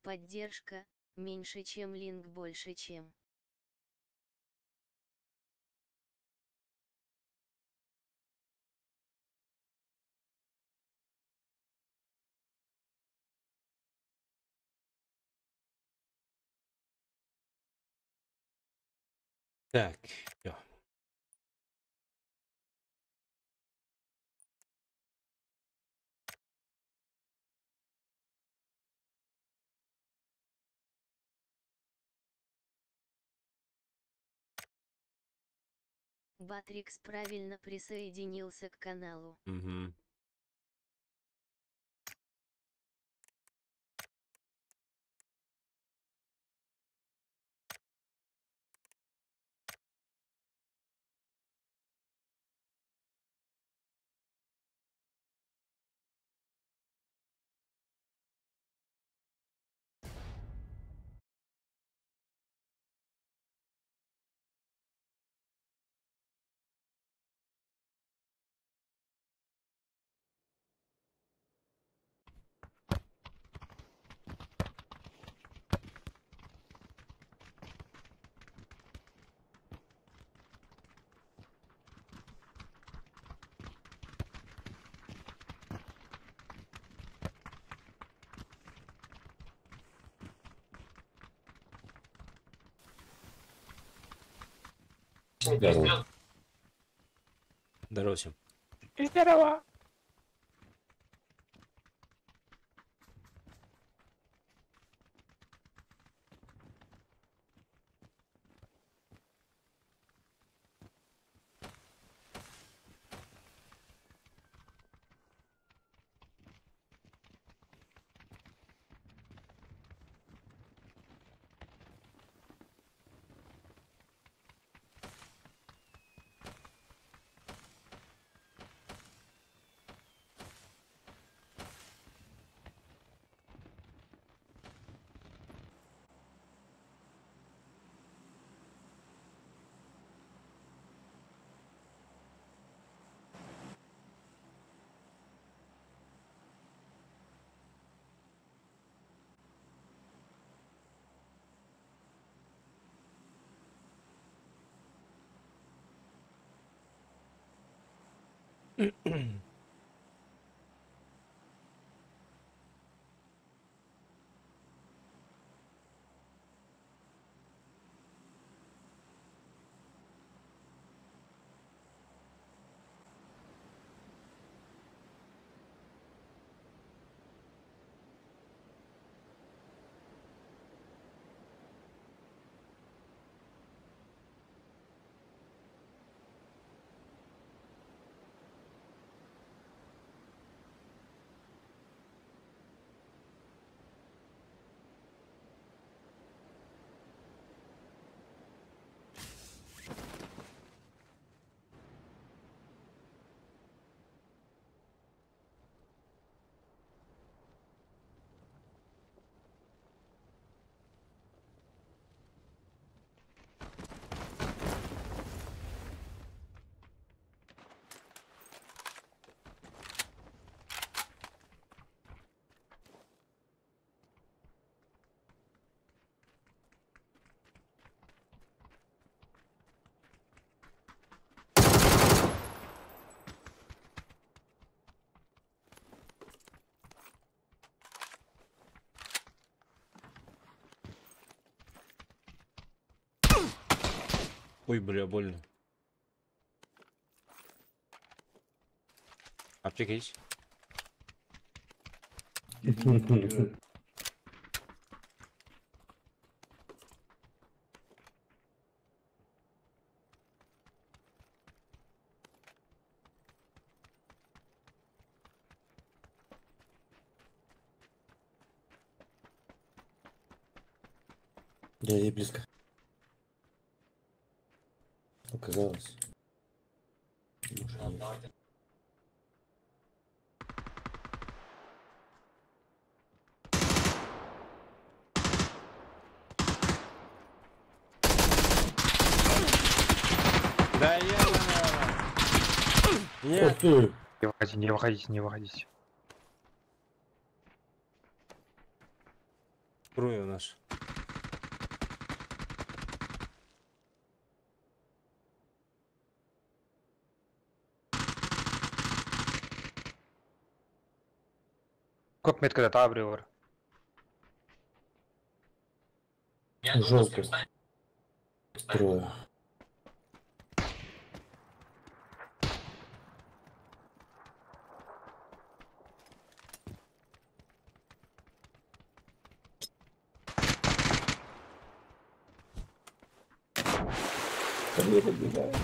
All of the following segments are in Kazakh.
Поддержка, меньше чем линк, больше чем. Так, всё. Батрикс правильно присоединился к каналу. Угу. Здорово. Здорово всем. Здорово. Ой, бля, больно. Аптека есть? Да, ей близко. Показалось. Да я... Ух Нет. ты! Не выходите, не выходите, не выходите. Трое у нас. Көп меткада тағы біреу бар. Желтый. Трое. Ко мне подбегает.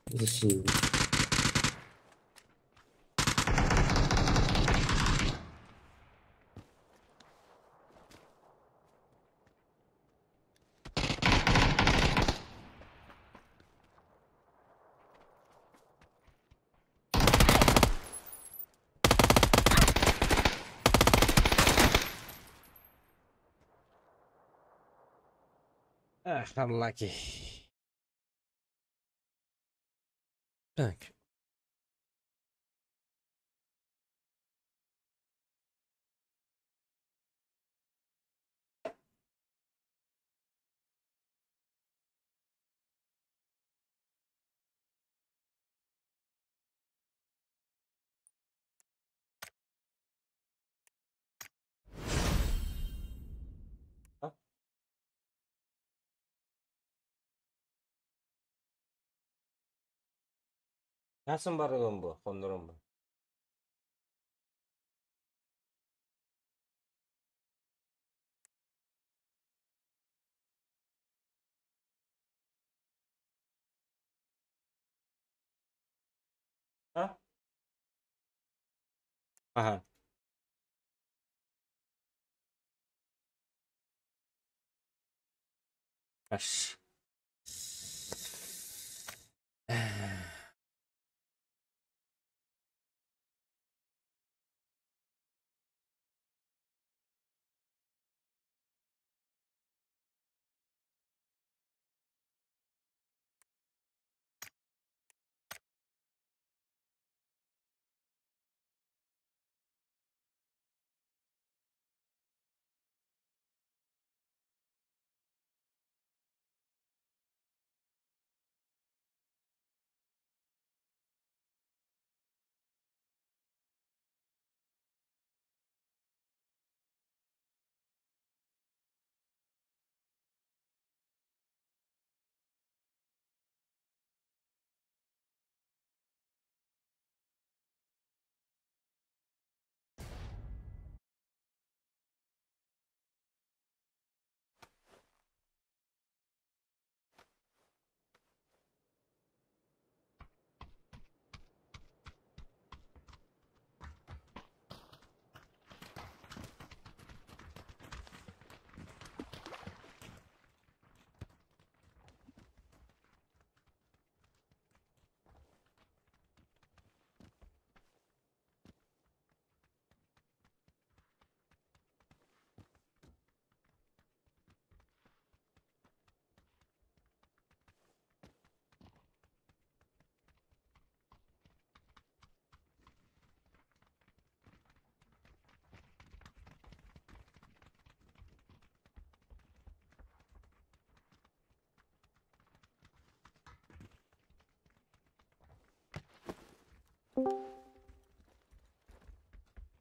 За синим. Ах, unlucky. Так. Ясын барыгын бу, кондурун бу. А? Ага. Аш.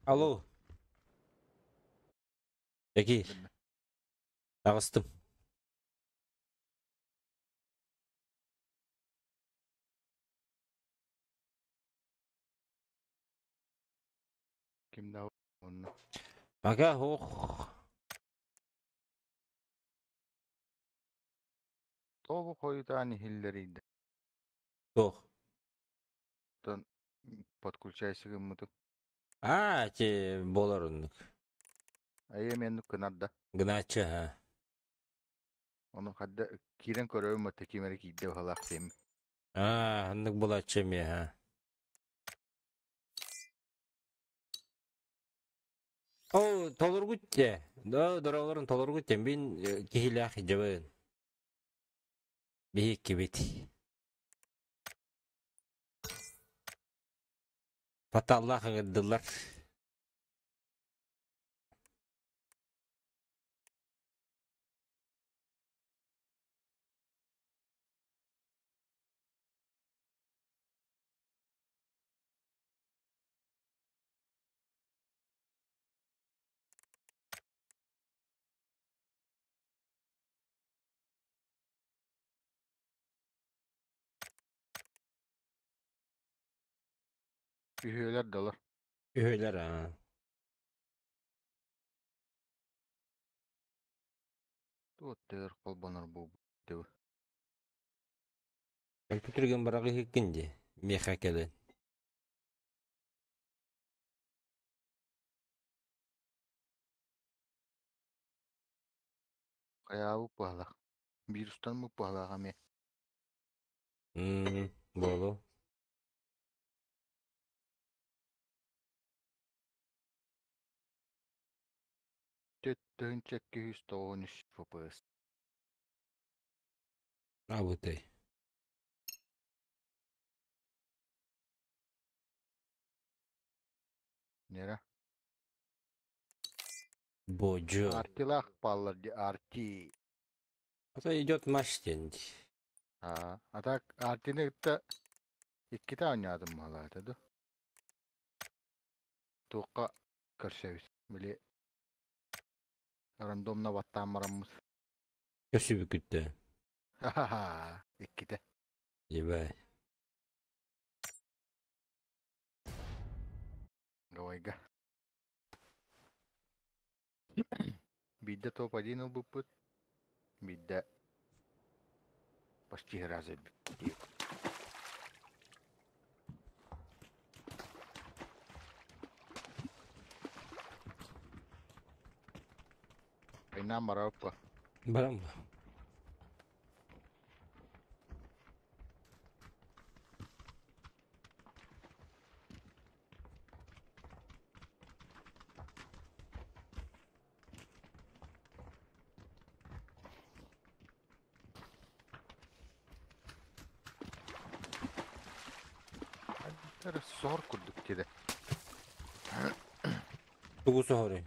Алло. Яки. Тагыстым. Kimde onu? Ага, ох. Tobu koyutani hilleriydi. Тох. Тон подключайся к ему. А, те боларын. А я мену канадда. Гнача, ха. Onu hadda kiren köröm öteki kiyde halak tem. А, андык булачы ме, ха. О, толургутте. Да, дораларын толургутте. Мен кихилях жабын. Бейік кебет. Patallah gıddılar. Üyeler dalar. Öyler ha. Tuotteer kolbanar bu. Dev. Kompütergen bırakı hikkince. Meha kelen. Kayağı bu pahala. Virüsten bu pahala kami. Bolu. Töttöhün tsekkihys toonish fopes. Abutey. Nere? Bocu. Artilak pallar di arti. Ata idot maç dendi. Ha, atak artini gitti. İki tane oynadım valla dedi. Tuğka kırşeviz. Bili randomna battan maramız. Kösü büküttü. Hahaha. İki de. Yibay. Gawaiga. Bidda top один бупут. Бidda. Почти раза бит. Ayna marapa. Baram. Tara zor kurduk kede. Tugusu hori.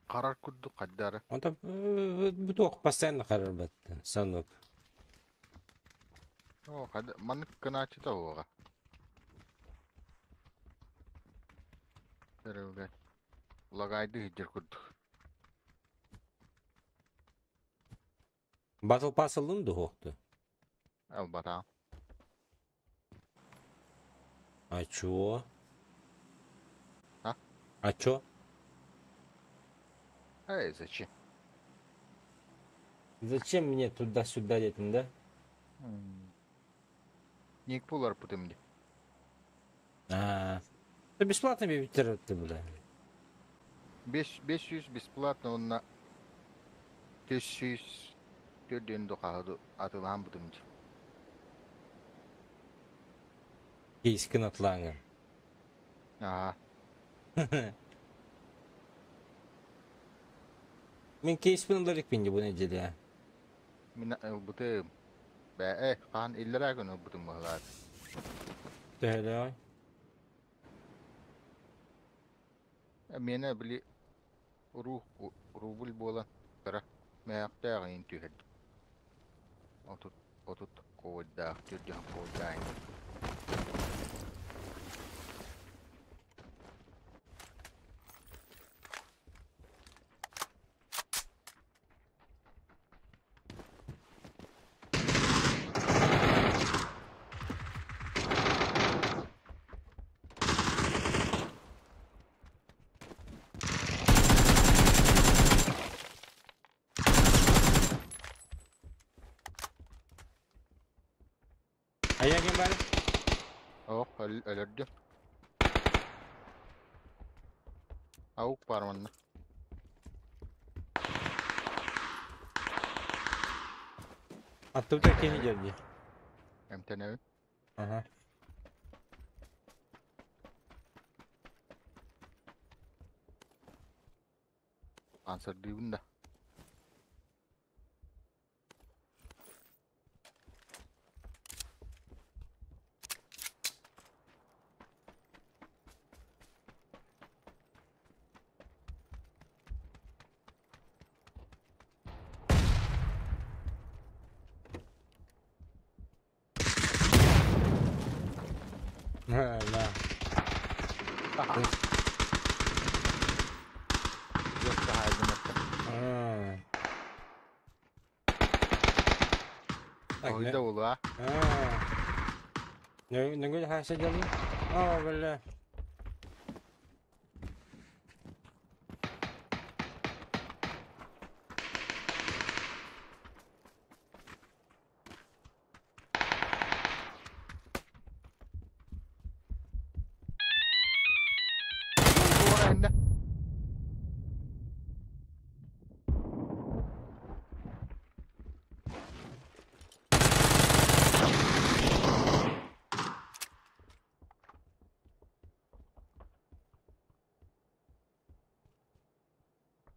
Karar kurduk kaddara. Anta bu toq pasen karar battı. Sanok. Oh, kad manik kena cita hoga. Tara uga. Lagaydı hijir kurduk. Battle Pass alındı hoqtu. Albata. А чё? А? А чё? Эй, зачем? Зачем мне туда-сюда летом, да? Ник пулар путем де. Да бесплатно бибитер ты, бля. 500 бесплатно он на 500 tödün dokadı atılan putем de. Кейскін атлаңы. Ага. Мен кейспін ұларик пенде bu necede. Mina putем. Be kan illere günü putем bağlar. Öyle oy. Mene bili ruhul bolan. Kara. Meyakta yağın tühed. Otut kovadak tüdyan kovadak. Ayak yang bari. Oh, ölürdü. Avuk parmanına. Attı da keni geldi. Emtenevi. Aha. Answer dibunda. Yok daha aydınlık. Ha. Tak, Oyda olu ha. Ha. Ne güzel her şey canım. Aa böyle. Bu orayında.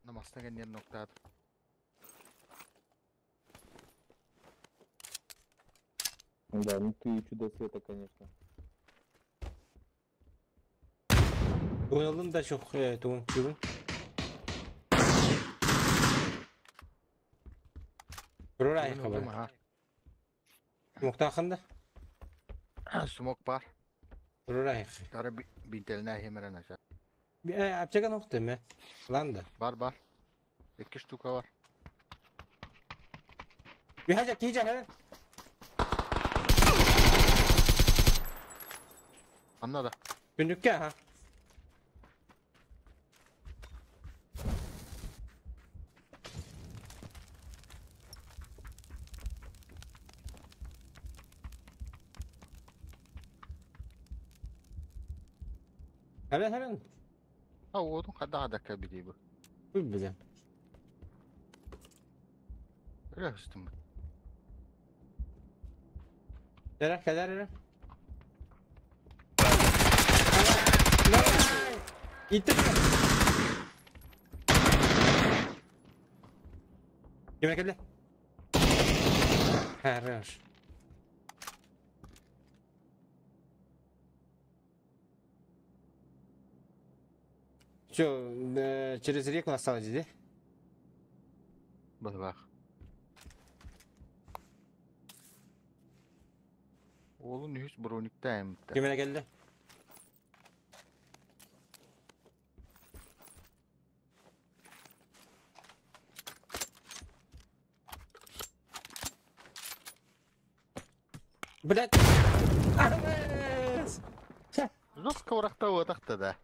Namazda geldiğin noktada. Да, ну ты чудо света, конечно. Oynalım da çok tuğun çürün. Durur ay Oyun oldu mu kabar. ha? Muhtakında. Smoke var. Durur ay. Tara binteline hemen aşağı. Bir yapacak nokta mı? Lan da. Var. 2 штука var. Bir hacak yiyecek ha. Anladı. Günlük ya ha. Hemen. Ha oğlum daha dakika biliyor bu. Buyur bize. Öyle üstüm. Derek kadar. İttir. Kime geldi? Хорош. Что, через реку осталось, да? Bak. Oğlum hiç bronik'teyim. Kime geldi? Блядь! Армес! Жестко врахта отақты да.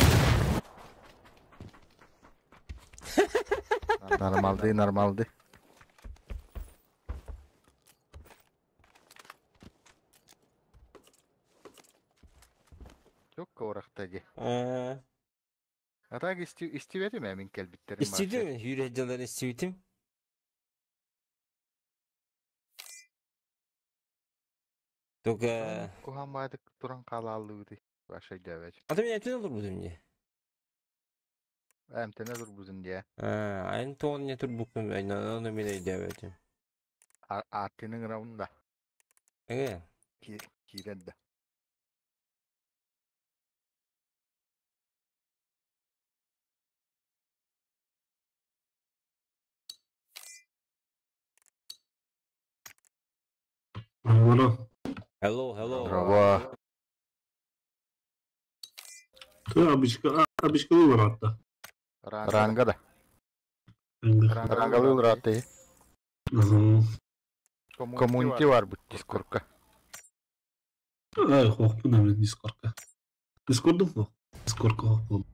Нормалды. Çok kavraktacı. Atak istivedi mi emin kelbitlerin İstiydim mi? Yürekçileri istiydim. Только... Kuhamaydık duran kalalıydı. Başa geveci. Adam yaptın olur bu dünya. Emtene dur buzun diye. Aynı toğun ne tür bukun ben onu bile devedim. Artinin raunda. Evet. Kirende. Hello. Bravo. Abişkalı var hatta. Ranga da. Rangalı olur hatta. Community var bu Discord'da. Ay, hoş bu ne Discord'da. Discord'da mı? Discord'da hoş bu.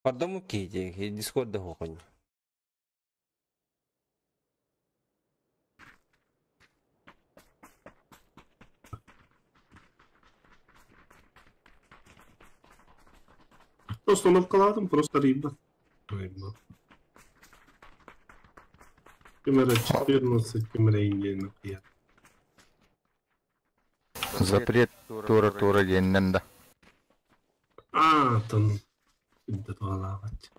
Подому кейте, Discord'da хохонь. Установка ладно, просто рибна. Камера 14, камера индейна. Запрет тура yeniden de. Там это лавать.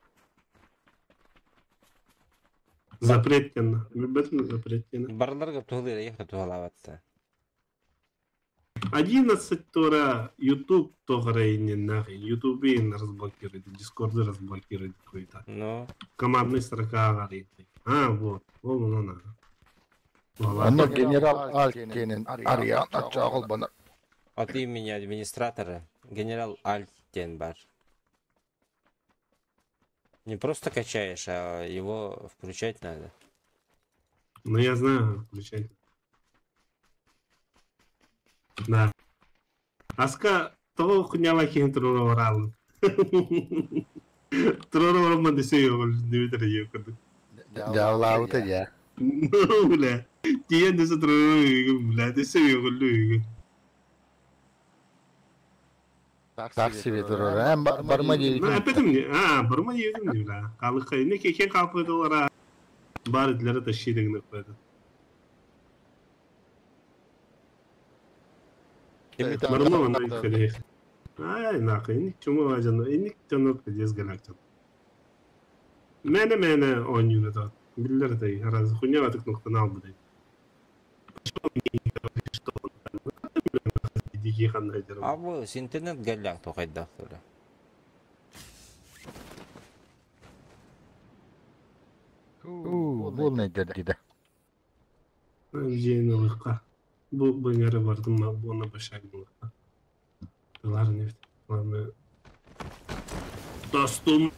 Запретено. Любительно запретено. Барларга туғылыр, ехі туғылаватты. 11 тура YouTube тогрейнен нахи. YouTube разблокирует, Discord разблокирует какой-то. Ну, Командный строка горит. Вот. Вон она. Anno General Alken'in arayan açacak ol bana. от имени администратора генерал Альтен бар. Не просто качаешь, а его включать надо. Ну я знаю, включай. Да. Аска того хуйняла хин трора орал. Трора орал да се йогол Дмитрий Йокоду. Жавлауты я. Бля. Тия да се трора бля, да се йогол. Так себе durur. Barma Ну deyip. опять мне. Барма yedim ne bля. Kalık ne keken kapıda ora. Baridlere taşıydık ne koydu. Барма ona yukarı. Ay naka inik çumu vacanı. İnik canı pediz galaktan. Mene oynuyor da. Biller de haraz kunya vatık nokta aldı değil. Diki kandı ederim. Abi internet галляк токайда sonra. Bul nedir dedi. Жиналыққа. Bu yere vardım mı? Bu ona başardım. Dolar neft. Ладно. Dostum.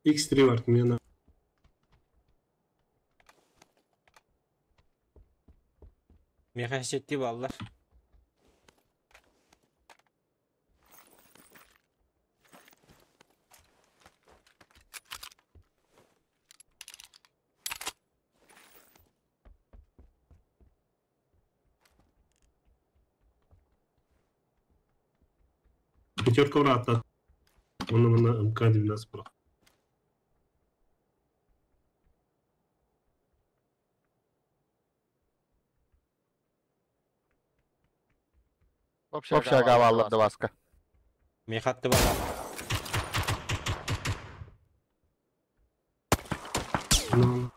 X3 var yana. Mekasetli ballar. Пятерка врата. Он на МК-12 про. Общая гавалла до васка. Mekatlı ballar. Ну,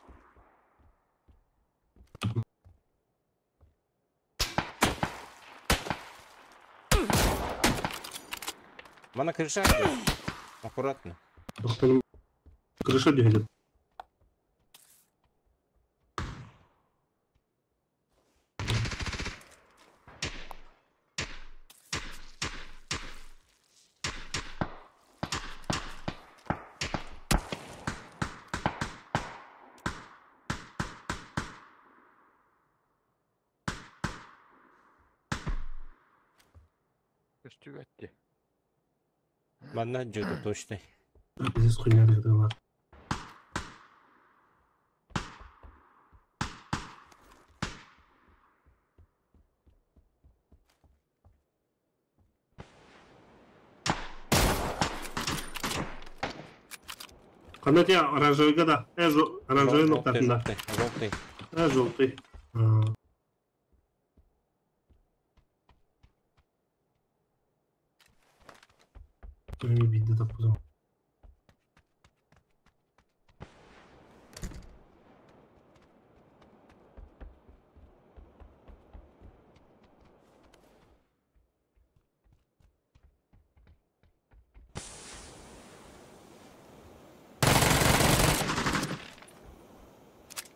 Бана крыша. Аккуратно. тоқтаным. Крыша дегенде. Üstüvetti. Бана джуду точно. Здесь хуйня дегдала. Қандай те оранжевыйға да. Оранжевый ноқтасында. Желтый. Желтый. Не видно так позор.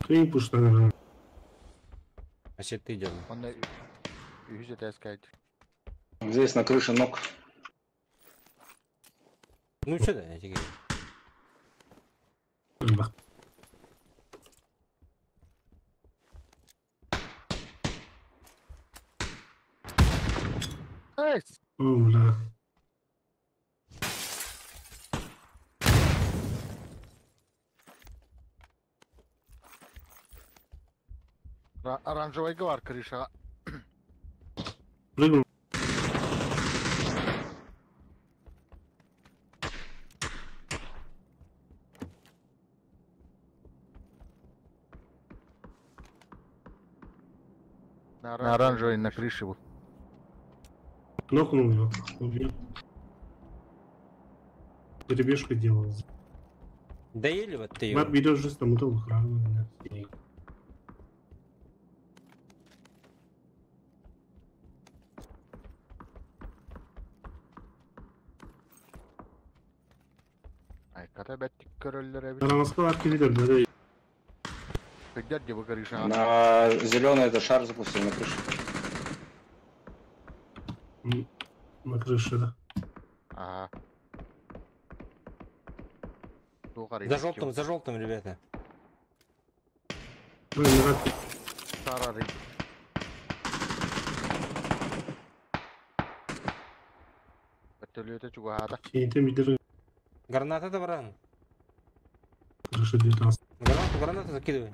Клин пушта, наверное. А сейчас ты идем. Он yüzde tezkaydı. Здесь на крыше ног. Ну что да, я тебе говорю. Бах. Ey! О, бля. Оранжевый var крыша. Прыгнул. На оранжевой на крыше был. Нокнул его. Убил. Перебежку делал. Доели вот ты Бар его. берешь же там утол охрану. Ай, ката бәттік көрөллөр әбі. Арамаска аркелидер, да. Көддер де бұл крышаға. На зеленый это шар запустил на крышу. На крыше, да. Ага. За желтым, ребята. Ну, не рад. Сарары. Бәттөлі өте чуға ада. Кейтем бидер. Граната-то, баран. Крыша 19. Гранату закидывай.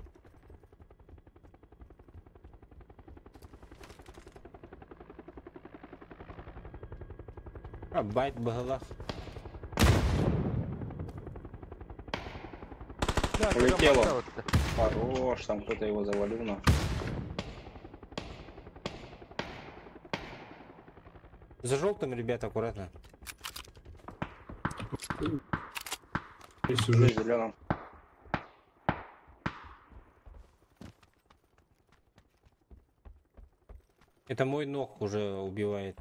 А, байт багалах. Улетело. Хорош, там кто-то его завалил на. За желтым, ребята, аккуратно. Здесь Уже уже. зеленым. Это мой ног уже убивает.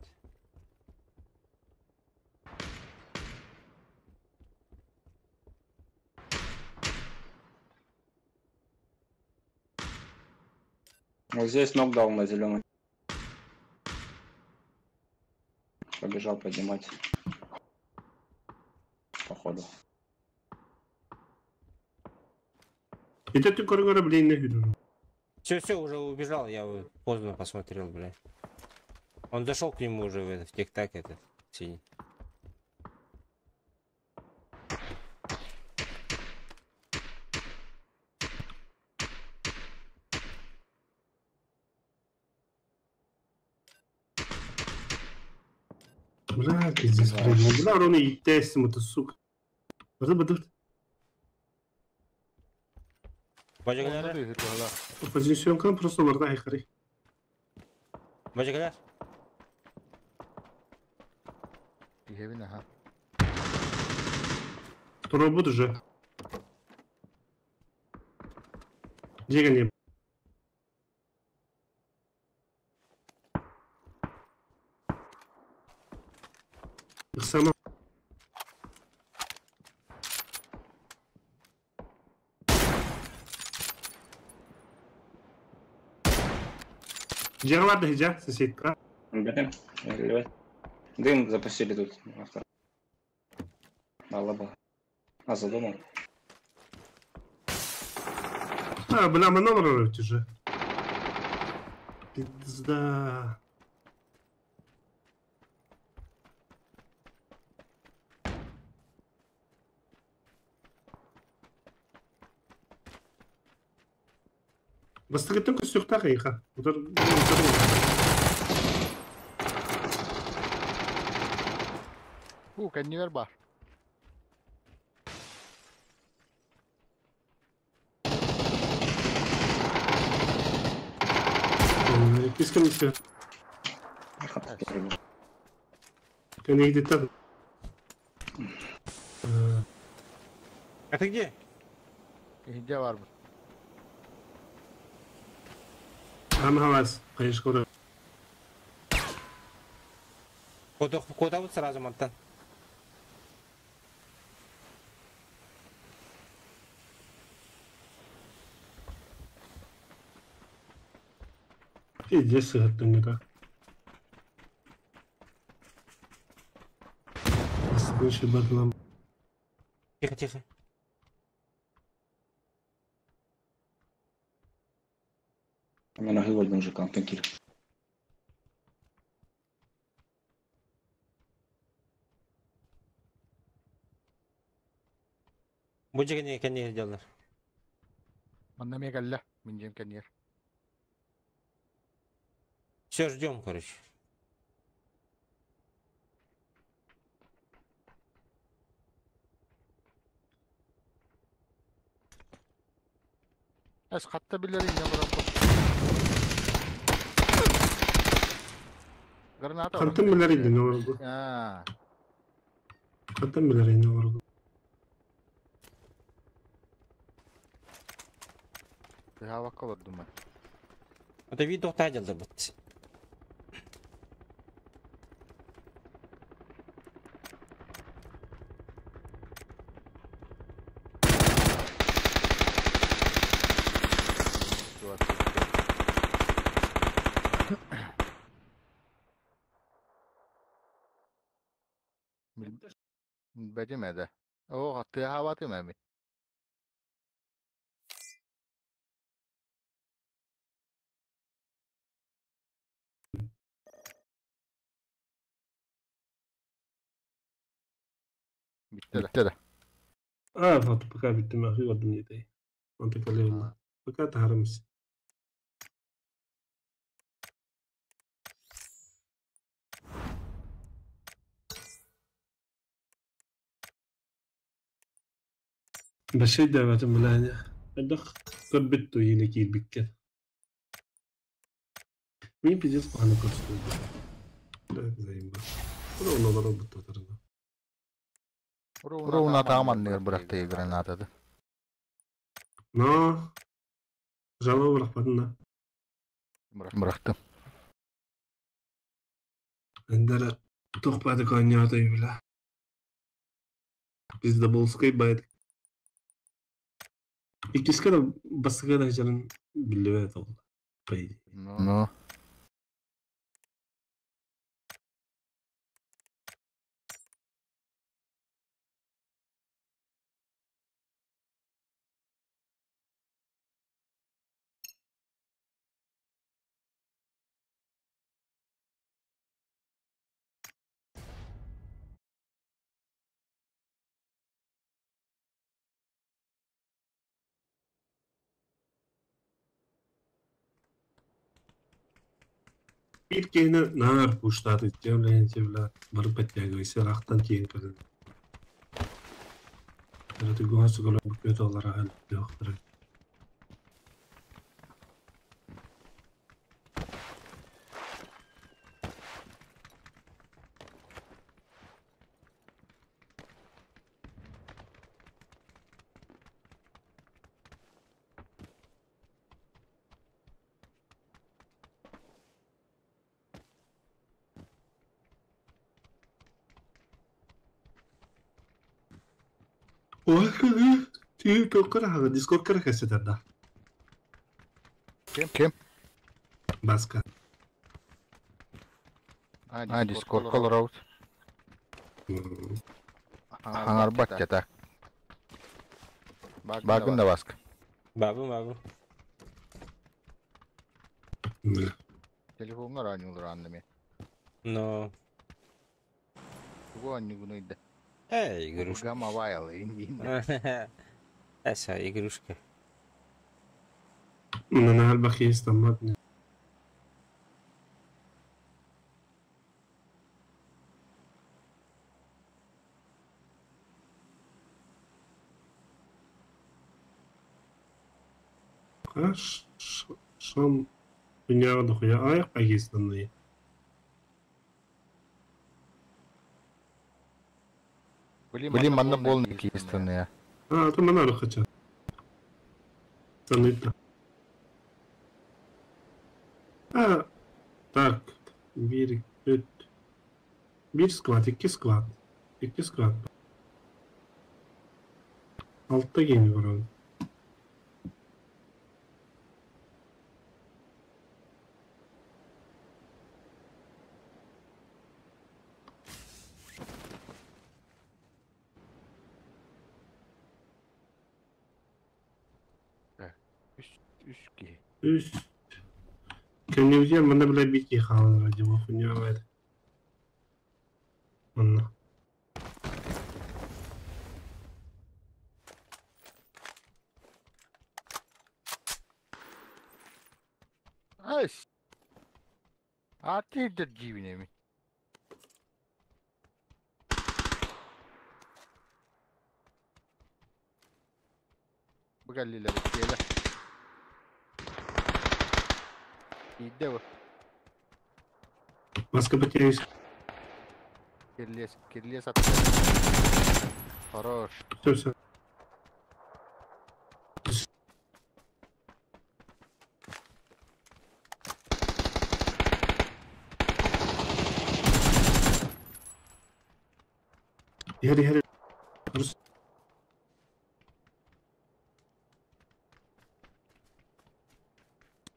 Вот здесь нокдаун на зеленый. Побежал поднимать. Походу. Это ты кораблей не видел. Все, уже убежал, я поздно посмотрел, блядь. Он зашел к нему уже в тик-так этот синий. Бля, пиздец, блядь. Бля, он и тестим, это сука. Бадыр. Бажагалер, Позиционкан просто ларда хайхари. бажагалер. Тихевин, ага. Робот уже. Где не? Сама. Где ладно, где соседка? Блин, заливать. Дым запустили тут. Мало было. А, задумал. А, бля, мы номер уже. Пизда. Бастыреттен көстіқта қайқа. Бұдар... Кәнневер бар. Пискам все. Кәне едеттен. А ты где? Где бар бұл? Ам хавас. Конечно, куда. Куда вот сразу, Мантан? Пиздец, сыгаттың это. Больше батлом. Тихо. У меня ноги вольны уже контакир. Будь кәне сделал. Манда мен кәлі. Мен жем кәннер. Все, ждем, короче. Әс қатта білер инде бұрап. Granata Kantan bileriydi ne oldu? Ha. Kantan bileriydi ne oldu? Hava kalırdım ben. Это видео тадил да бот. Becemedi. O hattı hava tememi. Bitti de. Fatih baka bitti mi? Akı gördüm yedeyi. Mantık alıyorum ben. Baka taharımız. بشي دعوات ملانيا الدخ قبته يلكي بكر مين بيجيس بحنا كرسول لا زي ما ولو نظر بالتوترنا Ruuna taamanneer bıraktı granatadı. نا جاوا ورحبتنا Bıraktım. عندنا توخ بعد كونياتا يبلا biz de Bolska'yı baydık. İkisi kadar bası kadar canın billivet oldu. Baydı. No. Bir kene nar kuşladı. Cevler barıp etmeye göğüse raktan keyin kadın. Terati güvensi kadar bükmet olarak hal yoktur. Wah, TikTok kara, Discord kara keseler da. Kim? Başka. Ha Discord color out. Hangar bakçata. Bakın da bask. Бабу. Telefonlar aynı olur annemi. Но... Bu anne günüydü. Эй, игрушка. Гамма вайл indi. Эса, игрушка. أنا هالبخي استمرتني. Şam dünyada dokuya ayak Pakistan'dayım. Блин, манна полный кистон ya. То мене рухача. Це не так. Так. Bir squat, iki squat. İki squat. Altta gemi var abi. Üski. Üst. Kendimizi yanımda bile bir ki kalır acaba. Funya var. Anla. Ay. Artıdır cibine mi? Bu galliyle bekleyelim. İyi de bu. Маска потеряюсь. Кирлес атты. Хорош. Все. Гери.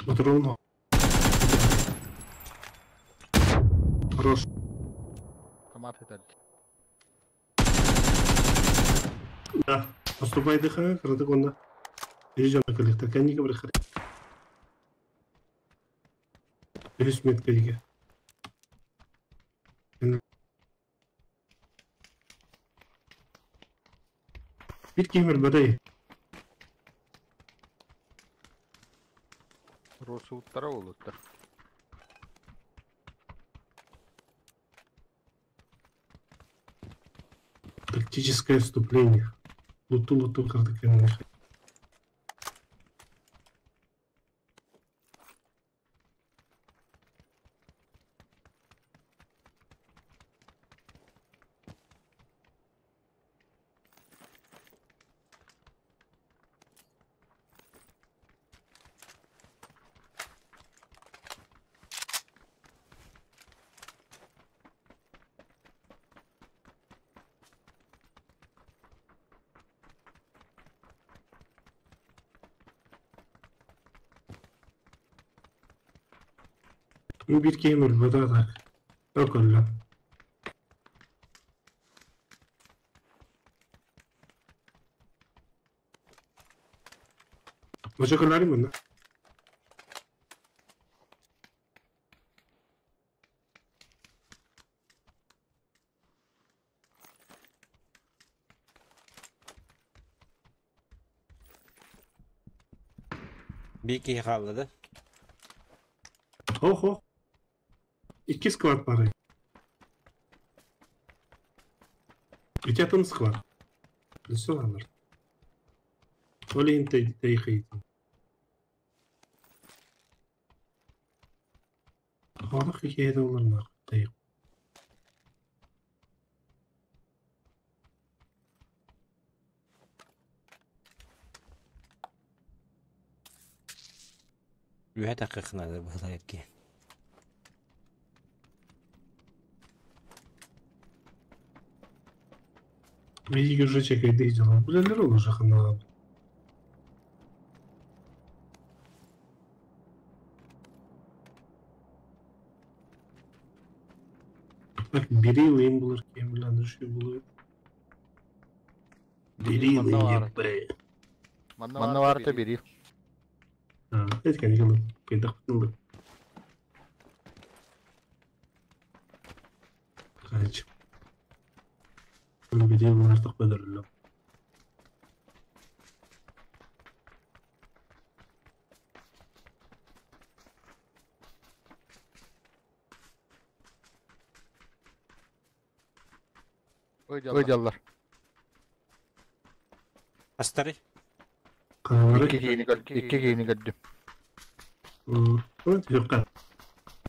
Моторола. Хорош. Автомат это. Да. Поступай дыхание, кратоконда. Перейдем на коллектор. Конника брехали. Перейдем метка диге. Bir kemir badai. Росы уттара болот. Тактическое вступление. Луту кратоконда. Bir kemir badai. Yok öyle. Başkaları mı? Bir iki kaldı. Oho. 2 склад пары. У тебя там склад. Ну все ладно. Олин ты ехаете. Ладно, какие это уларна. Ты. Ühe dakikasına da bağlayıp ki. Видите, уже чекает дизелом. Блин, лерон уже хана. Так, бери леймблер, кемлян, düşüyor buluyor. Biri Manna var. леймблер. Манна варта бери. Это, конечно, передохнули. Короче. Biri artık belirli. Öydallar. Astarı. Kanarı. İki giyini gördüm. Evet, yok.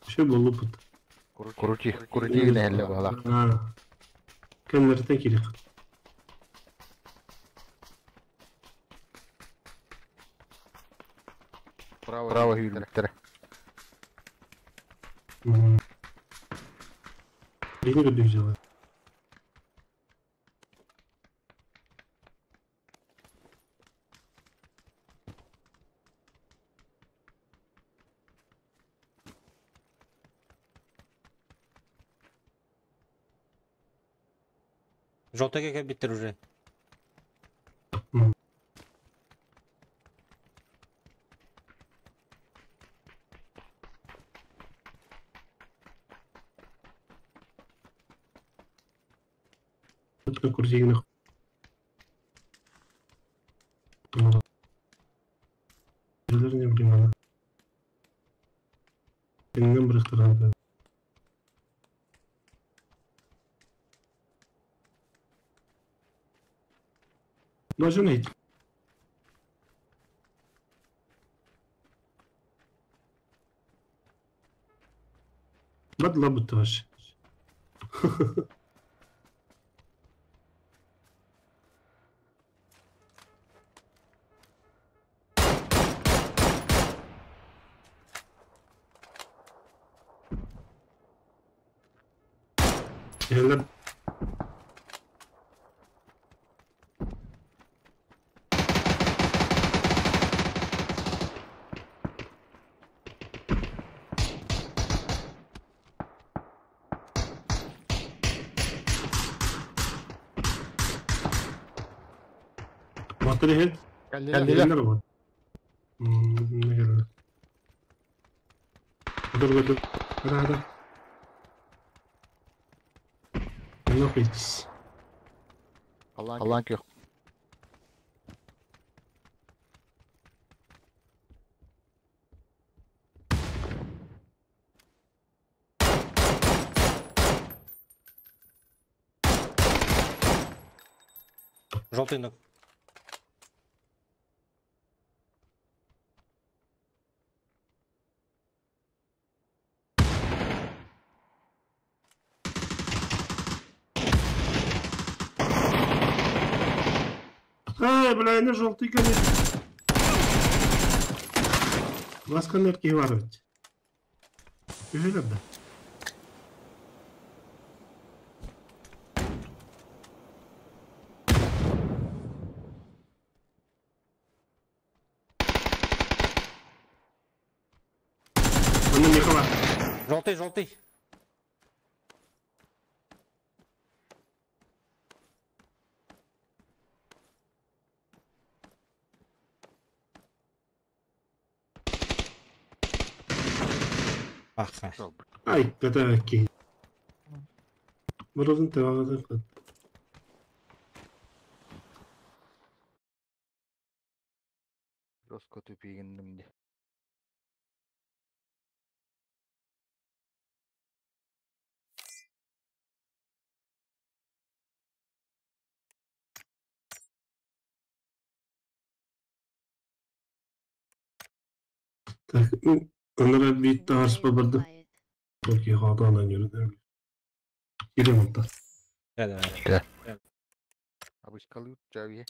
Şey bulup. Kurucu yine elle bağla. Kendilerine kilit. Bravo hüyülükleri. Beni ödeyeceğim. Желтый как биттер уже. На курсивных. Не времена. Benim bıraktıran. Нажимайте. Лабут вообще. Eller what the hell? Geldiler mi? Ne geldi? Dur. Hadi. Yok hiç. Allah'ın yok. Желтый ног. Ай, бля, не желтый, конечно. У вас коннектки варить. Güzel abla. Onu ne kadar? Желтый. Ага. Ay, kadar ki. Burası devam eder. Biraz kötü bir günümdü. Так, ну, onlara bir daha Бывает, споборду. бывает. Çok iyi hata anlıyorum. Gidelim hatta. Давай. Обычка лут, Джави.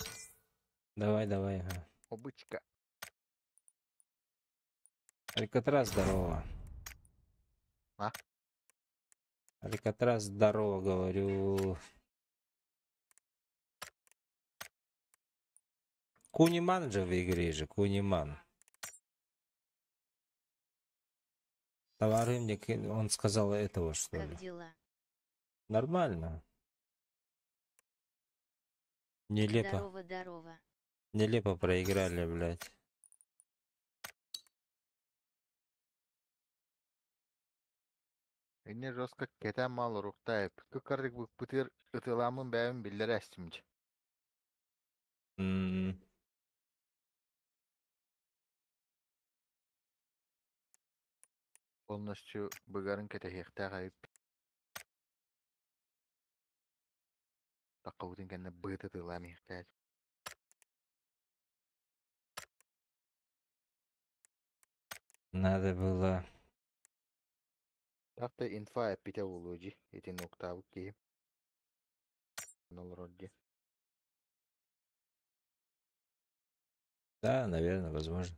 Давай. Ага. Обычка. Алькатрас, здорово. А? Алькатрас, здорово, говорю. Куниман же в игре же, Куниман. Товары мне, он сказал этого, что Как ли. дела? Нормально. Нелепо. Здорово. Нелепо проиграли, блядь. Enne Roska keten mal ruhta hep. Kıkarık bu pıtır ıtılamın beğen biller estimci. М, Полностью быгарын кете хехта кайып. Такаудын кenne быт ытылам хехта. Надо было... Такта инфа эпите улуджи. Эти ноктавы ки. Нол родди. Да, наверное, возможно.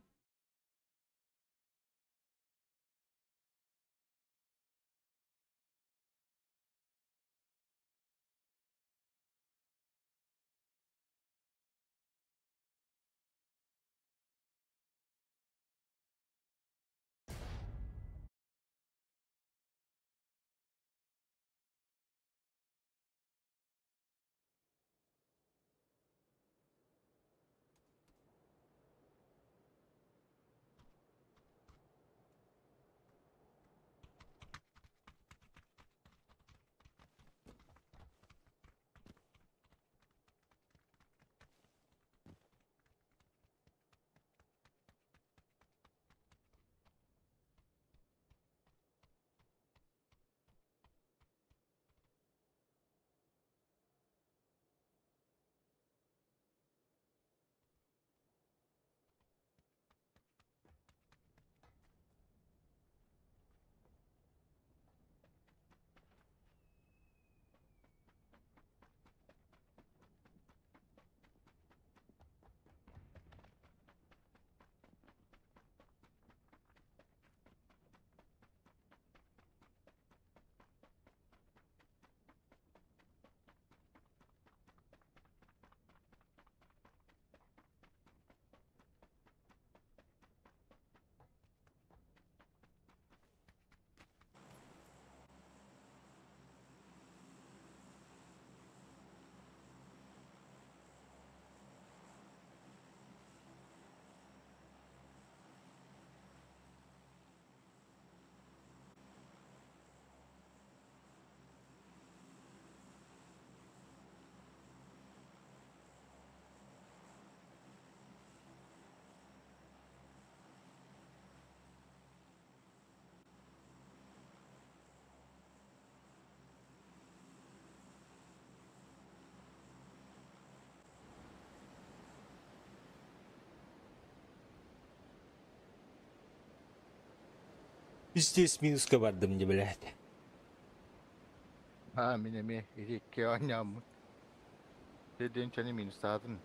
70 минуска бардым де блядь. Ha minemi iki oynayamın. Dediğin çeni minus adın.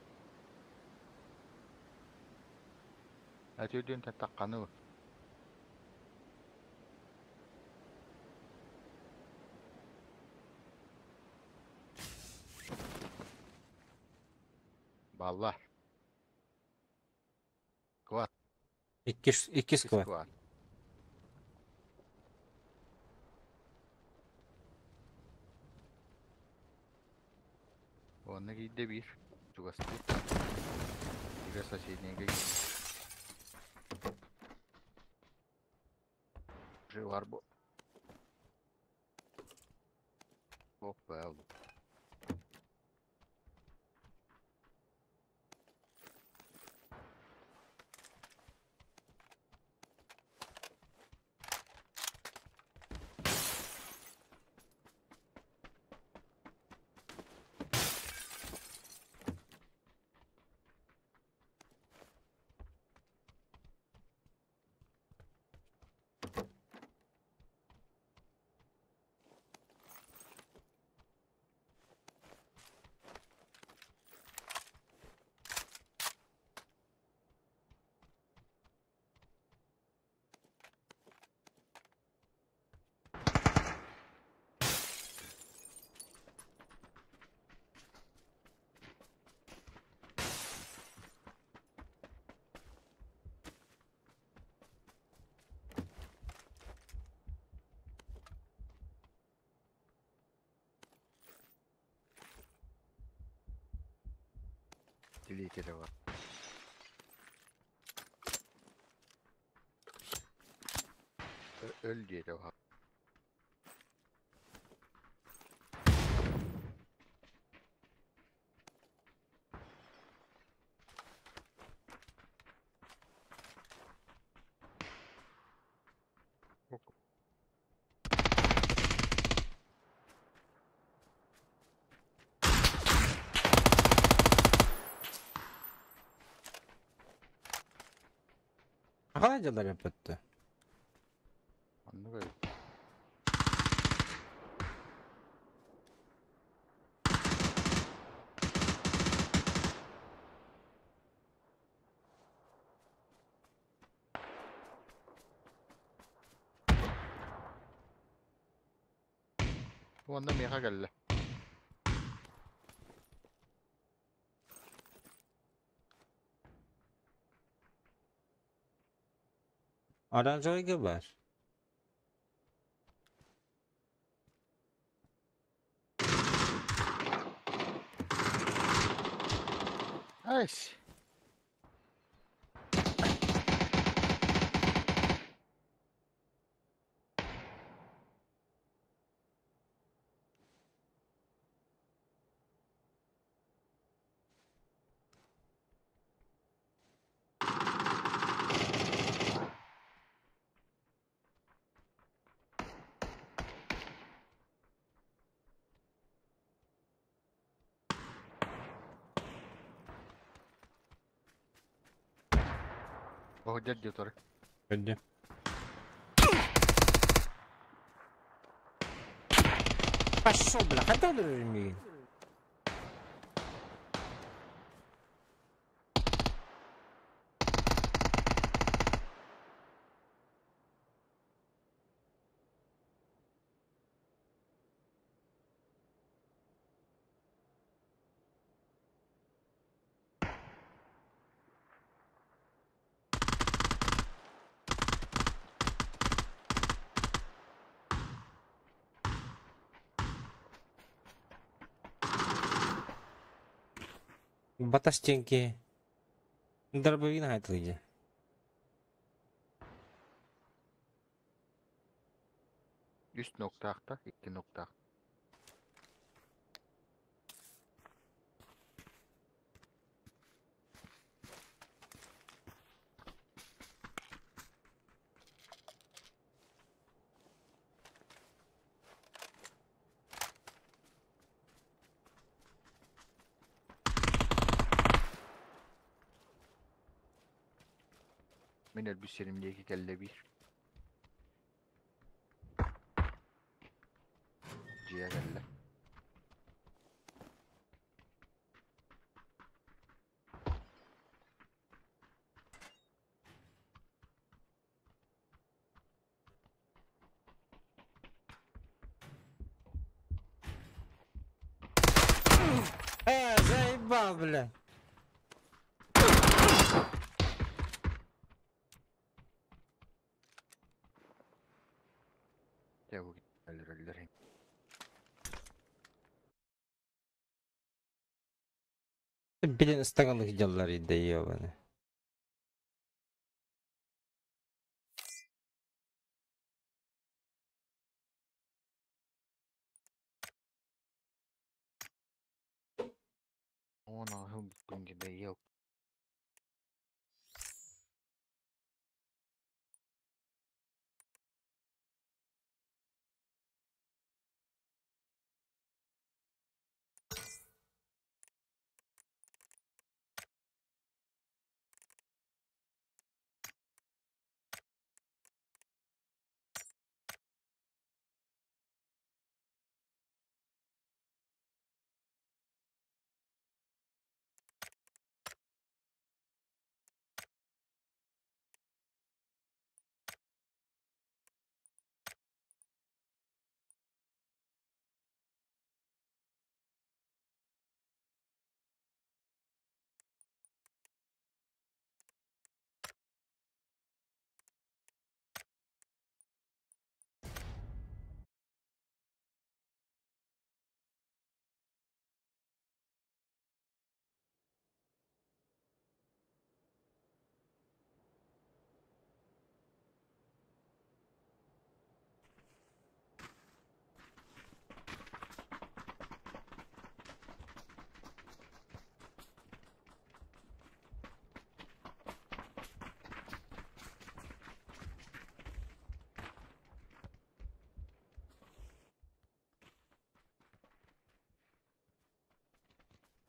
Atıyordun takkanı. Ballar. Kuat. 2 сквад. Kuat. Onunla giydi bir. Çugası. Biraz aşağıya giydi. Şey var bu. Hoppa oğlum. Dilekede var. Öl diye de var. Галадяlar yapıttı. Anladın. Bu anda meha geldi. Aranjoyga var. Ay. Oh jadi tuh. Hadi. Пошел, бля, хотел ли? Бата стенки. Дробовина айтылды. Üst nokta akta, iki nokta. Min elbiselim diye iki kelle bir. diye geldi. Заебал, бля. Ya bu öldüreyim. Блин, стаганных делали, да ёбаны. Ona hım gün gibi yok.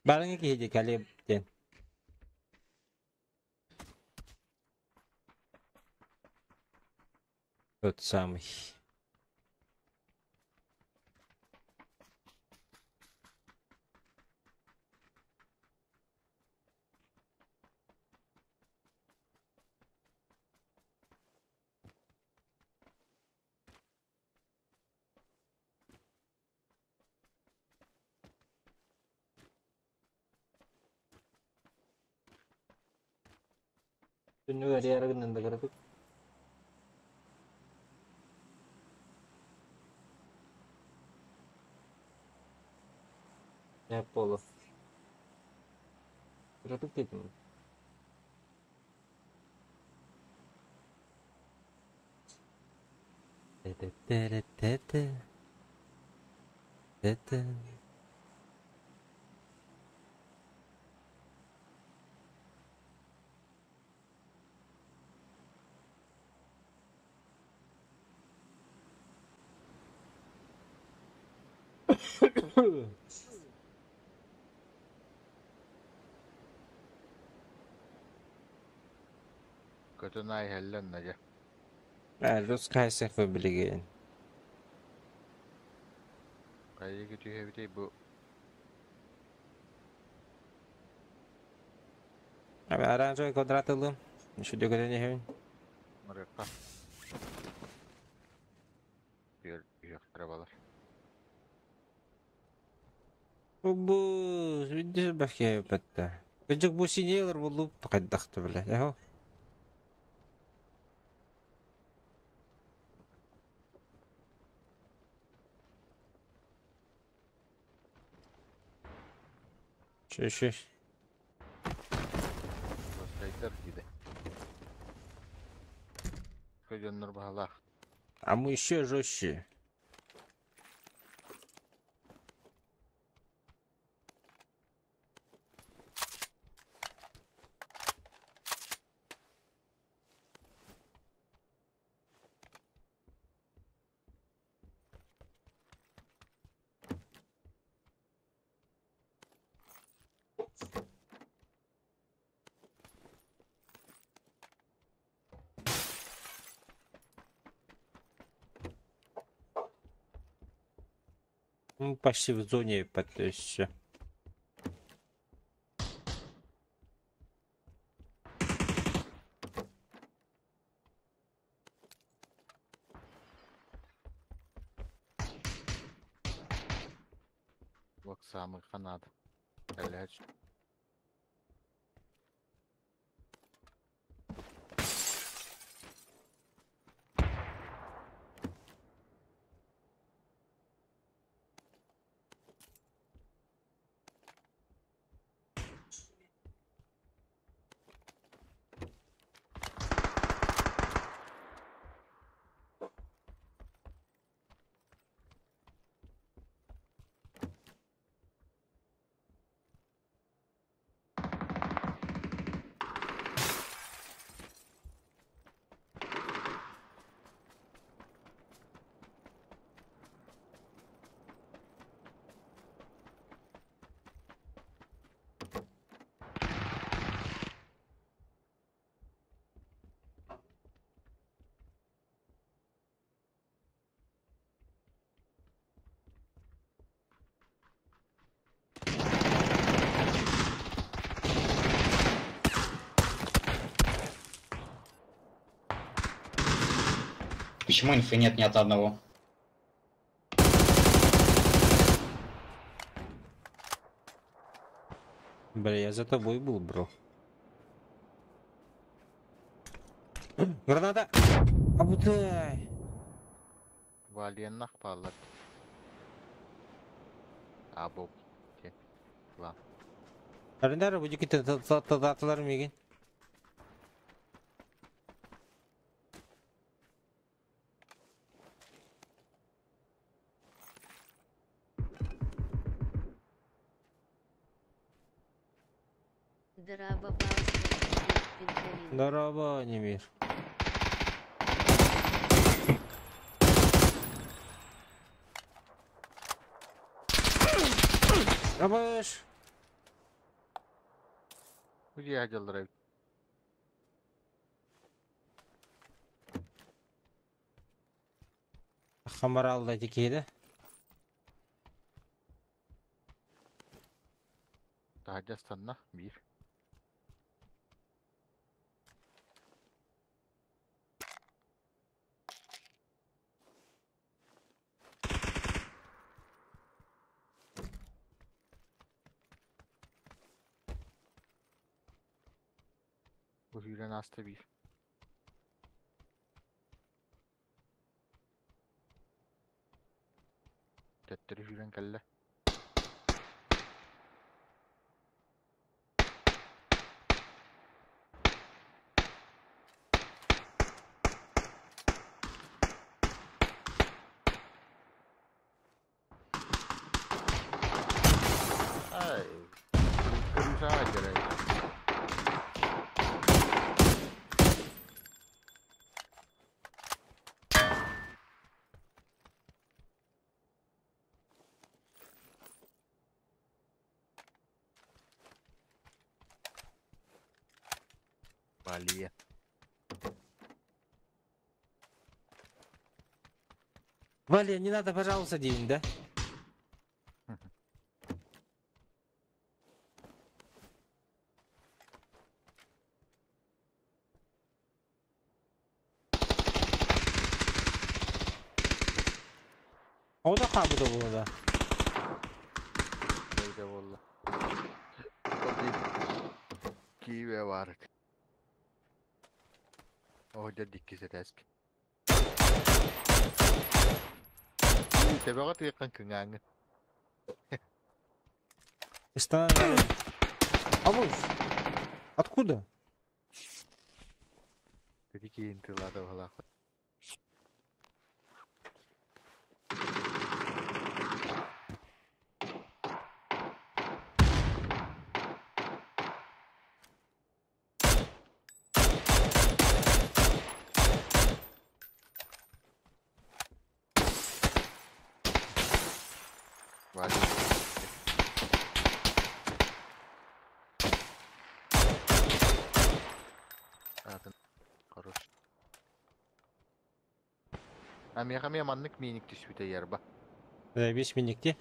Барыны киһиди калеб ден. Тот самый. Тünнү ариарыгынан да кырдык. Я поло. Кырдык дедим. Это. Kötü nay hellen nece. Рус кайсах вы блиген. Kayı gidiyor hevdi bu. А оранжевый квадрат ылым. Еще дөгөдөн ехин. Mırıkka. Bir arabalar. Бу, видишь, бахе бетте. Гыжык бу синейлер болуп кайдакты беле. Яхо. Чеш. Kayıtlar gibi. Köyünler bahalar. А мы еще жестче. Мы почти в зоне подтащи. Вот самый фанат. Блядь. Почему инфы нет ни от одного? Бля, я за тобой был, бро. Граната! Абутай! Валиеннах палат. Абу. Арендары bu jikiti tatlılar mı yegin? Драба Паус, Пинкалин. Здорово, Немир. Абыш! Где аjalları? Хамаралда дикейdi. Tacastanna bir. Bu hülen hasta bir. Tetteri hülen kelle. Ay. Kırmızı ağaçları. Valiye. Валя, не надо, пожалуйста, день, да? O da kabıda bunu da. Böyle valla. O bir kive var. O da dikkisi resk. Tabi yakın kınganı. Останови. Абуш! Откуда? Dedi ki intiladı valla. Valiye. Zaten хорош. А меня маннык миник тишвите ярба. 5 миникти.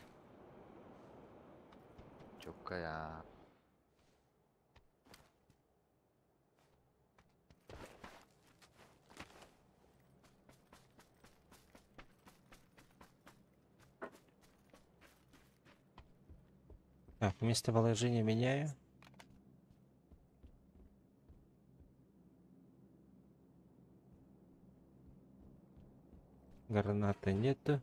Чокка я. Так, местоположение меняю. Граната нету.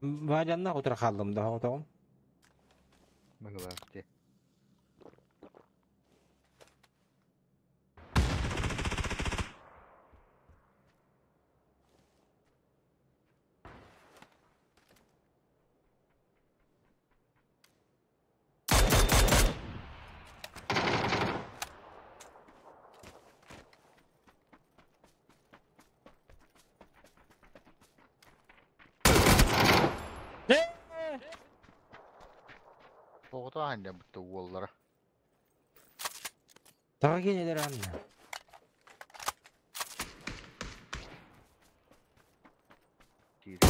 Валяна утра халым да отом. Мыгылакте. Оғыта ханде бұтты уоллара. Тага келелер анна. Тири.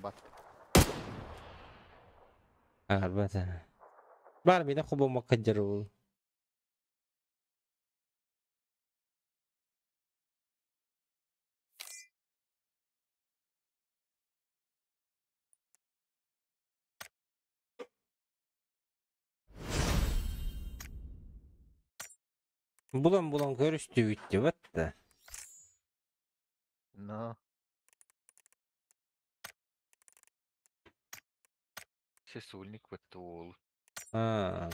Бат. Арбата. Бар биде хубо маккаджару. Булам көрүштү үттү батта. Но. Сесульник бұтты уол. А.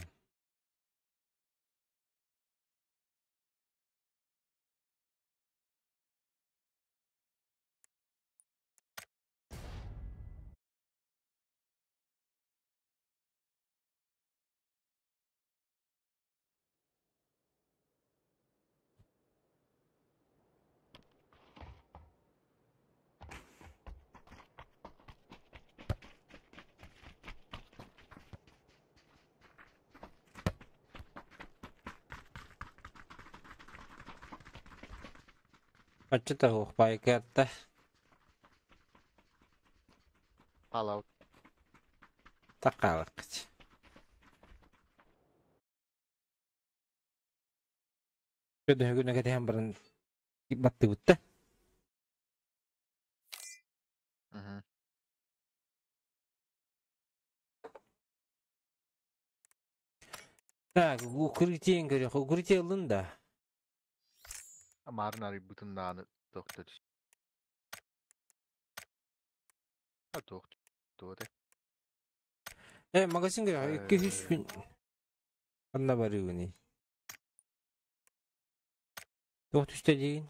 Ачыта ухпай кертте. Fallout. Такалык. Көдө күнө кетем бирин батты бутта. Так, укрытиен көрөк. Укрытие алында. Амарын ари бұтындағаны тоқты түс. Тоқты. Тоқты. Магазин көрөк. 200 bin. Анна бары күні. Тоқты үсті дейін.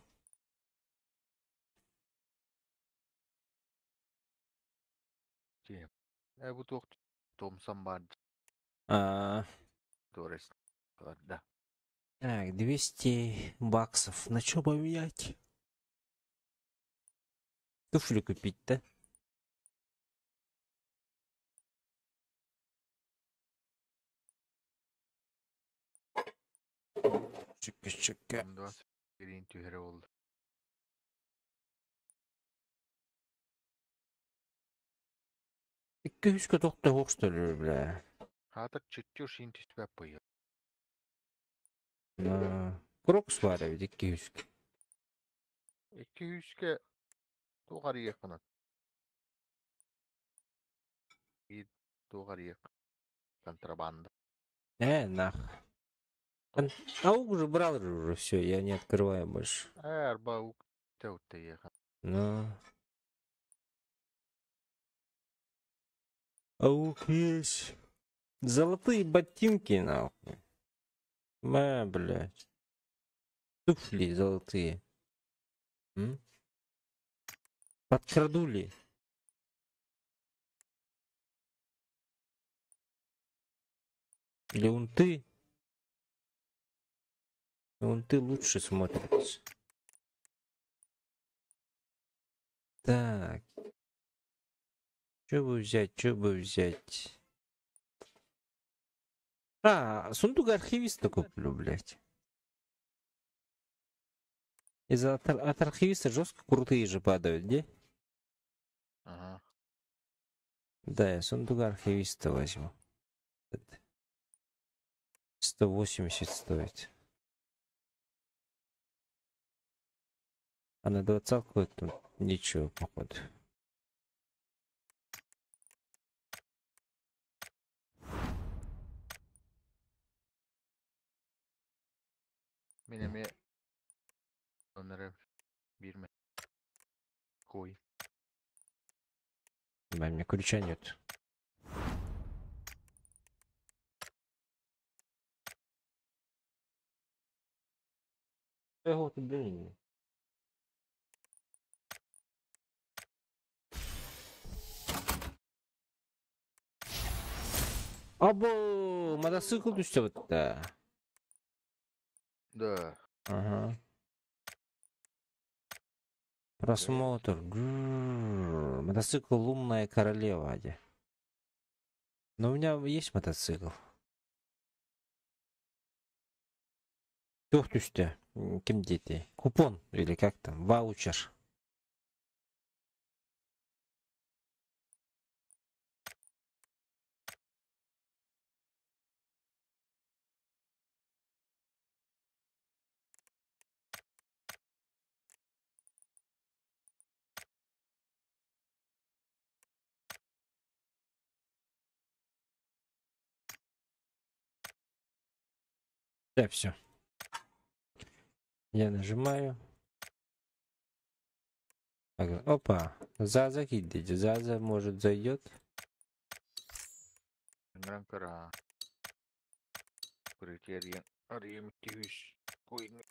Бұл тоқты. Томсан бар. Торес. Да. Так, 200 баксов. На что поменять? Туфли купить, да? Чекка. 21 түйері болды. İki üç toqta hoştur bile. Hatır çıtıyor şeyin tüspep boyu. Crocs var evde 200. 200'ke doğarı yakınat. Bir doğarı yakın. Контрабанда. Нах. Ауг уже брал уже все, я не открываю больше. Баук теуте ехал. Ну. Ауг есть. Золотые ботинки, нахуй. Блядь. Туфли золотые. Подкрадули. Или унты. Унты лучше смотрятся. Так. Что бы взять, что бы взять? Сундук архивиста куплю, блядь. От архивиста жестко крутые же падают, где? Ага. Да, я сундук архивиста возьму. 180 стоит. А на 20-ку это ничего, походу. Менеме onları birme. Koy. У меня ключа нет. Вот, блин. Або, мотоцикл düştü вот да. Да. Ага. Просмотр. Мотоцикл Лунная Королева, Адя. Но у меня есть мотоцикл. Yok düştü. Kim dedi? Купон или как там? Ваучер. Да, все. Я нажимаю. Ага. Опа. Заза кидите. Заза может зайдет. Ömrüm kara. Kriteryen arayayım 200. Koyun.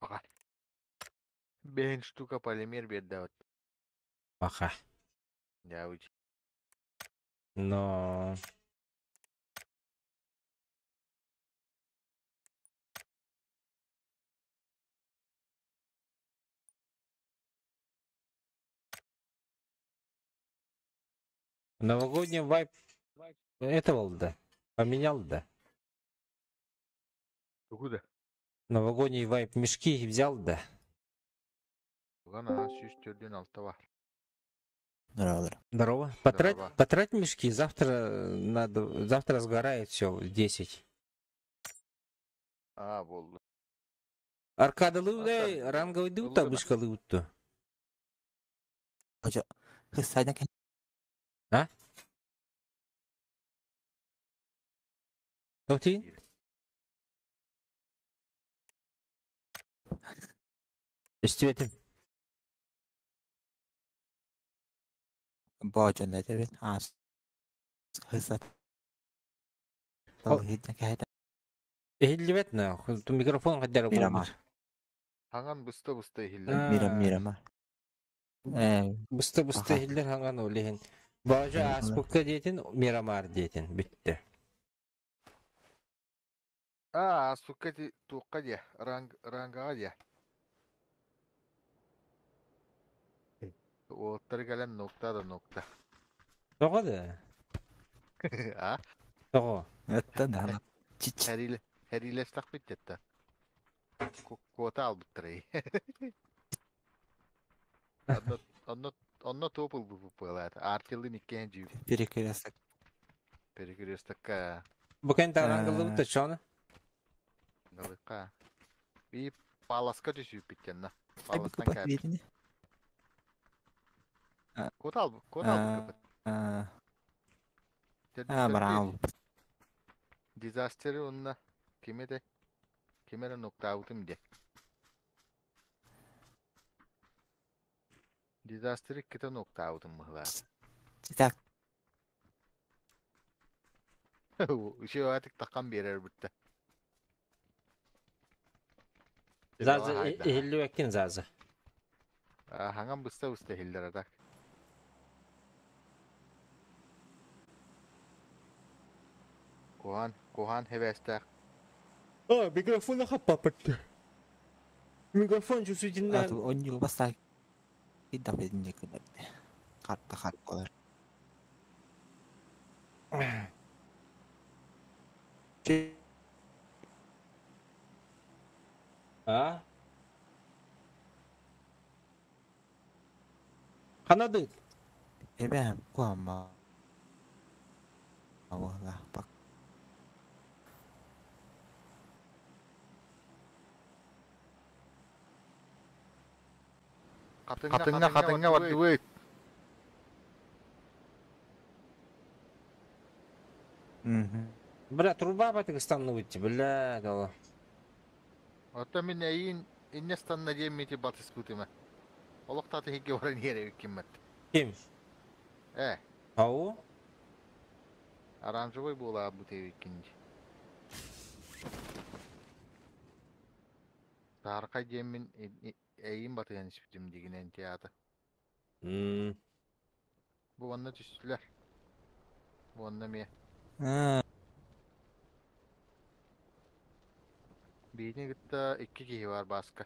Ага. Бен штука полимер бедда вот. Пока. Я уч. Но... Новогодний вайп этого да. Поменял, да. Куда? Новогодний вайп мешки взял, да. Ладно, süstürdüğün altta var. Здорово. Здорово. Здорово. Потрать мешки, завтра сгорает все в 10. Aa buldu. Аркадалыу да, Hasan, ранговый дыл buldu да, mu? бышкалыу да. Hoca hız saydan kan Тоти? Естеветим. boğacan da evet. Az. Hız say. Hız kan Эхилливет нахуй. Ту микрофон хотя бы Miramar. Hangan bısta hildi. Miramar. Бысты Ага. эхиллер ханган олеген. Бажа Мирамар. аспыкка дейтин, Мирамар дейтин. Битти. Aa sukati tuqqa diye. Rangağa diye. Ottır gelen nokta da nokta. Того да. Ha? Того. Это да. Чич. Her ile stak bittetti. Kota al bittire. Onunla topul bu pılar. Artilin ikinci. Перекресток. Perikrestakka. Букен тарангылы да чоны. Galıkka. Bir palaska düşüp bitkenna. Ay bu Palastan kapat kayıp. verini. Kota al bu kapat. Bravo. Disaster'ı onunla kime de nokta out'um diye. Disaster'ı kita nokta out'um mıhlar. Так, Şey artık takan bir yer bitti. Заза эхилливеккин заза. Hangan bısta hildir adak. Kohan hevestak. Микрофон хапапатты. Микрофон чувствительно. он не баста. И да, ведь не куда. Қатты қалар. А? Қанады? Эбэм куама. Аула бак. Қатыңа барды өйт. Бля, труба батык станны выйти, бля, дала. Ота мен әйін иннестанна деммети батыс күтіме. Олықтаты хеге орын ере өккеммет. Кем? Ау? Оранжевый була бұты өккенде. Тарқа деммен әйін баты әнісіпдім деген әнтияды. Bu anla düştüler. Bu anlamaya. Birini gitti 2 kişi var başka.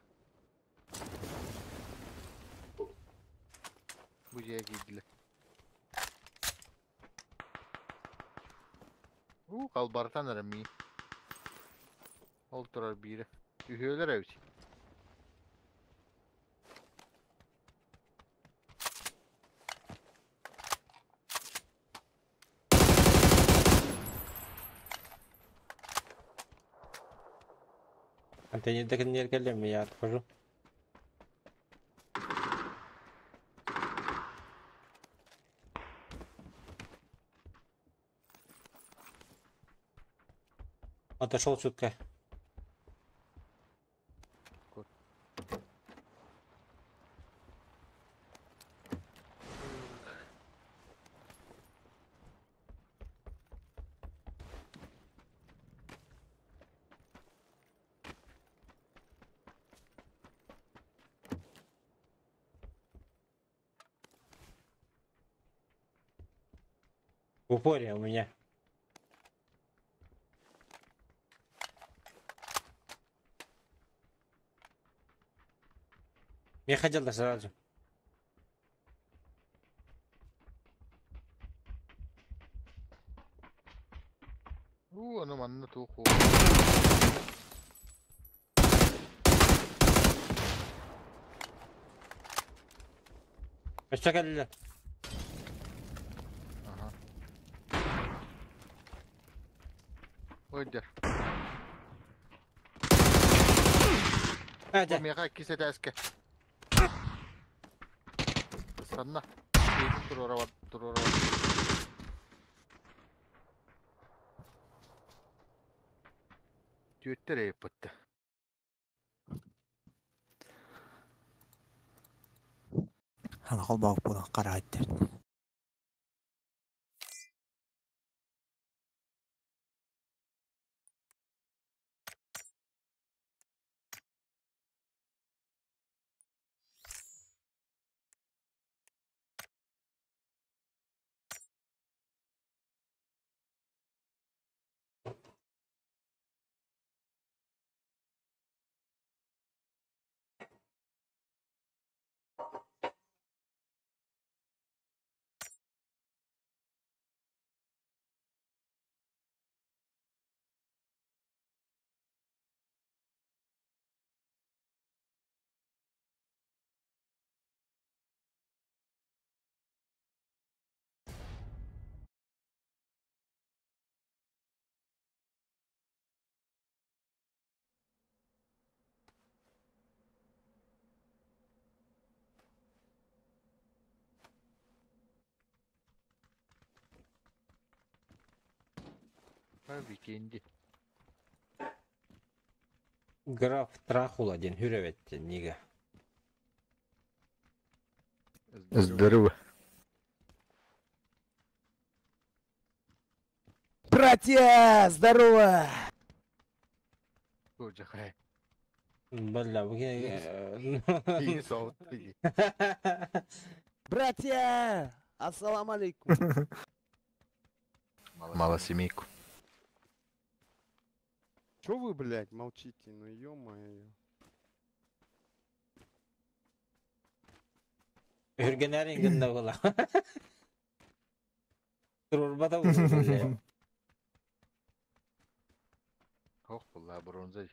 Bu şeye girdiler. Kalbartan aramıyor. Oldurar biri. Ühüyorlar evci. А ты не догоняй, я отхожу. Отошел чутка. В упоре у меня. Я хотел даже сразу. Onu manna tuğu. اشتغل. Aha. Oydur. هذا Mega ikisi de eski. Sana. Dur oraya var. Dur oraya var. Tüyüttüre yapıttı. Hala qol baq bu qaraytır. Weekendi. граф Трахул один, Хюреветти, Нига. Здорово. Братья, здорово! Koca kaya. Бля, İyi soğuk. İyi. Братья! Ассаламу алейкум! Мало семейку. Чё вы, блядь, молчите? Ну ё-моё. Örgenerin gında ola. Turbada vurur. Hoq bulla bronza.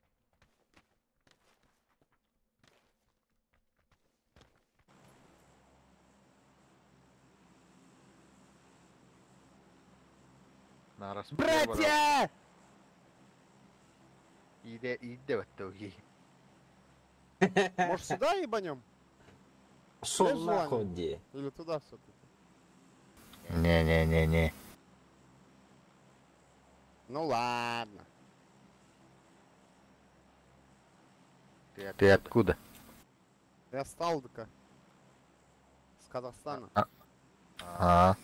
Нарас. Братья! Иди в итоге. Может, сюда ебанем? Sol nahod diye. Или туда все-таки? Не. Ну ладно. Ты откуда? Я с Талдыка. С Казахстана. А.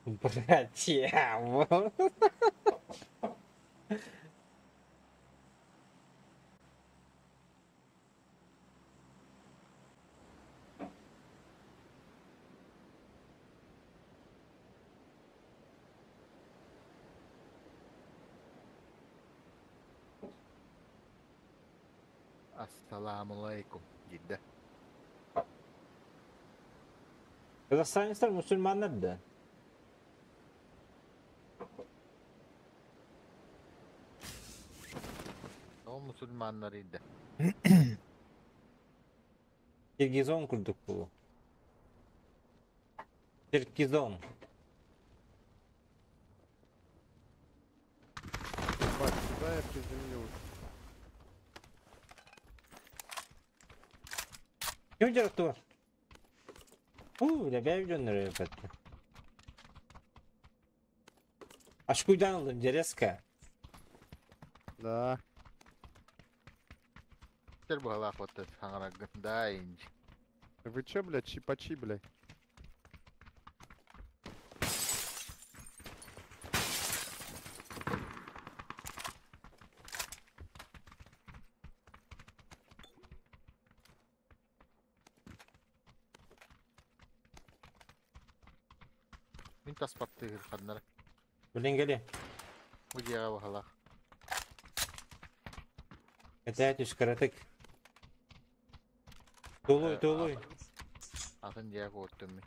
Братья, вот. Ассаламу алейкум. Cidde. Kazakhstanlılar Müslümanlar da. O Müslümanlarıydı. Kirgizon kurduk bu. Kirgizon. Ебать, сюда я приземлюсь. Kim cevaptı var? Öyle gönderıyor efendim. Aşkuydan aldım Cereska. Да. Теперь бы голах вот этот хангарак. Да, инч. Вы чё, блядь, чипачи, блядь? Мин таспатты ханнар. Buradan geliyor. Bu diye голах. Etayet üst karatık. Doluy. Атын диye koydum mi?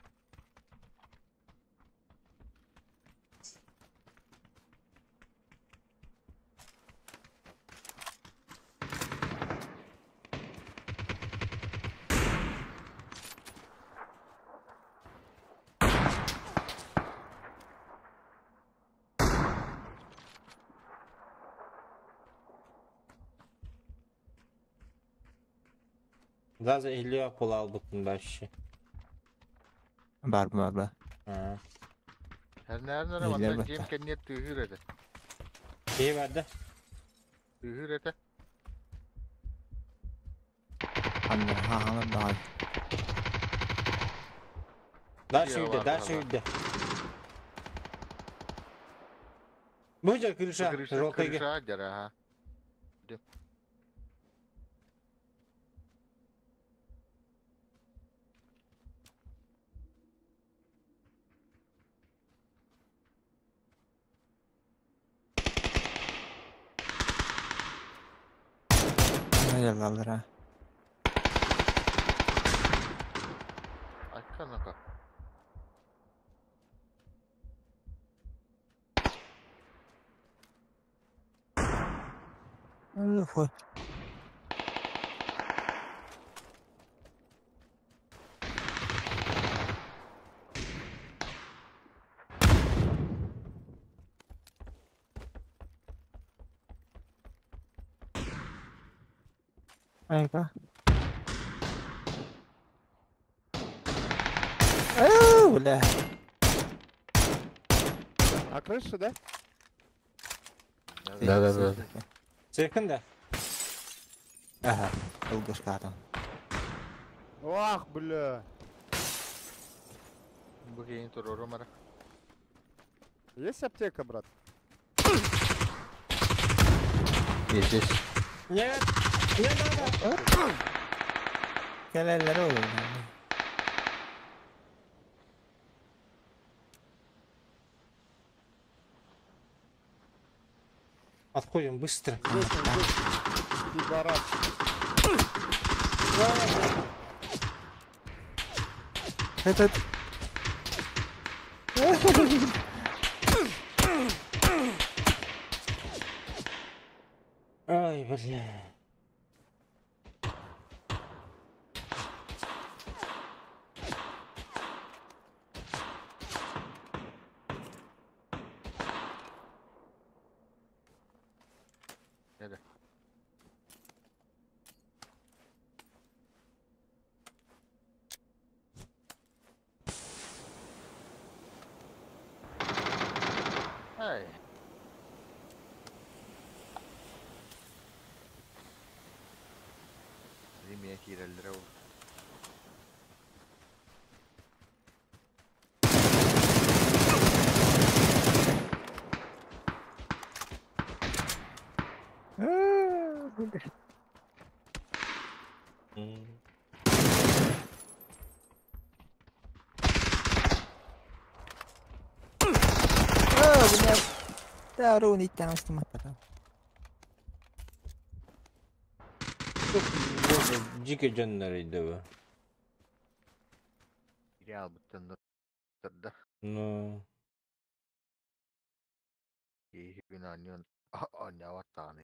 Daha ehliye pola aldıktım başı. Бар. Ha. Her nerede Neler var? baktı? Cem kendine tühür ede. İyi verdi. Tühür ede. Anne ha daha. Daha şöyle. Боже, крыша, желтый. Крыша, ага. Ne yalanlar ha. Açsana. Fue. Venga. Бля. А крыша, да? Да. Yakın da. Ага, долго шкатом. Ах, бля. Bu yeni tur mara. Есть аптека, брат? Есть. Нет, не надо. Gel elleri olur. Отходим быстро. Пидорас. Это... Ай, бля. Nerede? Hey. Yemeğe kirellere vur. М. блядь. Да, Руни, там стомата. Çok dike canlarıydı bu. Biri albıttın da. Ну, İyi gün anlıyorsun. Anne var tane.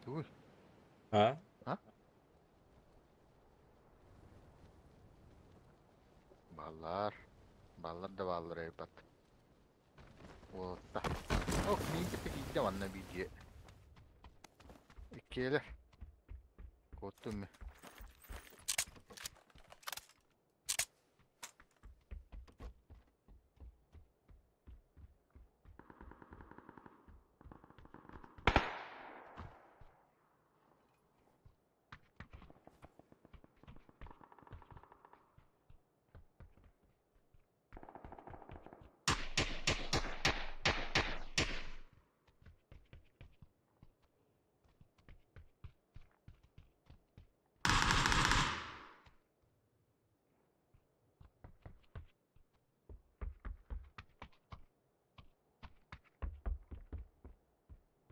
Uy. ha? Ballar. Ballar da ballar eybat. Otta. Oh, niye peki gideceğim anne bir diye. İkiler. Korktum mu?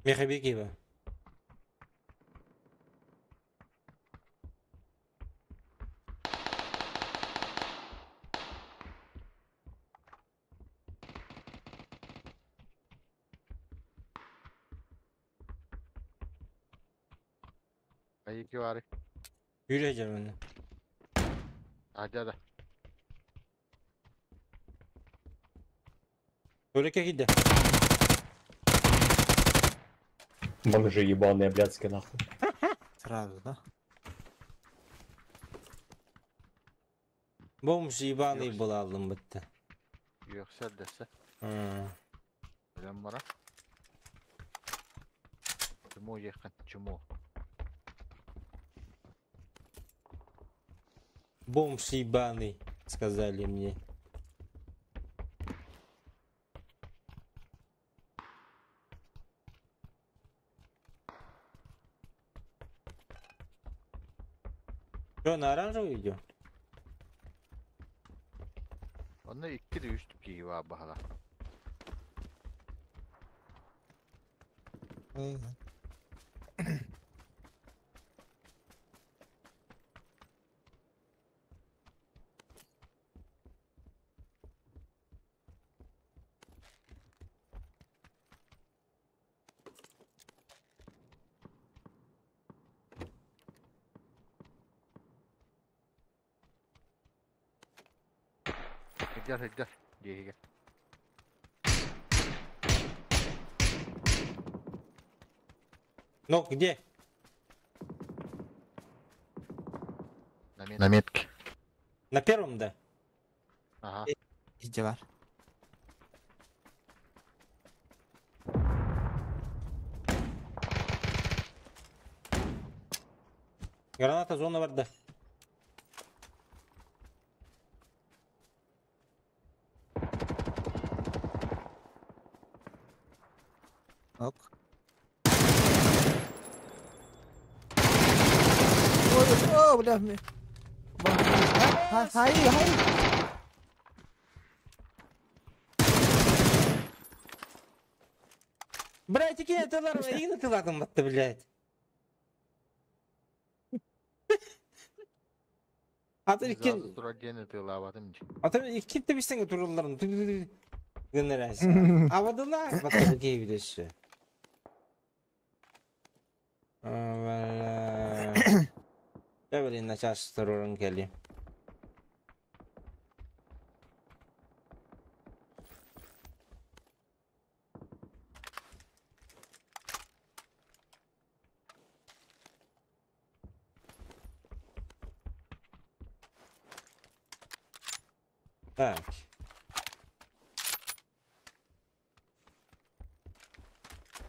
Мехабеки ба. Ayıki var. Yürüyeceğim onu. Hadi. Öyle gitti. Бомжи ебаные, блядские, нахуй. Сразу, да? Bomş ибаный Yok. был aldım bitti. Yoksa dese. Hı. Bilen bana. Чему ехать? Чему? Бомж ебаный, сказали мне. Что, на оранжевый идем? Onda 2 de üst giyi var bahala. Aynen. Gel. Gel. Ну, где? На метке. На первом, да? Aha. İyice var. Граната зона var da. Ok. Oh, udah. Hayır. Братики, это нормально. И ты латом батты, блядь. Zaten duracağını tığlavadım ki. Atan iki de bir turulların. Генерация. А вот она, вот такие вещи. Я, блин, на час второй келли. Так.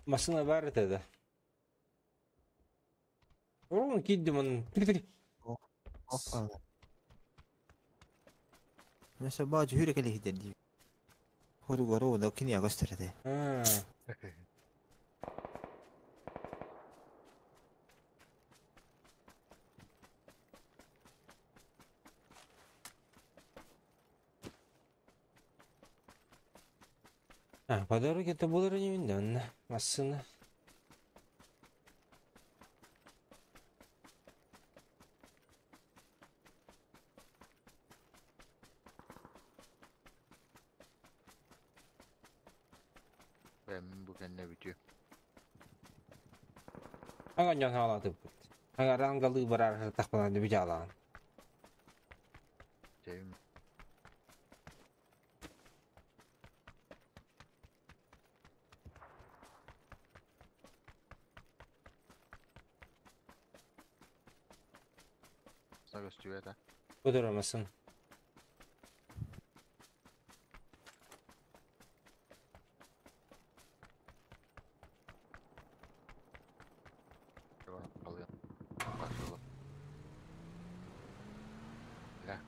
Машина бар это. О, киддим. Hoppa. Nasa baaju hyrkeli hidden. Hodu garo da kini agostere. А, по дороге это было не видно. Машина. Ben bugün ne bitiyor? Ага, не галаты. Ага, рангалы барар так на бежала. Sevim. Sana gösteriyor da. Öldüremezsin. Devam kalıyor. Başladı. Ya.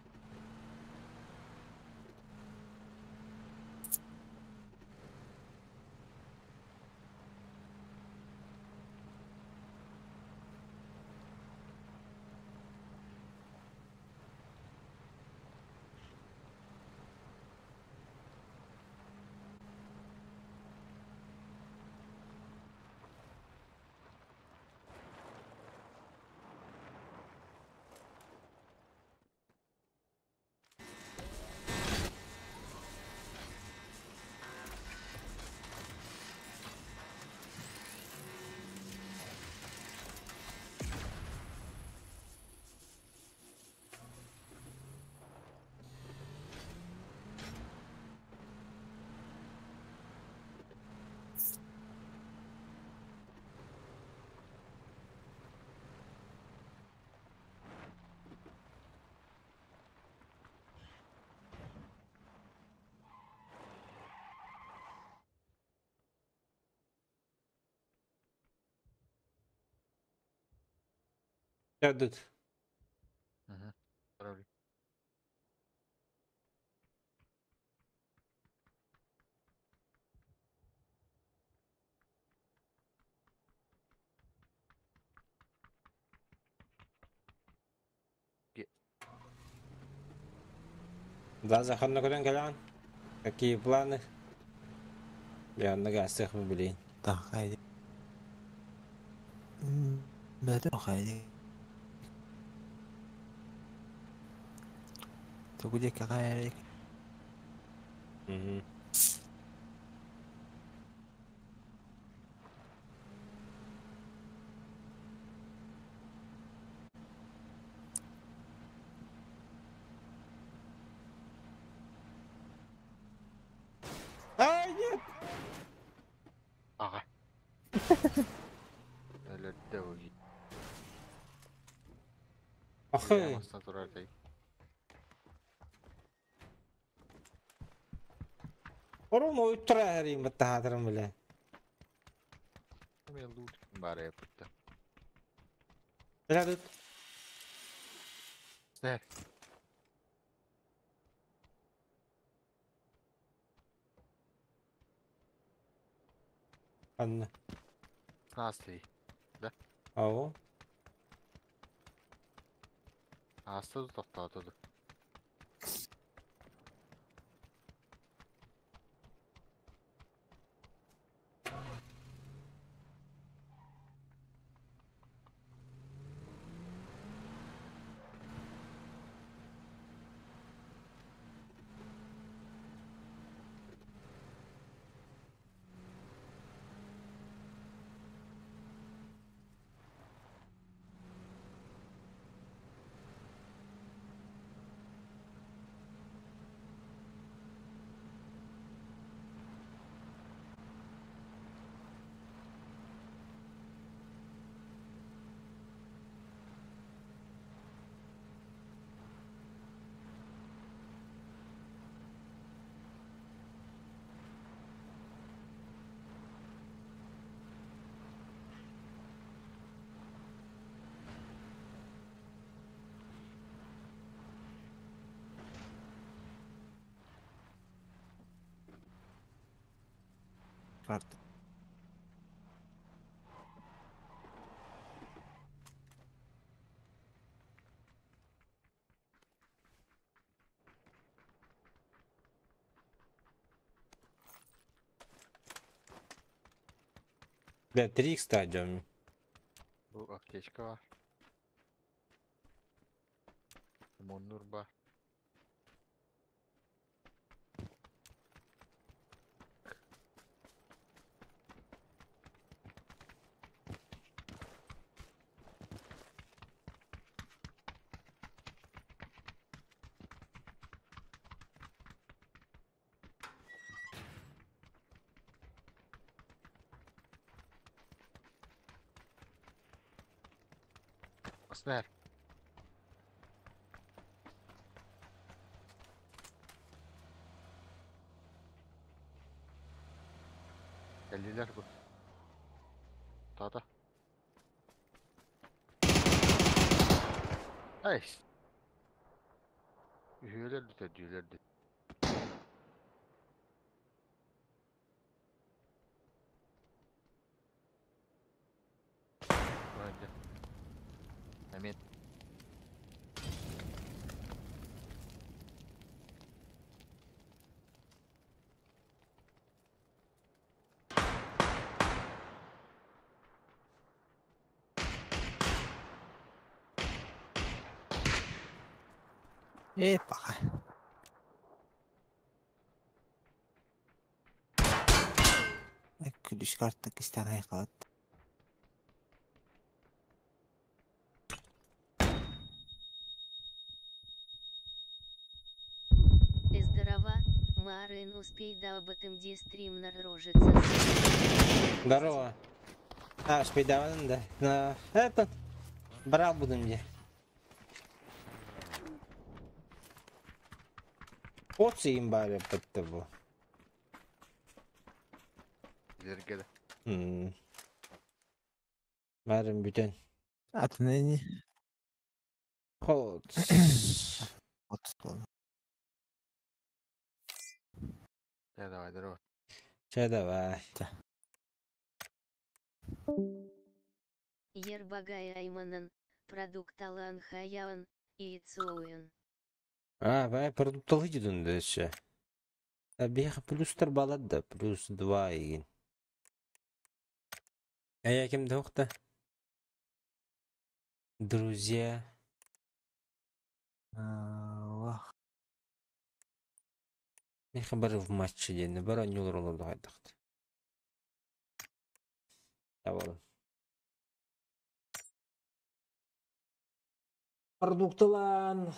Ядут. Угу. Правильно. Да, заходно куден келан. Какие планы? Я на гастах мы были. Так, хайди. Бәді хайди. Түгідекі қайрек. Угу. Ай, нет! Аға. Әлетті өй. Ахы. Ямасына тұрар дей. Орум ойттыра әрейін бұтта хатырым біле. Мен лут бары yapıttı. Ядут. Снер. Анна. Nasıl? Ау. Nasıl topladı? Farklı. Бля, 3 стадиум. Bu aktieşka var. Monur var. Asner. Geldiler bu. Dağda. Ay. Üyelerdi de düğülerdi. Öyle. Emin. Epa. Küllü çıkarttık istenen yakalat. Ты здорова, Марин, успей да об этом стрим нарожиться. Здорово. А, шпейдаван, да. На этот. Брал будем где. Оцеем бari bitti bu. İleri gel. Verin bütün. Zaten Ход. Вот что. Давай, здорово. Че давай. Ербагай Айманан, продукталан Хаяан, и Цуэн. Бай продукталы дедін дөші. Беха плюстар балады да, плюс 2 еген. Ая кемді оқты? Друзья. Вах. Беха бары в матчы дені, бары нюлар оларды қайдақты. Табалым. Продукталан.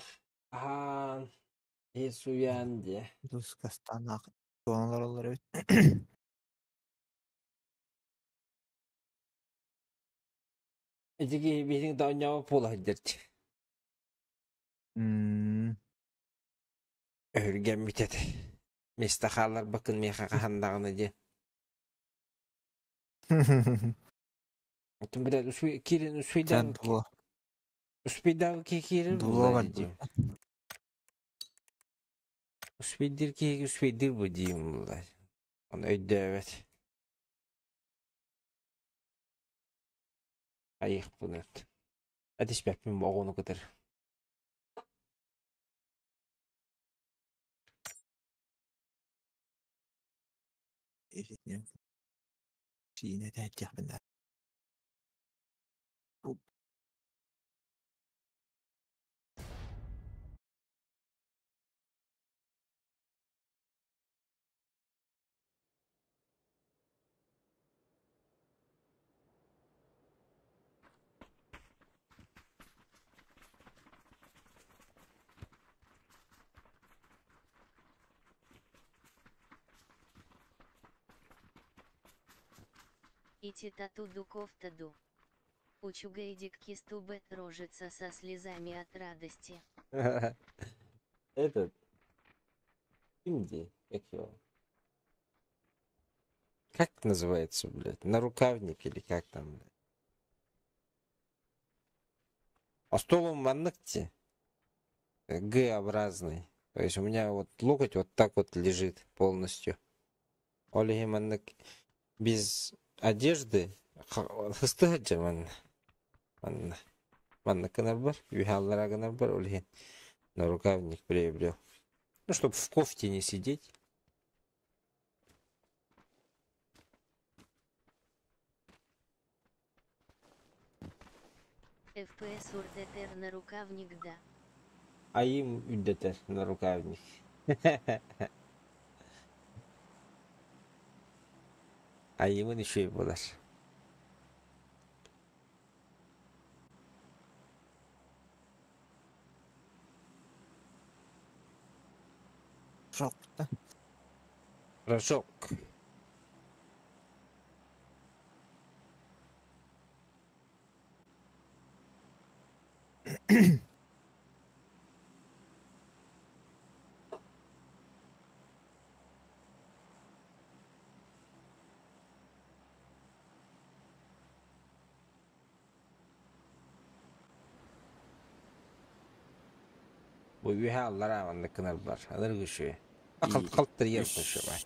Есуян де. Дус кастанақ. Доналар олар өт. Эдеге бетің дауынява пола дерді. Өрген бітеді. Месті қалар бақын меха қағандағыны де. Отын біледі, керен Жан дула. Успейдағы кекерін Дула бұлай бар дейм. Успейдер кеге успейдер бұ дейм бұлай. Оны өйді әвет. Айық бұны өт. Әдеш бәппен бұғыны күтір. Şeyine tercih bender. Ити тату дуков таду. Учугайдик кистубе рожица со слезами от радости. Этот. Инди, как его? Как называется, блядь? Нарукавник или как там, блядь? А столом маннакти Г-образный. То есть у меня вот локоть вот так вот лежит полностью. Олеги маннак без одежды. Хыстыгаджа манна канарбар. Вихаллара канарбар. Олеги нарукавник приобрел. Ну, чтобы в кофте не сидеть. ФПС урдетер на рукавник да. А им үддетер на рукавник. А имын еще и болар. Шок. Рожок. Bu yuhallara vanna kınar var. Alır güçü. Akıl kalttır yer koşu var.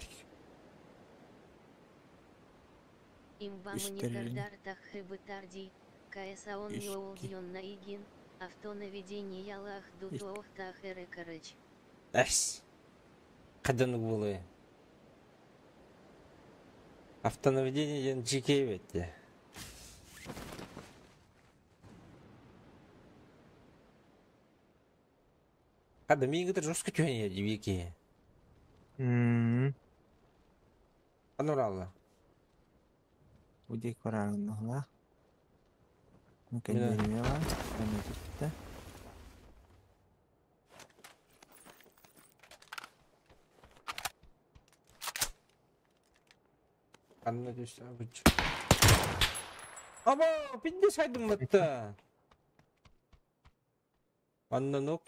Имбаму никардар таххыбытарди, каэсаон йоулдион наигин, автонаведение ялах дутоох тахэрекарыч. Эс. Kadınlık buluyor. Автонаведение жеке бетте. Када миңгітір жосқы түйен еді беке. Ануралы. Udah kurang lah. Mungkin Iya. jadinya lah. Karena kita. Anla düştü abici. Ama bir de saydım hatta. Anla nok.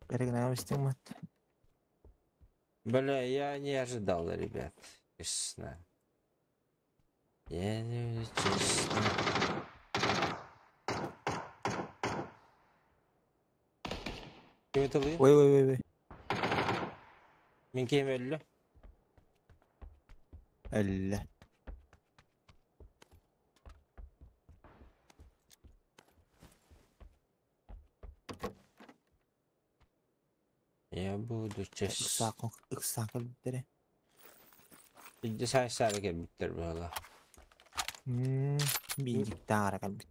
Dari kenapa sih mat? Бля, я не ожидал, ребят. Честно. Я не честно. Kime talayım? Ой. Min kim öldü? Әллә. Я буду час. Иксак биттере. İnce say sarıken bitter böyle. Бийик тара калбит.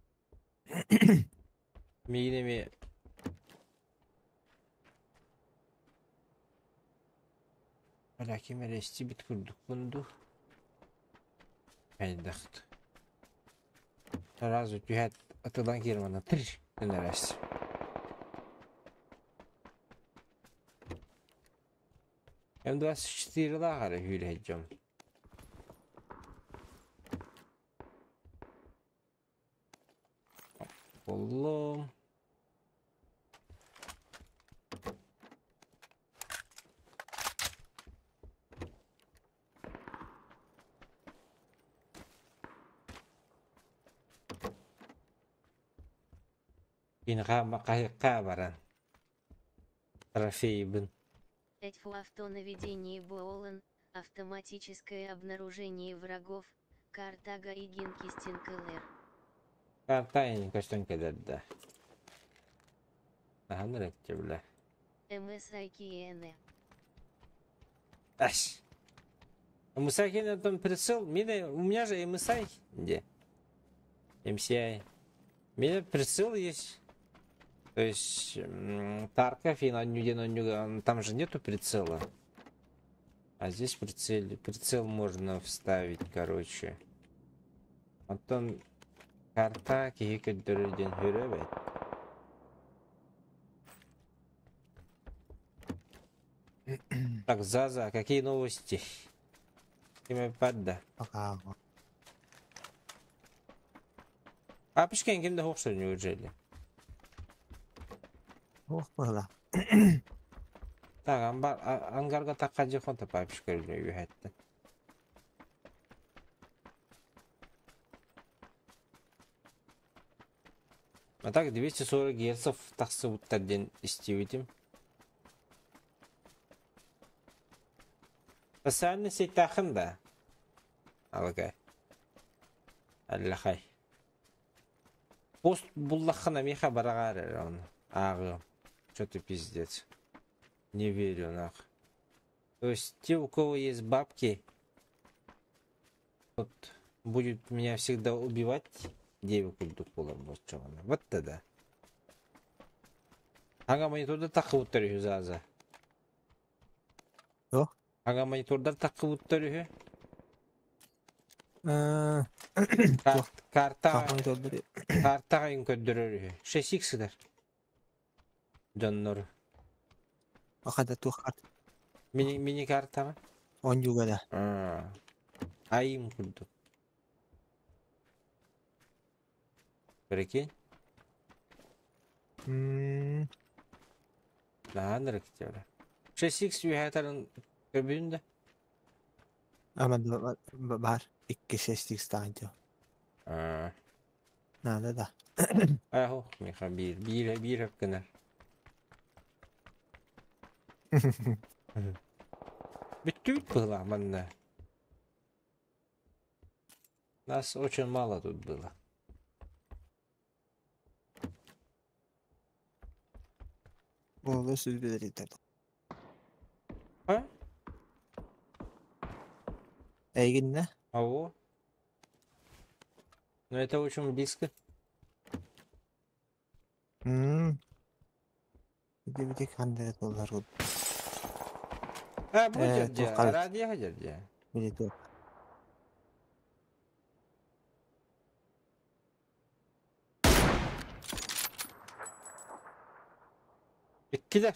Mine mi? Hala kime resti bit kurduk bunu. Haydaht. Сразу тюхат atılan German'a tır. Dönerez. Hem de 24 daha hüyle edeceğim. Oğlum. Yine kabaran. Трофейбен. Эдьфу автонаведение Боулен, автоматическое обнаружение врагов, Картага и Генкистинкелер. Картайın kaçtan kadar da. Daha ne rekabla. МСIКН. Аш. MSI на том прицел. У меня же MSI. Где? MCI. У меня прицел есть. То есть Тарков и на Нюге, там же нету прицела. А здесь прицел можно вставить, короче. Антон карта кихикөддөрүдөн хүрөбөйт. Так, Заза, какие новости? Кеме падда. Пока. А пишкен кимде окшор неужели? Ох, была. Так, ангарга такка жакон тапа пишкөрүнө үйөттү. А так 240 герцов таксы буттарден истебитим. Пасанны сейтахында. Алгай. Аллахай. Пост буллахана миха барагар он. Ага. Что-то пиздец. Не верю, нах. То есть те, у кого есть бабки, вот будет меня всегда убивать. Деву кульдук булам боччогона. Вот тогда. Ага мониторда такы уттарыхы Заза. О? Ага монитордар такы уттарыхы. Карта. Картага инкөддөрөрүхү. 6x'ler. Жаннор. Акада тухат. Мини карта мı? Он югада. Айым курдук. Прикинь? Daha ne rakitler? 6x üyelerinin öbüründe. Ama var. İki seslik stanca. Nada da. Aho, miha bir hakkında. Бит было, манна. Нас очень мало тут было. Oğlu sürdüleri tabi. А? Eygin ne? Ого. Но это очень близко. Bir tek $100 oldu. А, будет тут где? кайф. Ради хотят где? Bir de Gider.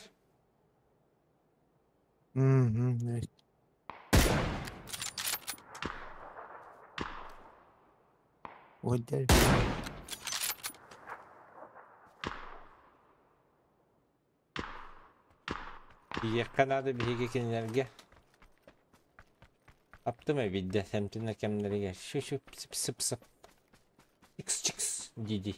Evet. O der. Yakanadı bir hekekinlerge. Yaptı mı bildi semtin hakemleri gel. Şu sıp. X didi.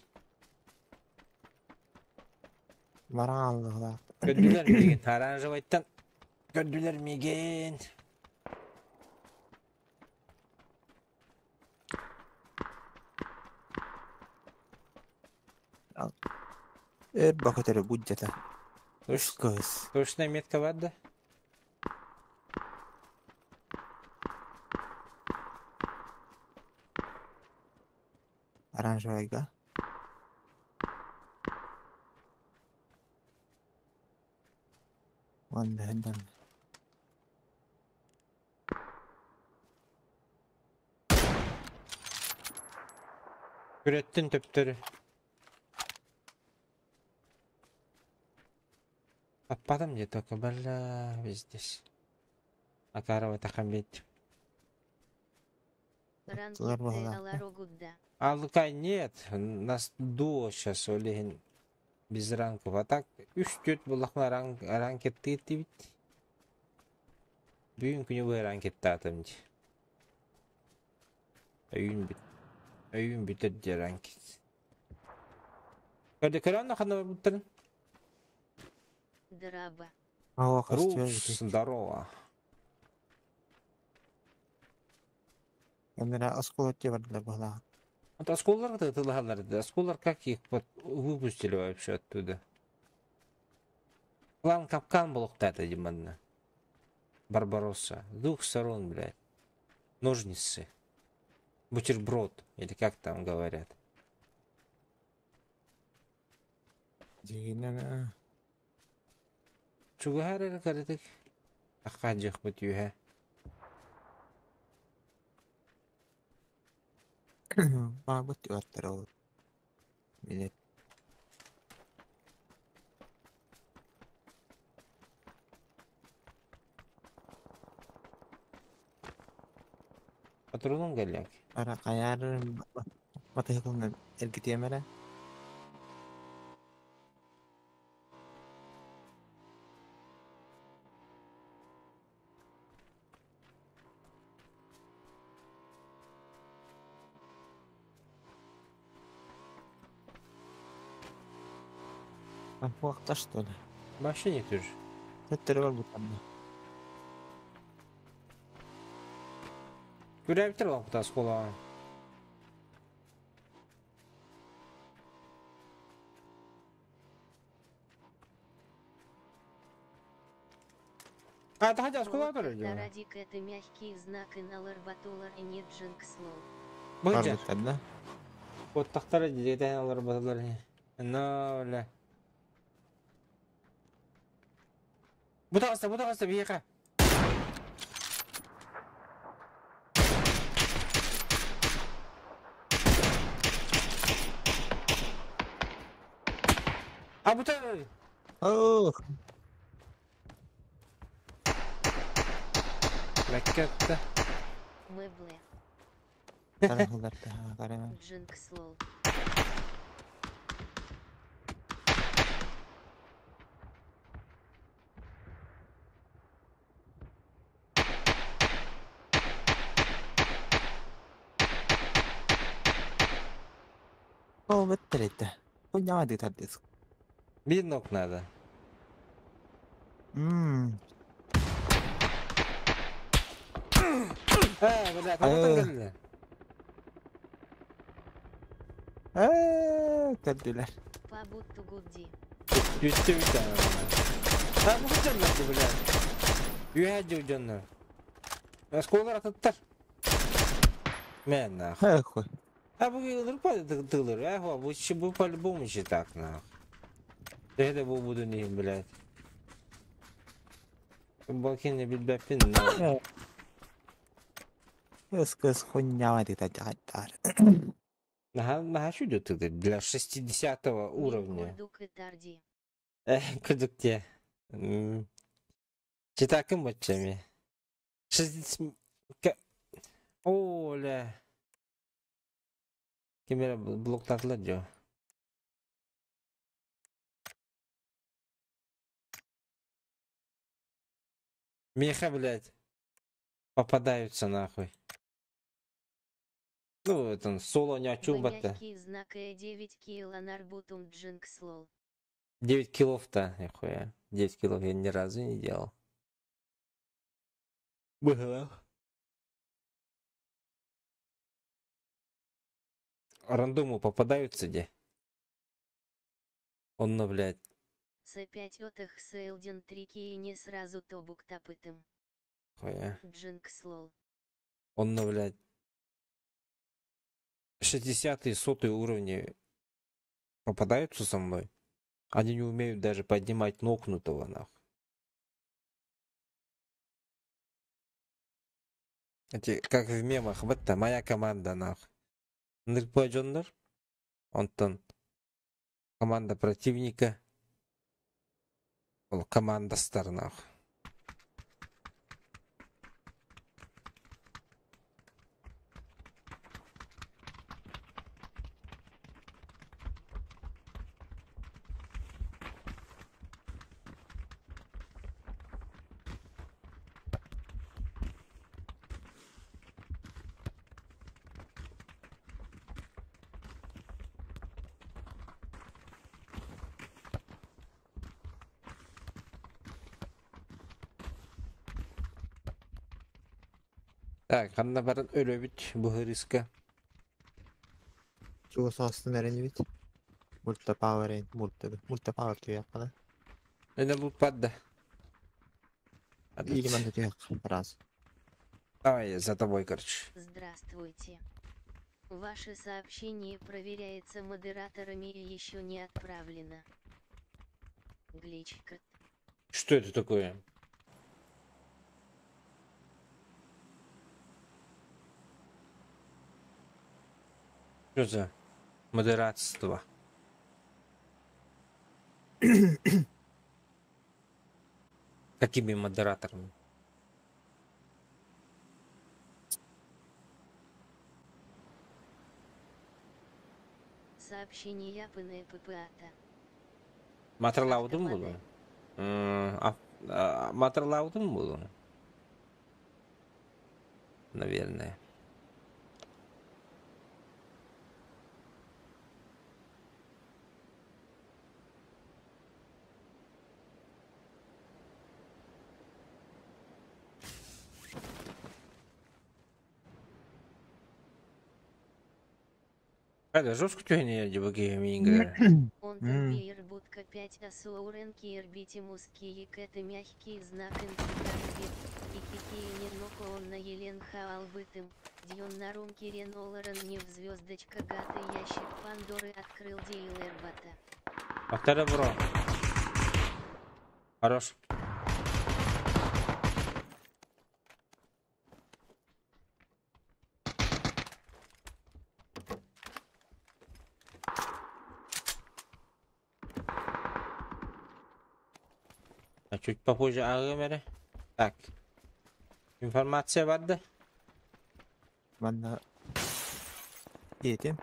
Var Allah'lar. Gördüler migen? Оранжевайттан gördüler migen? Bakıtırı budjeta. Toş- Kız. Точная метка var da. Aranjayga. Wanda hendan. Ürettin töptörü. Atmadım diye только бля здесь. Акарова тахамбет. Ранки Зар бағана. аларогудда. Алыкай нет. Нас дуо сейчас олеген без ранков. А так 3-4 булахна ранкетти бит. Бүйін күні бой ранкетті атым де. Өйін бітір де ранкет. Көрді көрі ана қана бар бұттырын? Драба. Ава Рус, костюм. здорово. Эмнера осколот жебардылар бала. Вот осколар-то тылғаларды. Осколар как их выпустили вообще оттуда? План капкан был кто-то, Диманна. Барбаросса. С двух сторон, блядь. Ножницы. Бутерброд. Или как там говорят. Дегенен. Чугахар это каратык. Ахаджих вот юха. Бабыт юаттар. Билет. Патроном галяк. Ара каяр батыгылны эргитемере. Вакта что ли? Вообще не тоже. Теттері бар бұтанды. Көрәп тұр ол құтас қолаған. А, ты хотел скулап тұр өде? Радик это мягкий знак и на ларбатулар и нет джинкслоу. Бар Бұнча. бұтанды. Оттақтары деден алар баталар. Нөөлі. Бұтағыста, бейеқа. А бұтағы. Ох! Мәккетті. Мэбле. Карахылдарда, карайма. Джинкслоу. О, беттелетті. Қойнамады тардыз. Bir nok надо. Бля, кому-то geldi. Кәдділер. Пабутту гудди. Yüzde bir tane. Ha bu kadar nasıl bля? Yühəcə ucanlar. Əskolar atıtlar. Mən nах. Хай-хой. А bu yıldır tığılır. Bu по-любому же так нах. Это буду не, блядь. Балкин bilbepin nах. Өз-көз қойнамады тардығаттар. Наха что идет тогда? Для 60 уровня. Курдук и тарди. Кудукте. Читакым бачами. 60... Оля. Кемера блоктарлар жо. Меха, блядь, попадаются нахуй. Ну, это соло не очубата. Мягкий знак и 9 кило нарбутум джинкслоу. 9 килов-то, нихуя. 9 килов я ни разу не делал. Было. Рандому попадаются где? Он, ну, блядь. С 5 отых Сейлден трики и не сразу тобук тапытым. Хуя. Джинкс лол. Он, ну, блядь. 60-е, 100-е уровни попадаются со мной. Они не умеют даже поднимать нокнутого, нахуй. Эти, как в мемах, вот это моя команда, нахуй. Нырпаджондар. Онтон. Команда противника. Ол команда стар, нахуй. Так, Анна барын өлөбүт бу риска. Чего состын әрені бит? Мульта пауэр ейн, мульта пауэр түйек қана. Эне бұл падда. Или манда түйек, раз. Давай, за тобой, короче. Здравствуйте. Ваше сообщение проверяется модераторами и еще не отправлено. Гличкот. Что это такое? Что за модератство? Какими модераторами? Сообщение пыны ППАТа. Матрлаудың бұлы? Матрлаудың бұлы? Наверное. Когда жестко тюрьня дебаги минга. Он турбиер будка 5 асуоренки эрбитимуски это мягкий знак интеграции. И какие нерноко он на Елен Хаалбытым. Дьон на румке Реноларен не в звездочка гата ящик Пандоры открыл Дейлербата. Повторяй, бро. Хорош. А чуть попозже Агамере. Так. Информация вадда. Манда... Етем.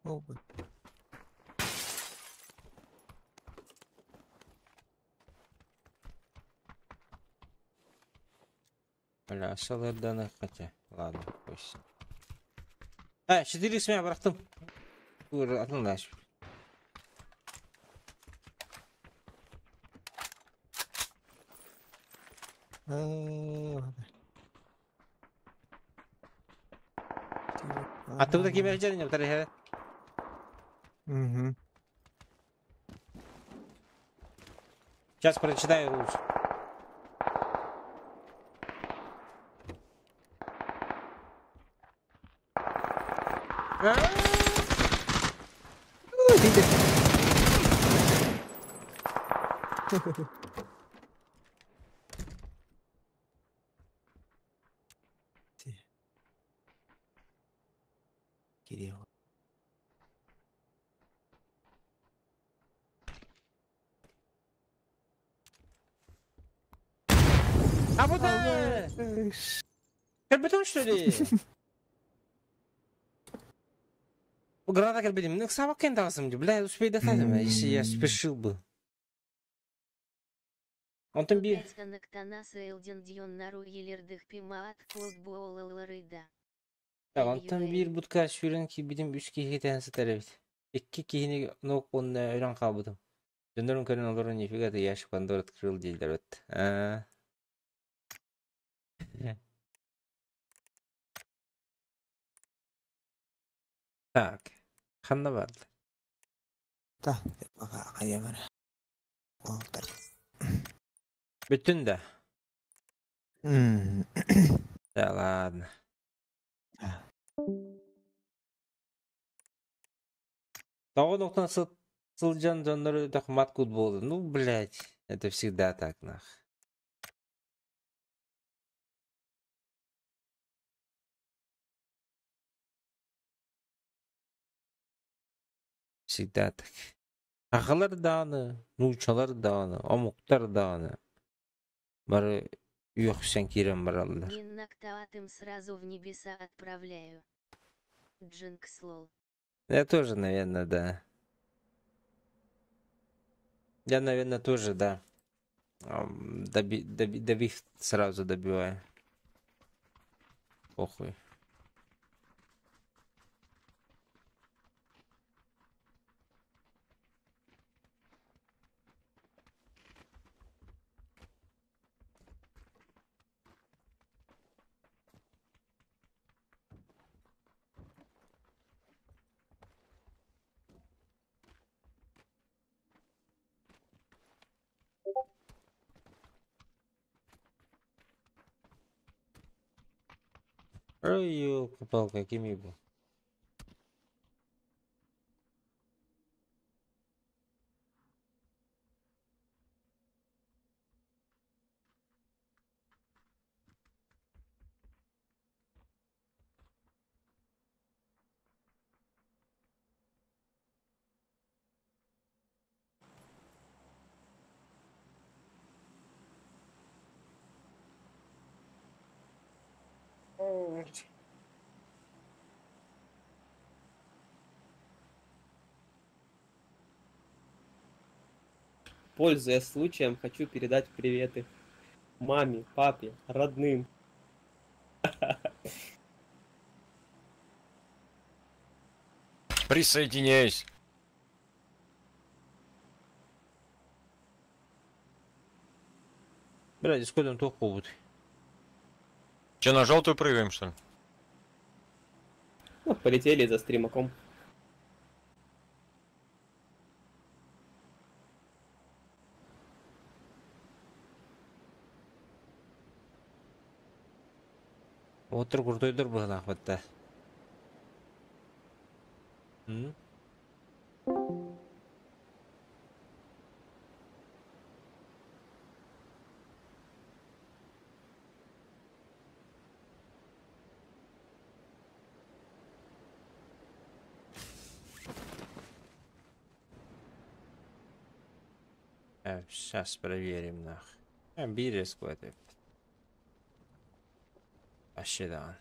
Олбы. Бля, салерданы хотя. Ладно, пусть. 4 смея бырақтым. Атыңдашы. А ты вот такие мерджаны не вторые? Угу. Сейчас прочитаю лучше. Кирилл. А вот Карбетон, что ли? Граната карбетон. Ну, собака не дала сам, бля, успей достать, если я спешил бы. Он там бил. Так, он там бир будка шүренки бидим 3 кетен сатарабит. İki kihini nok onunla öğren kalbıdım. Döndürün körün olurun nefika da yaş pandorat kırıl değiller öt. Tak. Kanna vardı. Tah, baka kayak mana. Oh, tadi. Bütün de. Hmm. Ya ладно. Того нуктан сылжан жонлары да мат куд болды. Ну, блядь. Это всегда так, нах. Всегда так. Ағалар дағаны, нучалар дағаны, омуқтар дағаны. Бары үйоқшан керем баралдар. Ненактаватым сразу в небеса отправляю. Джинкс лол. Я тоже, наверное, да. Я, наверное, тоже, да. Добив сразу добиваю. Похуй. Ой, ёлка-палка, какими был. Пользуясь случаем, хочу передать приветы маме, папе, родным. Присоединяюсь. Бля, дискордом тоқ будет. Че, на желтую прыгаем, что ли? Ну, полетели за стримаком. Отыр куртойдор бұл ақпатта. Сейчас проверим, нах. Бери сквады. Вообще да.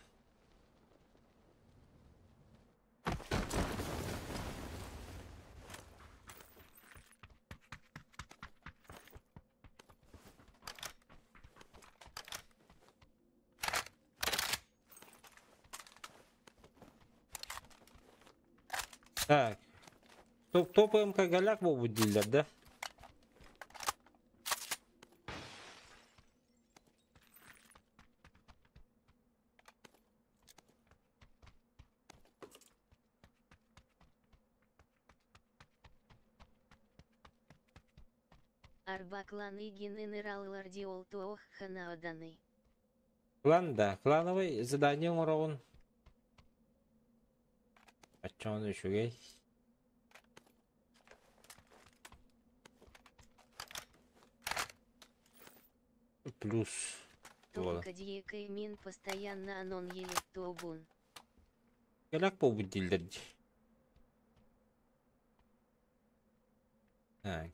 Так. Топаем как голяк будет дилер, да? Арбакланы генерал Лардиол Туох Ханаоданный. Клан, да. Клановый задание уровень. А чё он еще есть? Плюс. Только диекай мин постоянно анон еле тобун. Голяк будет дилер. Так.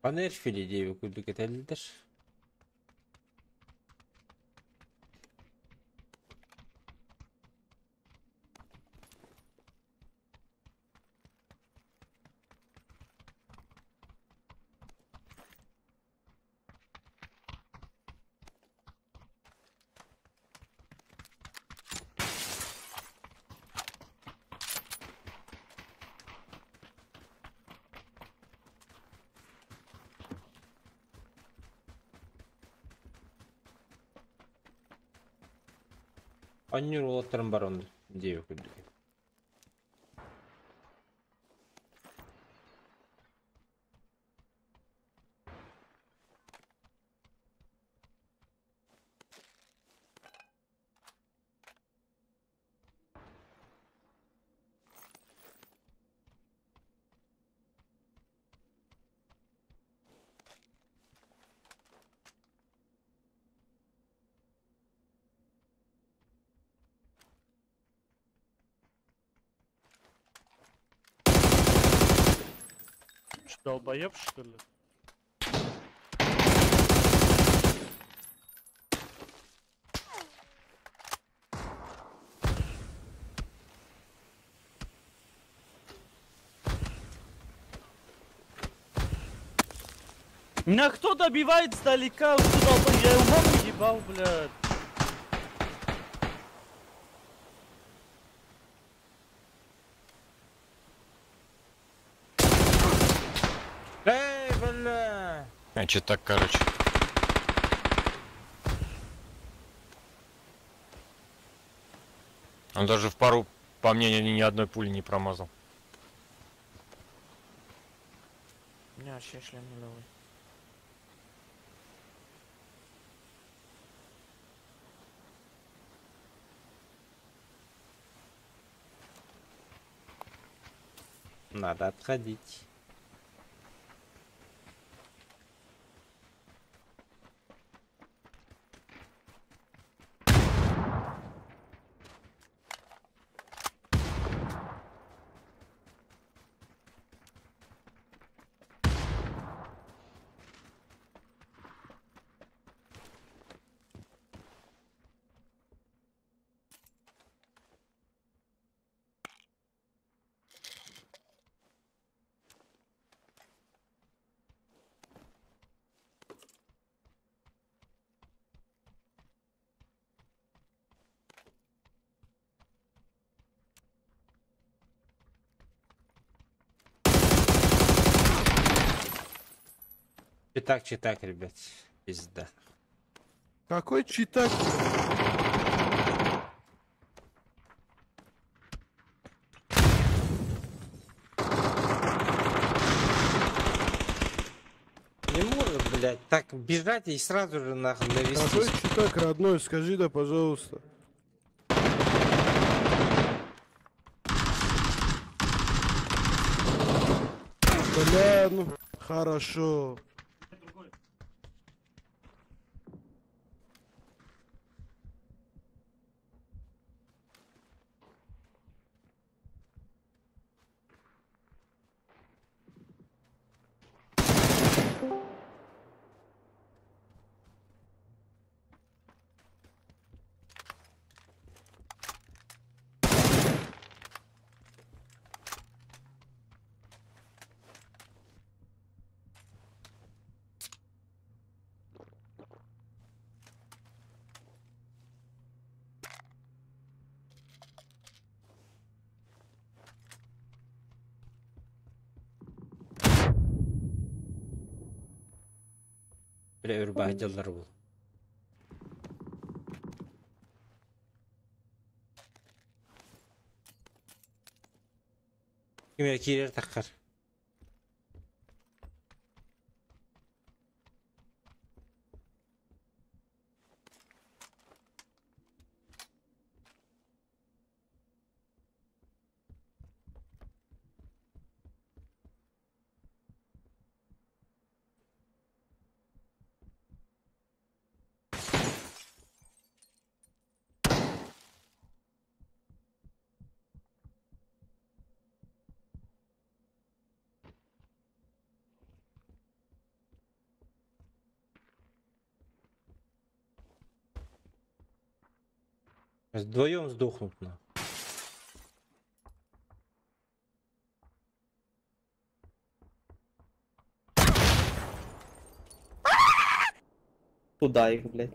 Понерфили деви кубик это лидер. Аннюр олаттарым бар онда. Дей өкілді. Долбоеб, что ли? Меня кто добивает сдалека? Я его маму ебал, блядь. Эй, бля! Значит так, короче. Он даже в пару, по мне, ни одной пули не промазал. У меня вообще шлем нулевой. Надо отходить. Читак, ребят. Пизда. Какой читак? Не может, блядь, так бежать и сразу же нахуй Какой навестись. читак, родной? Скажи, да, пожалуйста. Бля, ну, хорошо. Бля, үрбағдылар бұл. Кеме керер таққар. Вдвоем сдохнут на. Туда их, блядь.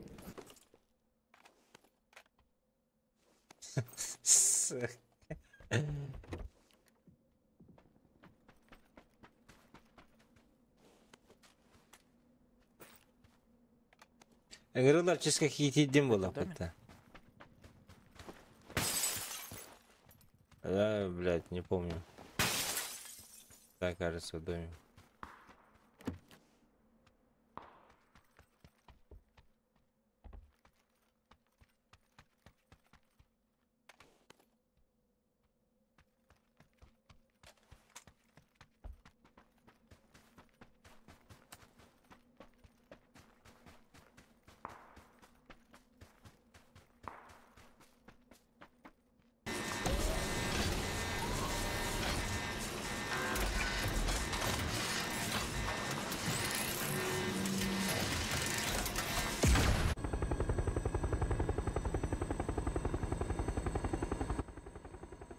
Игралар чисто какие-то дем было, это. Да, блядь, не помню. Да, кажется, в доме.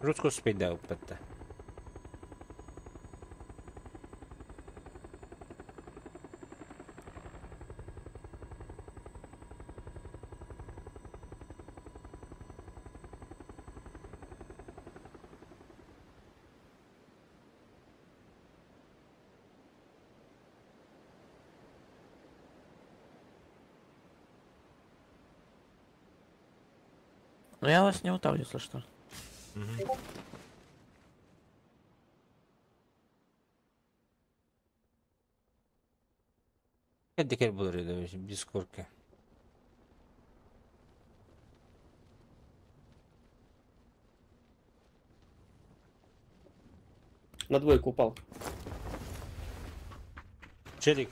Руску спидал, пата. Ну я вас не утал, если что. Hadi gel buraya da biz korku. На двойку упал. Челик.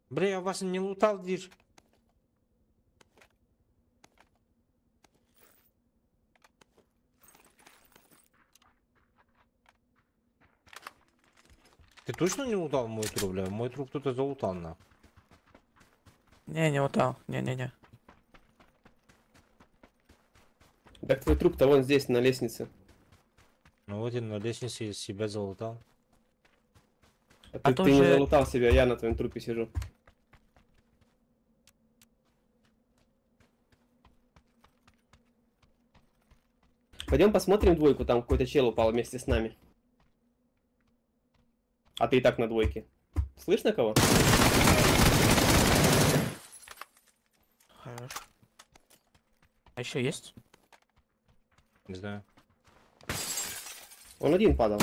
Бля, я вас не лутал, дишь. Ты точно не лутал мой труп, бля? Мой труп кто-то залутал, нахуй. Не утал. Не. Так твой труп-то вон здесь, на лестнице. Ну вот я на лестнице себя залутал. А ты не залутал себя, я на твоем трупе сижу. Пойдем посмотрим двойку, там какой-то чел упал вместе с нами. А ты и так на двойке. Слышно кого? Хорош. А еще есть? Не знаю. Он один падал.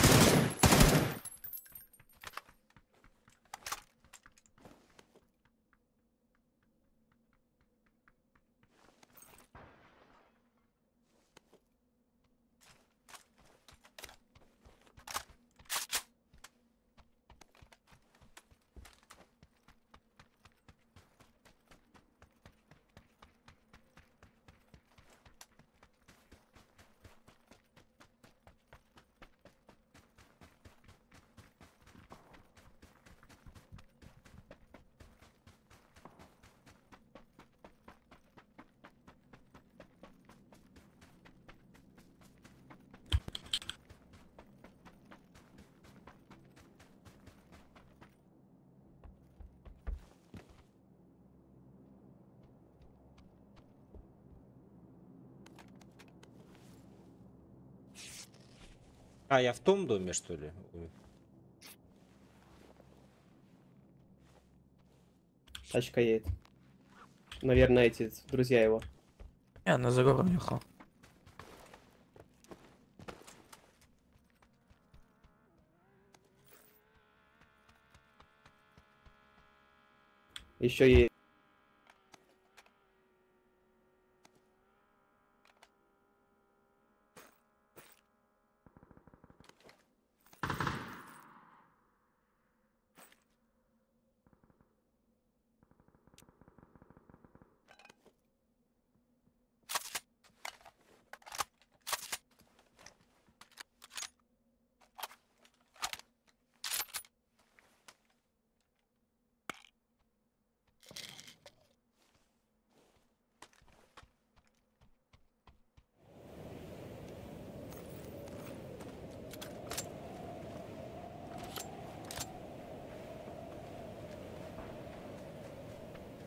А, я в том доме, что ли? Ой. Тачка едет. Наверное, эти друзья его. Я на Загор уехал. Еще едет.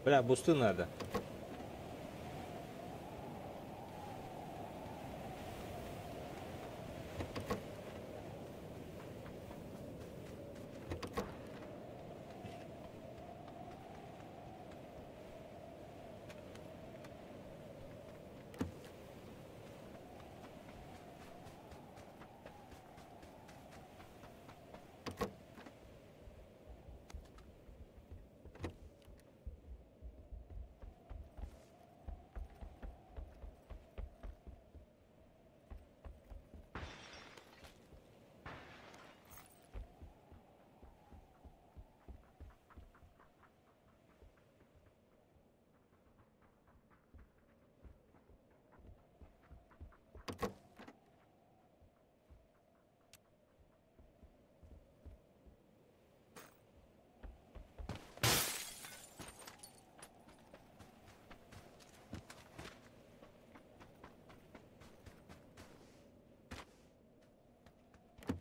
Бля, бусты надо.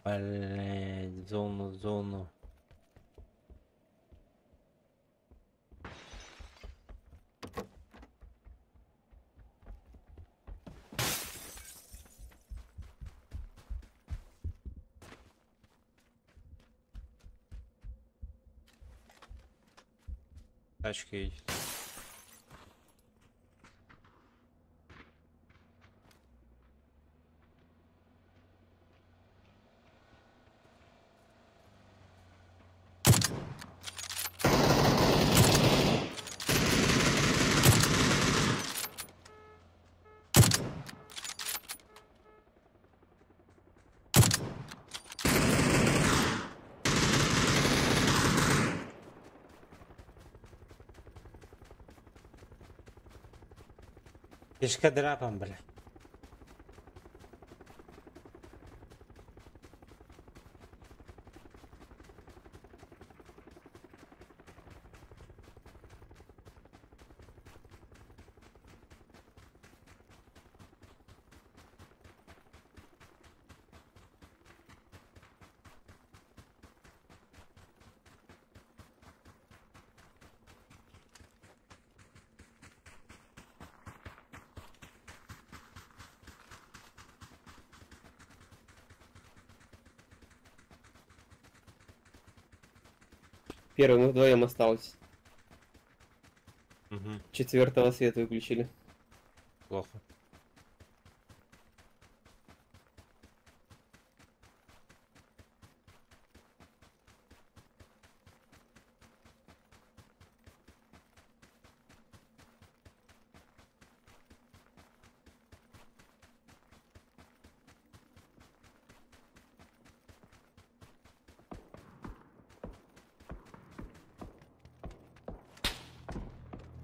Блядь, зону. Тачка едет. Пешкодрапом, бля. Первый, мы вдвоем осталось. Угу. Четвертого свет выключили. Плохо.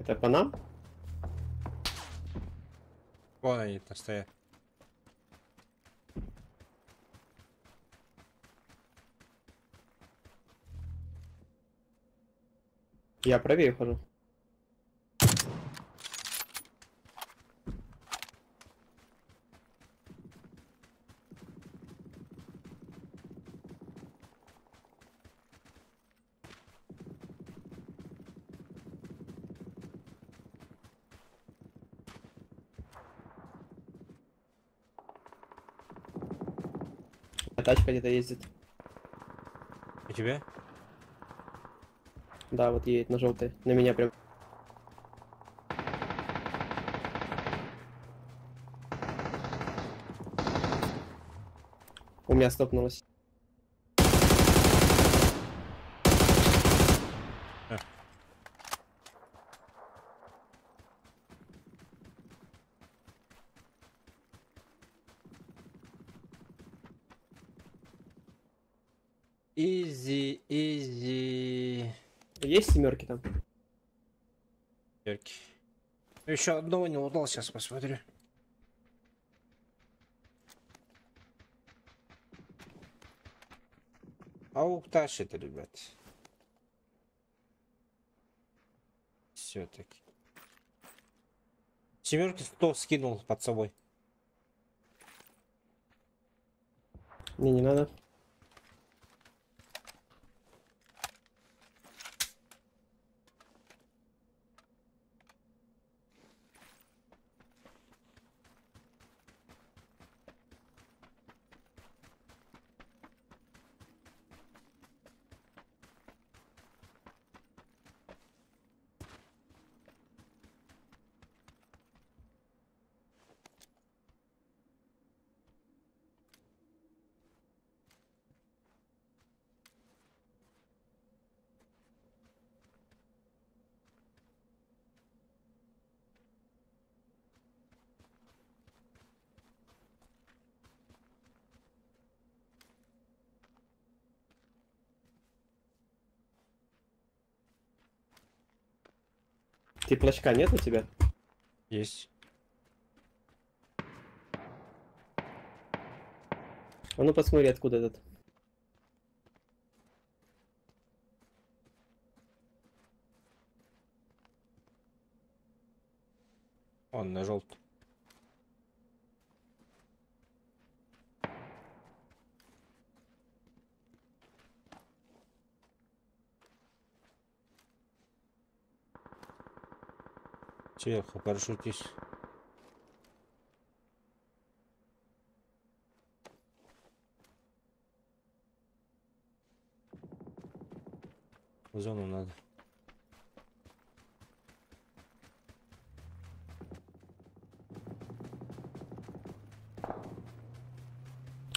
Это по нам? Вон они-то стоят. Я правее хожу. Тачка где-то ездит. У тебя? Да, вот едет на желтой. На меня прям. У меня стопнулось. Изи. Есть семерки там? Семерки. Еще одного не удал, сейчас посмотрю. Аук тащит, ребят. Все-таки. Семерки кто скинул под собой? Мне не надо. Теплачка нет у тебя? Есть. А ну посмотри, откуда этот. Он на желтый. Тихо, парашютись. В зону надо.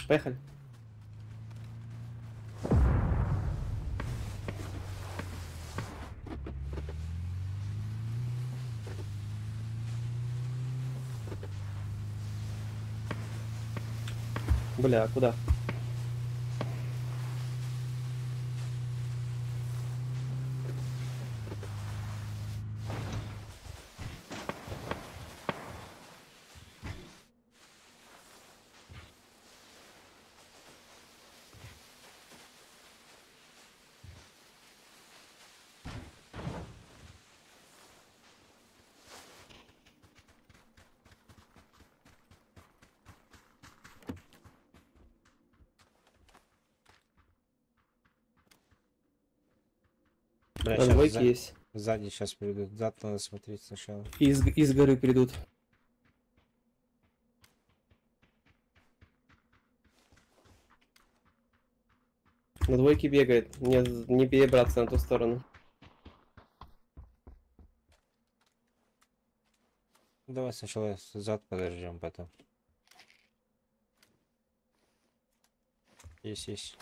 Поехали. Бля, а куда? Бля, Там щас двойки есть. сзади сейчас придут. Зад надо смотреть сначала. Из горы придут. На двойке бегает. Не перебраться на ту сторону. Давай сначала зад подождем, потом. Есть.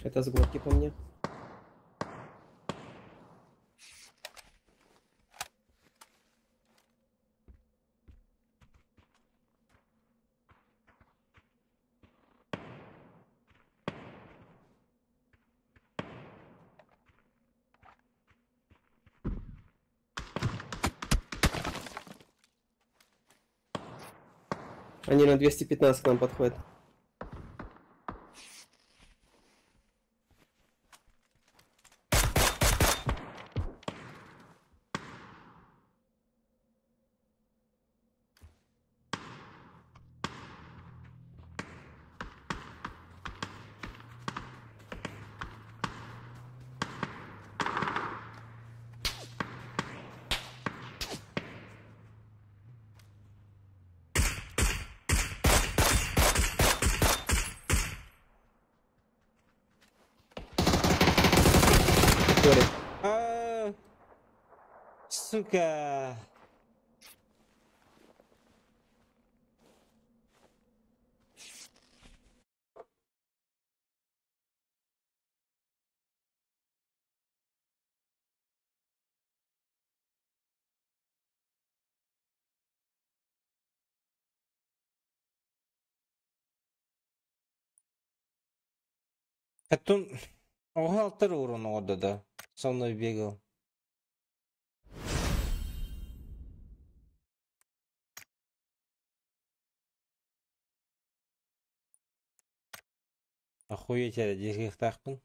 Это с горки по мне. Они на 215 к нам подходят. Сука. Катун бухгалтер урон отдада. Со мной бегал. Охуеть, я десять тахпын.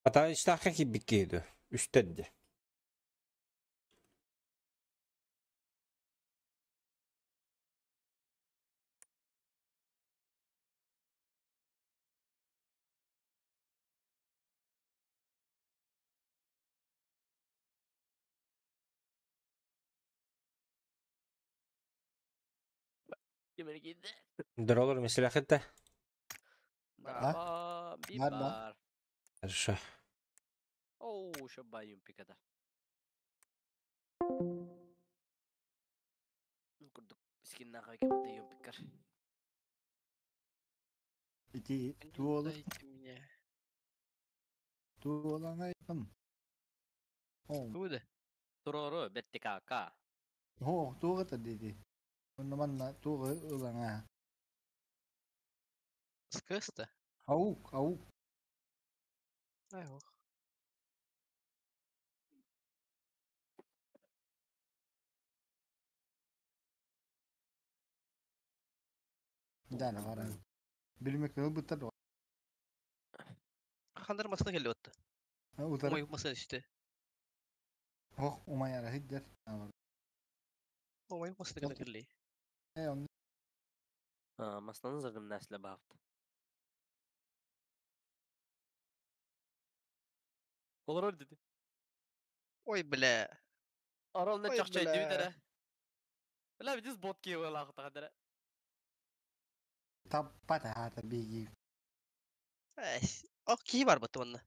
Hatta işte hakiki bir giydi. Üsteddi. Gimana gitu? Дроллар меселях это? Bibar. Хорошо. Oh, coba yumpi kata. Kuduk skin nak kayak mati yumpi kar. Iti tuolla Itemnya. tuolla ngaipam. Udah. Turoro betti kakak. Tuolla tadi. Naman na tuolla ulang nga. Skusta. Au. Ayo. Dana varan. Bilmek ne bu tadı. Kandır masasına geldi otta. Utar. Umay masasına işte. Umay ara hidder. Umay masasına geldi. On. Masasına zırdım nesle bahtı. Olur öyle dedi. Oy bile. Aral ne çakçay değil dere. Bile bir diz bot giyiyor lakıta kadar. Tappat hata bigi. Ki var batı bana.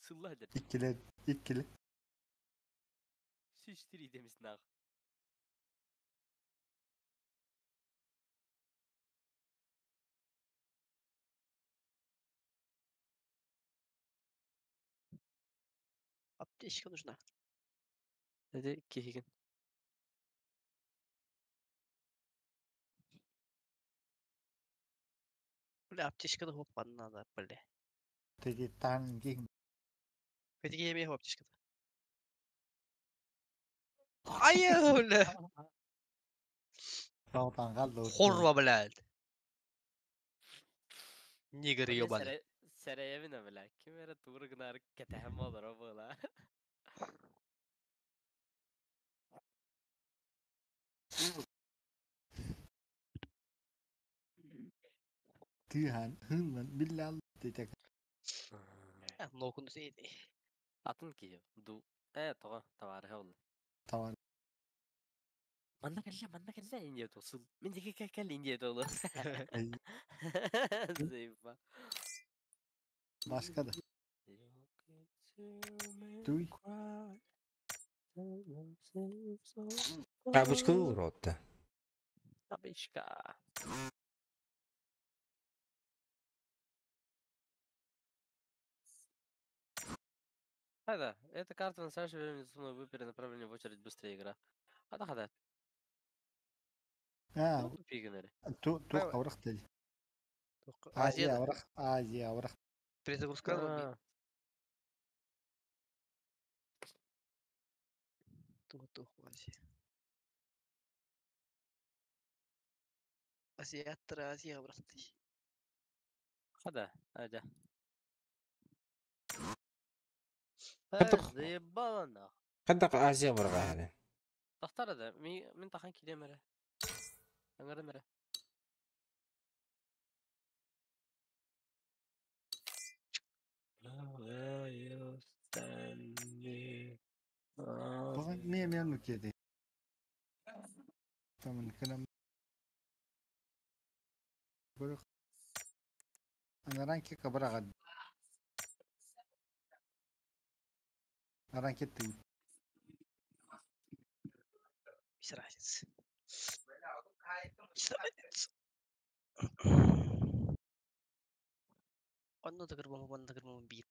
Sıllah eder. İkili. Şiştiri demişsin ağa. Аптечка нужна. Это кихигин. Бля, аптечка да хоппан надо, бля. Tegi tan ging. Peki yemeğe hop aптечка. Hayır bля. Rautan kallo. Хорва, блядь. Нигер ёбаный. Сараевина, бля. Ким era тугры гына кетем olur o бля. Tühan hınlan billal diyecek. Нокун сейди. Атын ki ду. Тоға тавары oldu. Tamam. Manda kelle India tosul. Min deki kelle India tolu. Zeyba. Başka da. Duy. Бабочка урод-то. Бабочка. Да, эта карта на самом деле вы перенаправление в очередь быстрее игра. Хада. Пигнери. Tu аврах тели. Азия аврах. Перезагрузка руби. Азия. Азия аврах тели. Хада. Заебало нахуй. خدق آسيا برغة هذا. تختار هذا من تخان كده مرة. أنا مرة. Bakın niye memnun kedi? Tamam كلام. بقول أنا رانكي كبر غد. رانكي تي. Сразец. Одно догрму бит.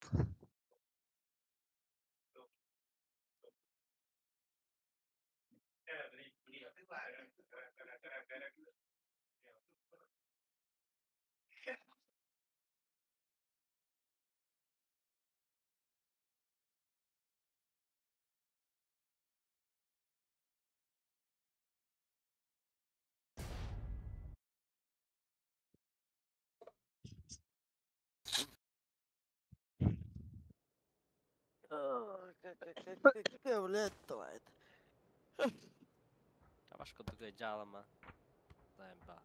Какая, блядь, тварь. Кабашка такая джалама. Заеба.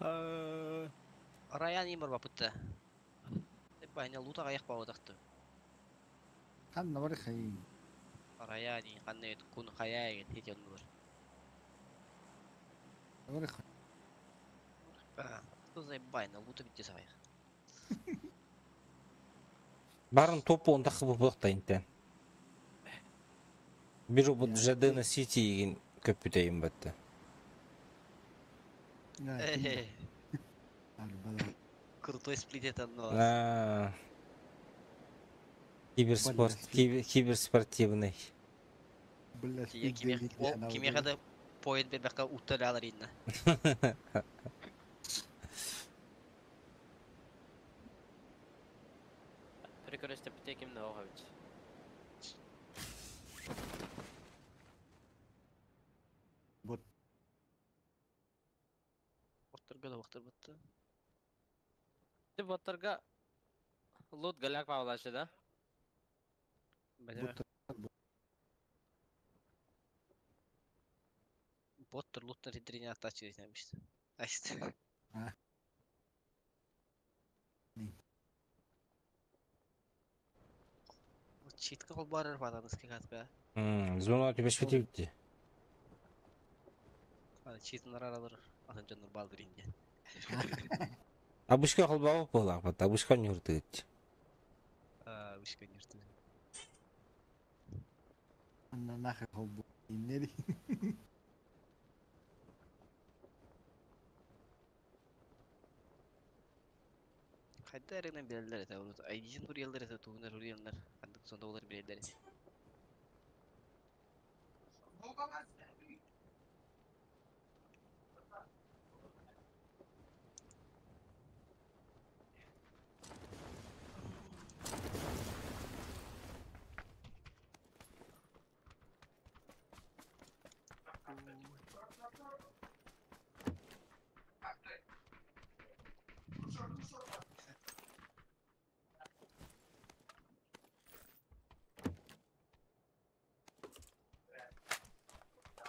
Ryan imur baputta. Bayna luta ayak bawa taktı. Kan ne var ki? Ryan kanne kun khayay hiç yanılır. Ne var ki? Tuzay bayna luta bitti say. Барын топу онда қыбы бұқтайынтен. Bir robot жадына сети еген көппітейін бәтті. Крутой сплит это но. Киберспортивный. Кime kadar point bir bakka uttala alır inna. Прикорочте потеким на Огович. Вот. Вақтырга да вақтыр бітті. Деп вақтырга лут галяк павлашы да? Боттыр луттар хидріне ақтачы дейсенбішті. Айсты. Читка қол барыр фатаныске қатқа. Зона тебе шветивді. Читынар аралар атын жоннор балдыр инде. Абышқа қылбауы болақ бат, абышқа нүрді өтті. Абышқа нүрді. Анна нахер қолбу иннери. Қайда әрінен белелер әті олады. Айдизин ұриялдар әті туғынар ұриялдар. Қандық сонда олар белелер әті.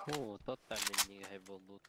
О, тот там не гайболут.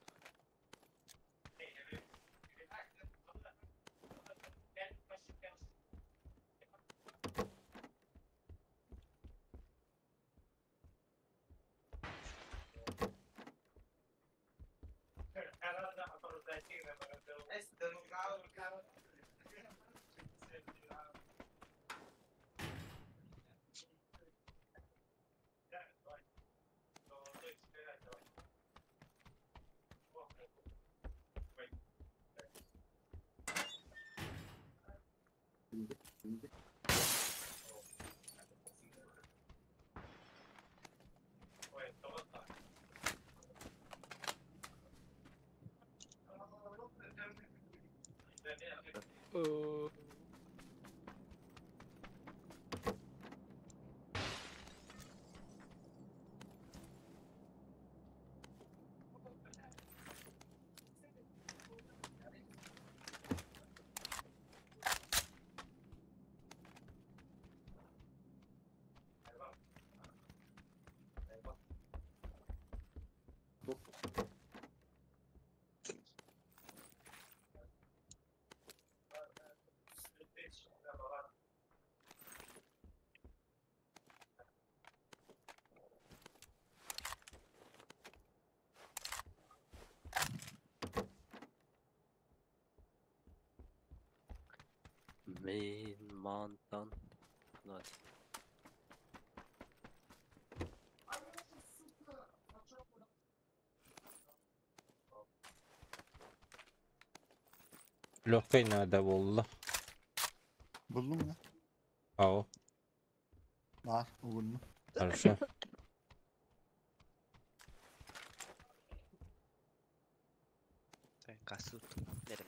Main mountain. Not. Легкой надо было. Buldun mu? Ау. Var, buldum. Хорошо. Kasut. Derim.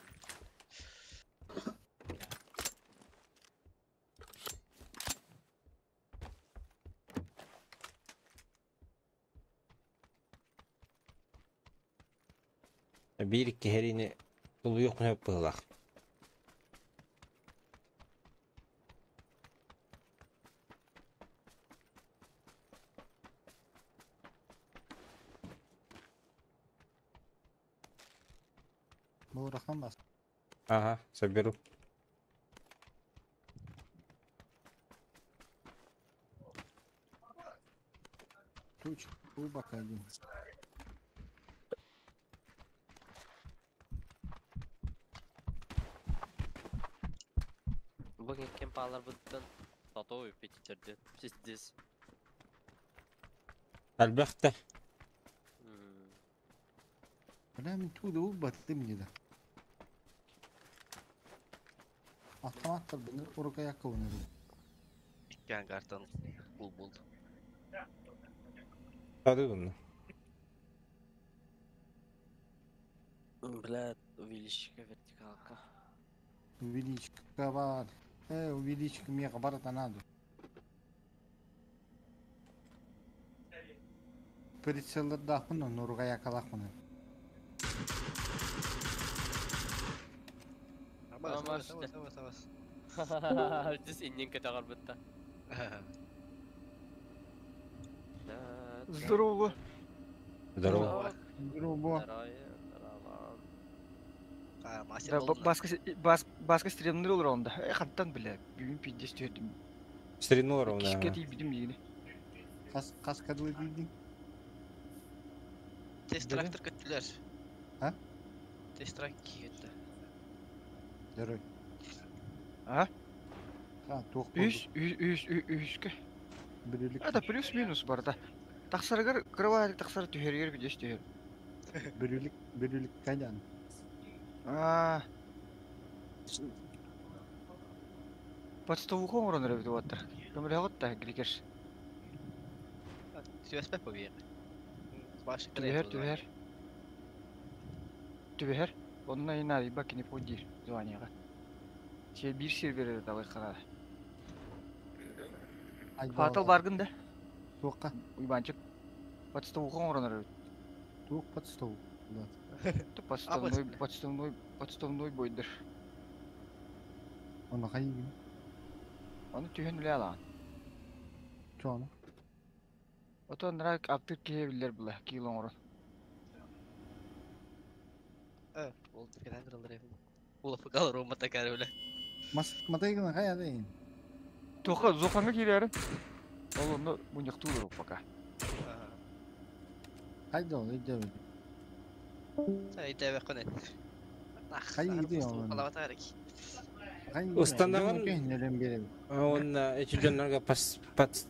Bir iki herini dolu yok mu hep bırak. Bu rakam bas. Ага, соберу. Туч, bu bakayım. Bugün kempalar bundan Tatoy Peter'de. Siz. Әлбәттә. Öyle mi tu da bu battım gibi. Atlamakta beni oraya yakaladım. İkken kartan bul. Hadi bunu. Блядь, увеличка вертикалка. Увеличка var. Увеличка мне кабарата надо. Прицелді дақпын, нұрға якалақпын. Tamam. Siz inin kötü garbetta. Здорово. Здорово. Да, басқа стремнер olur onda. Қаттан біле. Бүгін пиндес түйдім. Стрельнула ровно. Кишке тейбідім егіне. Kas kadar ödeydin? Test traktör kötüler. Ha? Test traktör kötü. Dörü. Ha? Ha, тоқ Үйіске. Ада плюс минус бар да. Тақсарғар кірвайлық тақсары түйергер күдес түйер. Бөрілік қайдан? Подставу орын рәбді ваттыр. Көмірі ғытта грекерш. Сөйеспе побег. Түбер. Онына инады бакіне поддир званияға. Сел бір сервері давай қарады. Фатал барғын да. Тоққа. Уйбанчык. Подставу орын рәбді. Тоқ подставу. Подставной бойдыр. Оны қайын? Оны түйен үлі алаған. Çoğunu. Oto nrak aktır kiyebilirler bula kilon orun. Evet, oldu falan kırılır evim. Ulafı kalır o mata kar öyle. Matayıgına kaya deyin. Toka zofanga girerim. Oğlum bu yaktı olur baka. Haydi oğlum, haydi oğlum. Haydi eve konet. Haydi gidiyor oğlum. Kalavat ayrık. Ustanağın onun içicenlerge pat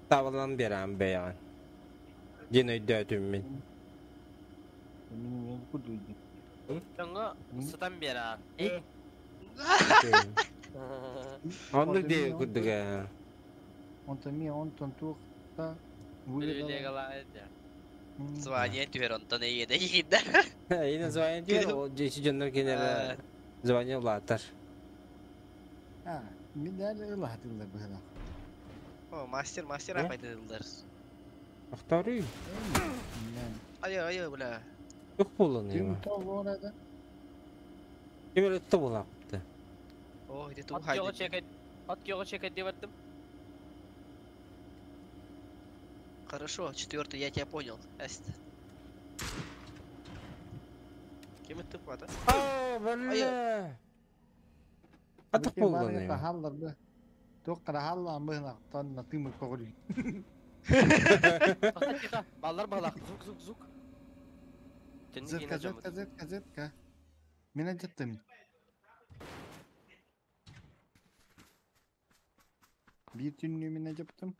tavalan berem beyan. Yine dötüm ben. Jongo satan bera. Onu diye kuduga. On tontu da Böyle galaydı. Звание теперь он то не едет. Yine звание diyor o içicenler genelde звание latır. Ha, minderle ılah hatırlar bu hela. O master apa edilir? Aktarıyor. Ayo bula. Yok bulun ya. Tüm tavuk orada. Kim öyle tavulaktı? Oh, itu tuh haydi. От кего чекать деваттым? Хорошо, четвертый, я тебя понял. Эст. Кем это плата? Бля. Атып болдun ya. Hallar bu. Toqra hallar bu naqtan natımı qoğri. Ballar balak. Zuk. Zetka. Мен ajıttım. Bir tünlü мен ajıttım.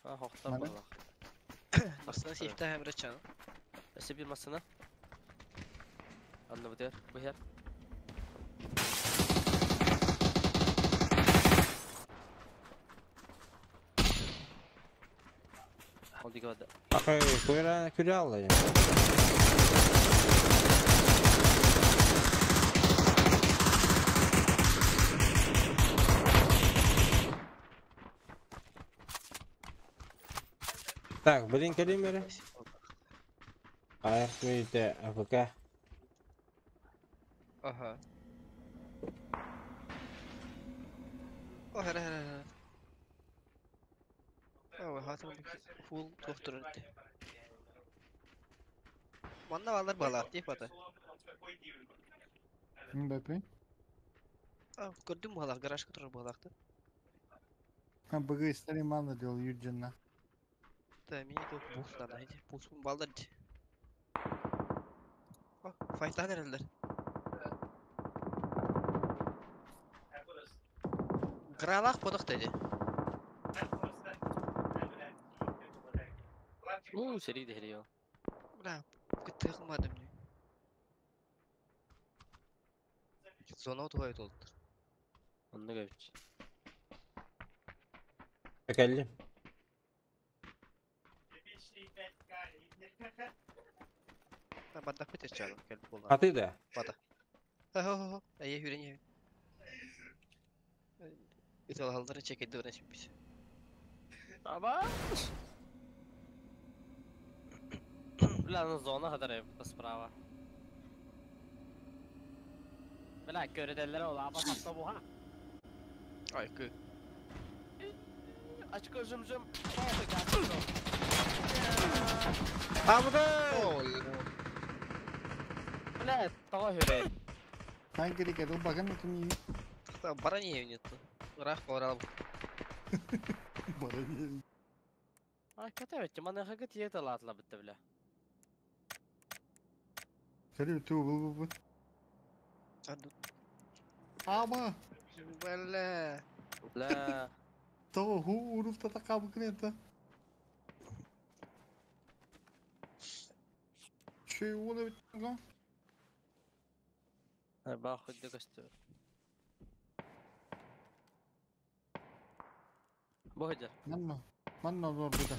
Ha, hoxtar balak. Masana sefte hem reçan. Ese bir masana. Anla bu der. Bu her. Oldu gada. Akay kuyra Allah ya. Так, блин, калимеры. А, видите, АФК. Aha. Oh, her. Oh, hatırladık. Full doktor etti. Bana varlar balat diye pata. Мбаппе. Gördüm bu halak, garaj kutu bu halakta. Ha bugün isterim anla diyor Yücün'le. Tamam iyi de boş lan haydi. Boş mu baldır. Fight'lar herhalde. Gralak poduk dedi. Seri de heliyor. Ulan gitti kılmadım diyor. Zona otobayt oldu. Onu da göç. Bakalım. Badak bir test çalalım. Gel bola. Atıydı ya. Badak. Ha. Ayı hüren. İtol halları çekildi öyle şimdi. Ama. Ulan zona kadar ev sправа. Bela göredeller ola ama hasta bu ha. Ay kı. Aç gözümüzüm. Hamdı. Bela tava hüre. Hangi dikkat o bakın mı kim iyi? Bara niye yönetiyor? Bırak koral. Bara niye? Ay kötü evet. Bana hakikaten yet alatla bitti bile. Şöyle tu bu. Aduh. Ama. Bela. La. Tuh huruf tatakam kereta. Şey oldu lan. Bak hadi göster. Bu hadi. Mana zor burada.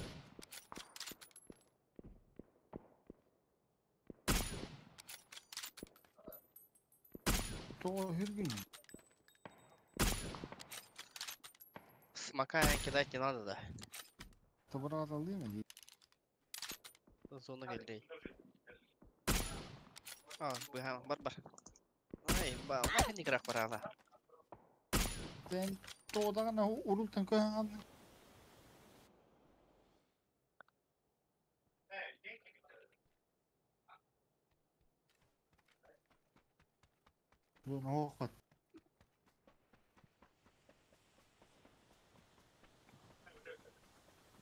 Tuh hürgün. Makaya kidayet ne oldu da? Tabura atıldı mı? Zona geldi. Bu hem bar. Ay, bak ne gerak var ala. Ben tuh da na urul tangko hang. Bu ne oldu?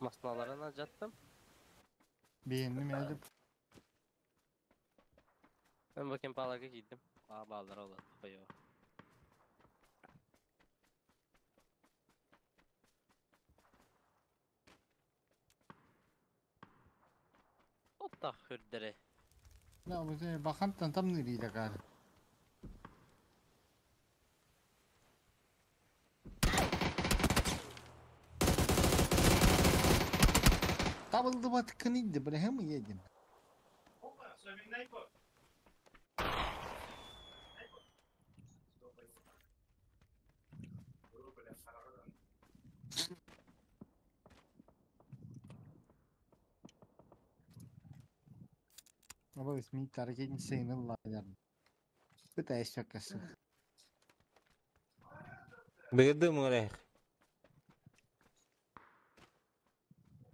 Masnalarına cattım. Beğendim ya. Ben bakayım bağlarga giydim. Bağlar olur. Koyuyor. Otta hürdere. Ne bu bakan tam nereye kar? Tabıldı batkın indi bre hem yedin. Ama ismi hareketin sayınırlar yani. Bu da şakası. Bıdım oraya.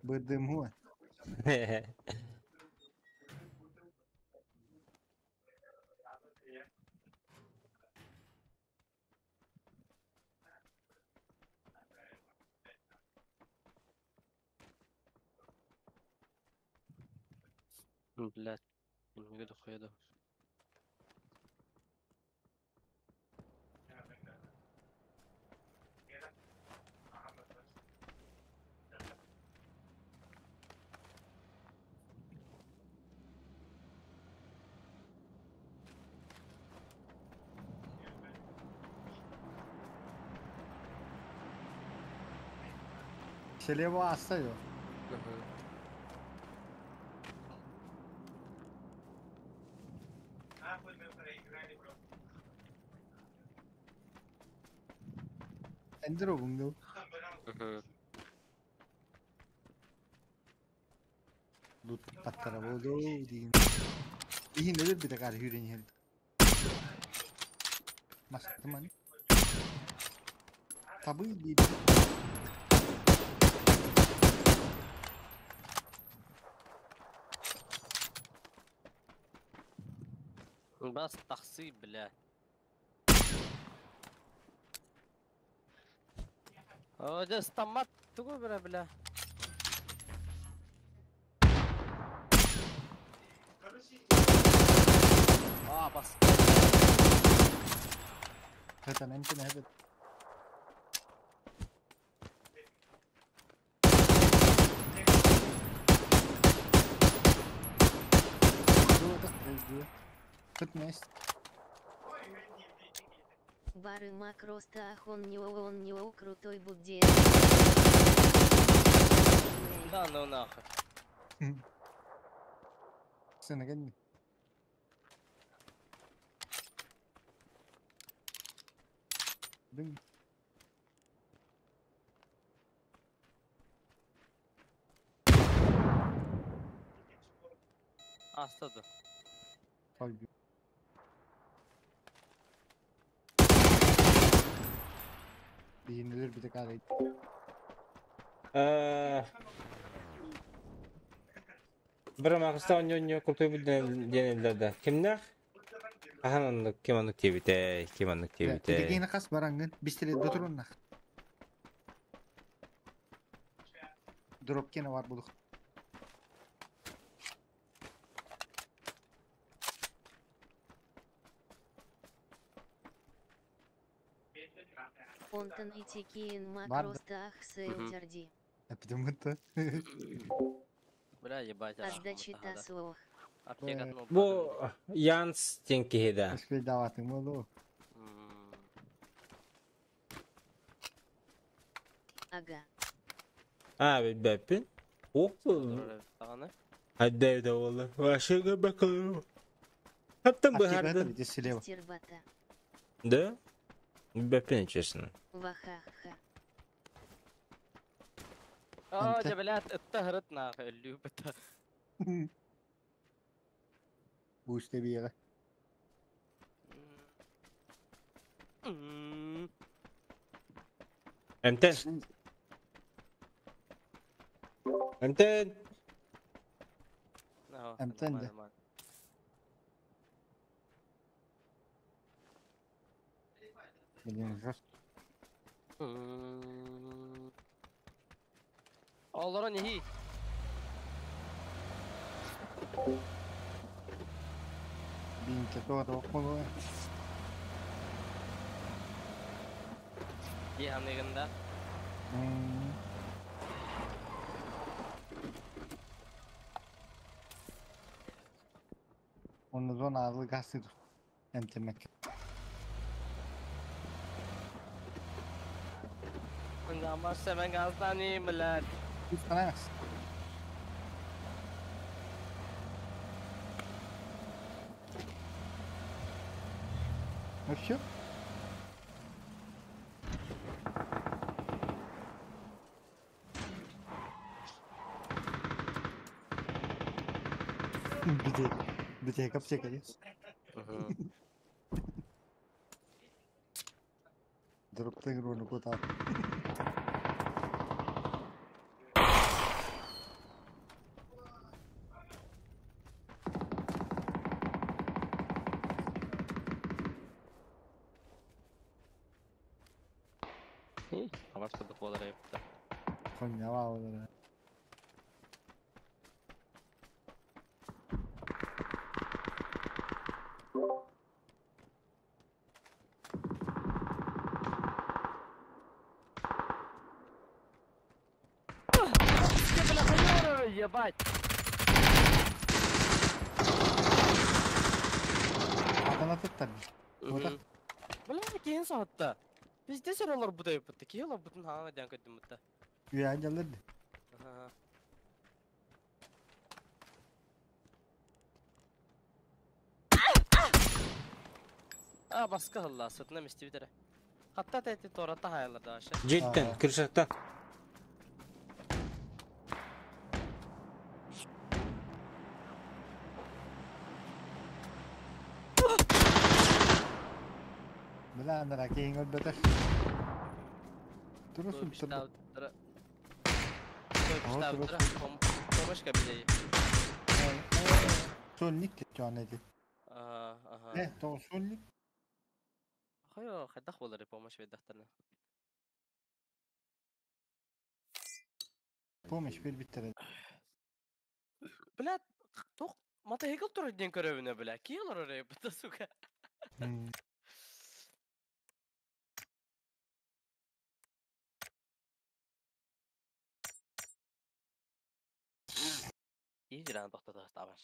Bıdım huwa. لا نقدر خياده Se le va a hacer yo. Endro bungo. Lut patara bodo di. Ini nedir bir de kar hüren yer. Mas teman. Tabu di. بس تخصيب بلا ده استمت تقول بلا بس هات انا يمكن هبت Тут мест. Бары макроста он не крутой будде. Да ну нахуй. Сына гони. Дым. Asladı. Kalbi. Yenilir bir de kahve. Bir maqsta onyo kultuy denildi. Kimler? Ahanlık kimanlık tibite. Yine kas barangın. Biz tele doturunnak. Drop kene var buluk. Онтон и Тикиин макроста Сейлтерди. А почему-то. Бля, ебать. Отдачи таслох. Bu Yans tenkihida. Eski davatım oldu. Ага. Bepin. Hadi de valla. Başka bakalım. Hatta bu harda. Стербата. Да? Bepin içerisinde. Вахаха. جبلات اتهرتنا اللي بتا. Bu işte bir yere. Emten. Emten. Emten de. Bilmiyorum. Allah'ın iyi. Binke todo okulu. İyi hamleginde. Onu zon ağzı gazı dur. Emtemek. Bundan başka ben gazdan iyiyim lan. Hiç kanayız. Nasıl? Bir de kapı çekeriz. Drop'ta gir onu kota. Хаваш се бътла да репта. Кой няма да. Ебать! Adana tuttar. Бля, кейін сағатта. Bizde sıralar bu da yapıttı ki yola bütün hana denk ettim mutta. Ya gelirdi. Baskı hılla sırtına misti bir Hatta tehdit orada hayallarda aşağı. Cidden kırşakta. Bela andara keyin öldürdü. Durursun durur. Помощь кабинете. Çölnik şu an neydi? тоғысонник. Хойо, хайдах болар помощь веддахтарна. Помощь бербиттер. Блядь, тох, мотоцикл турден көрөбүнө бля. Кийлор орой бата сука. İyice toxtada tapar.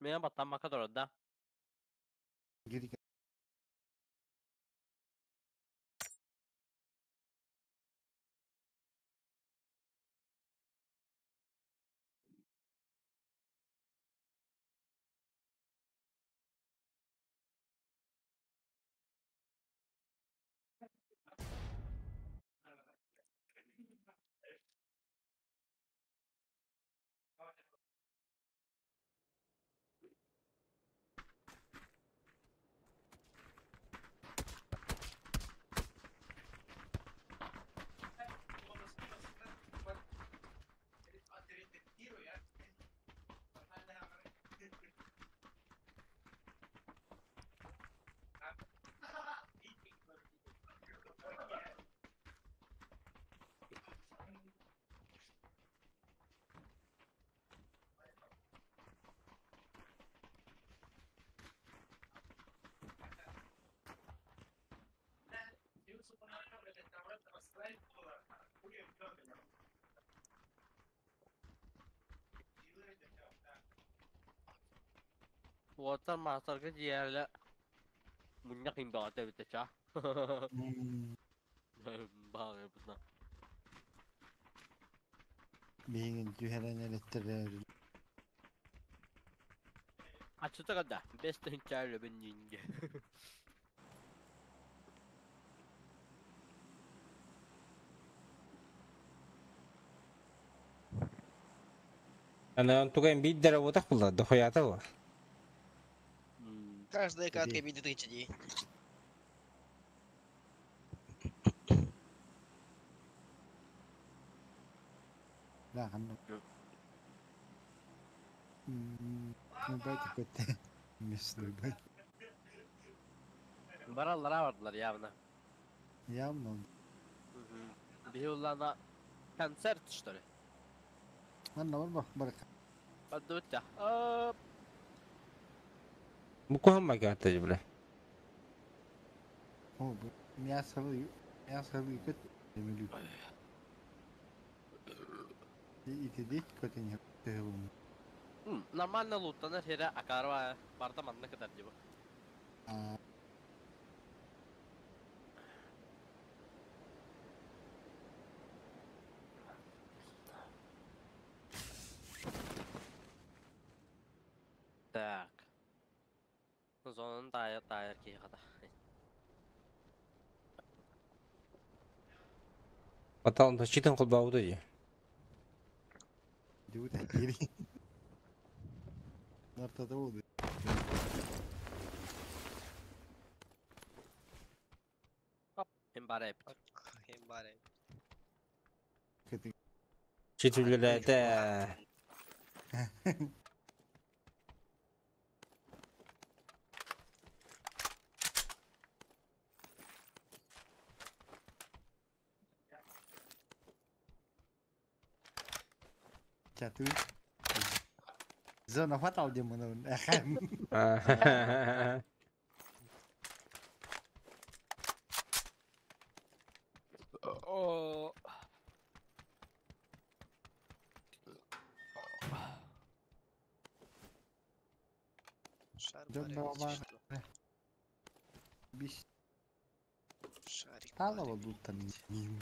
Mene battan maka da. Geri Water master ke jiarla. Munyak imba ate bitacha. Bağır buna. Beyin cühelen elettirer. Açıta kadar. Best hınçayla ben yenge. Она только имбит работа была, дохуя того. Каждая катка видит HD. Да, ну. Байте kötü. Misli bay. Barallara vardılar явно. Явно. Bir yollarına kanser tuşları. Lan ne var bak bırak. Hadi öte. Bu kuhan mı geldi bile? O bu. Miyasalı kötü. Demeli. İti değil kötü ne yaptı. Нормально лутанır here akarva barda manna kadar gibi. Так. Zonun dair ki kadar. Потом то читан кылба удуй. Диута гери. Нарtada oldu. Hop, embare. Embare. Kötü. Çitülülerde. Jatuh. Zona phát tàu dùm mình akan. Zona var. Biz. Tala oldu tanıyım.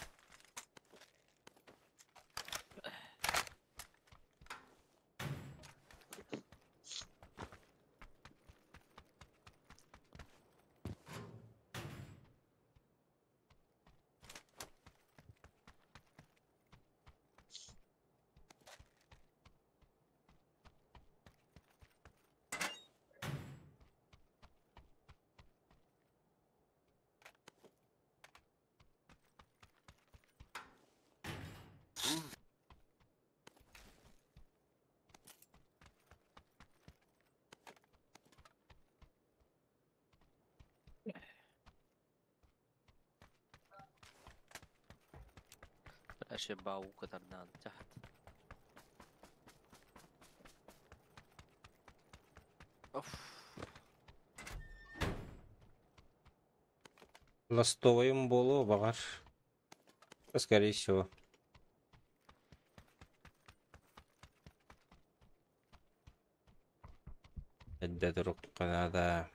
أشياء باو كتردان تحت. أوف. Ластовым болу багар. Скорее всего. Это друг Канада.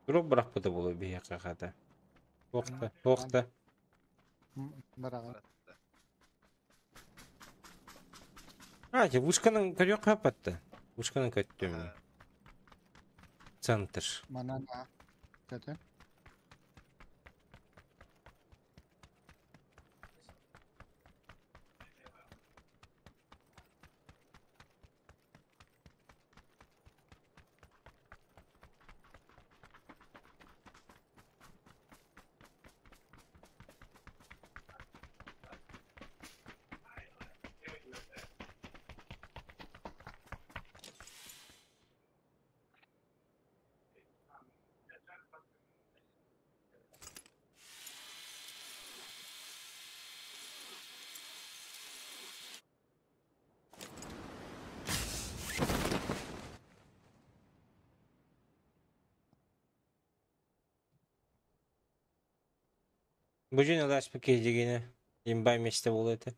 Дроп бірақ бұды болу бейе қағады. Тоқты. Бараға. Вышканың көрек қапатты. Вышканың көттім. Центр. Манана. Көтін. Бұл жүйін алаш пәке дегені ембай мешті бол еті.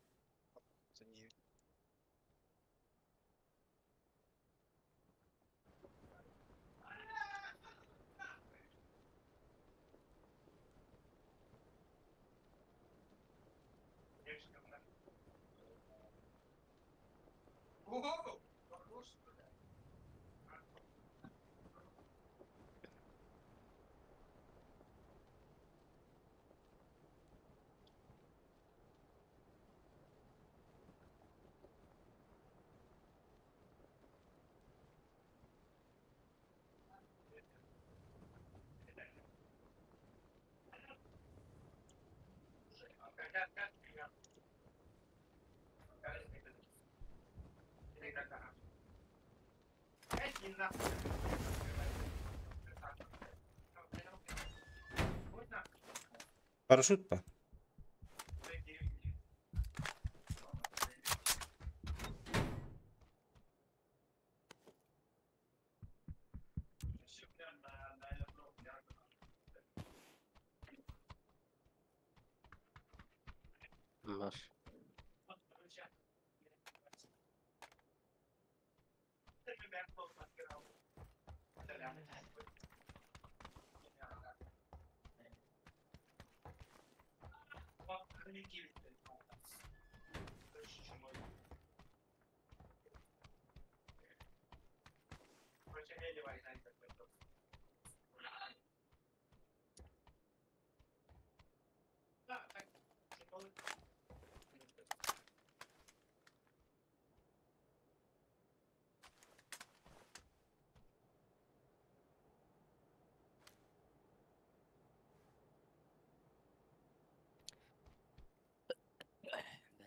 Парашют па? Var.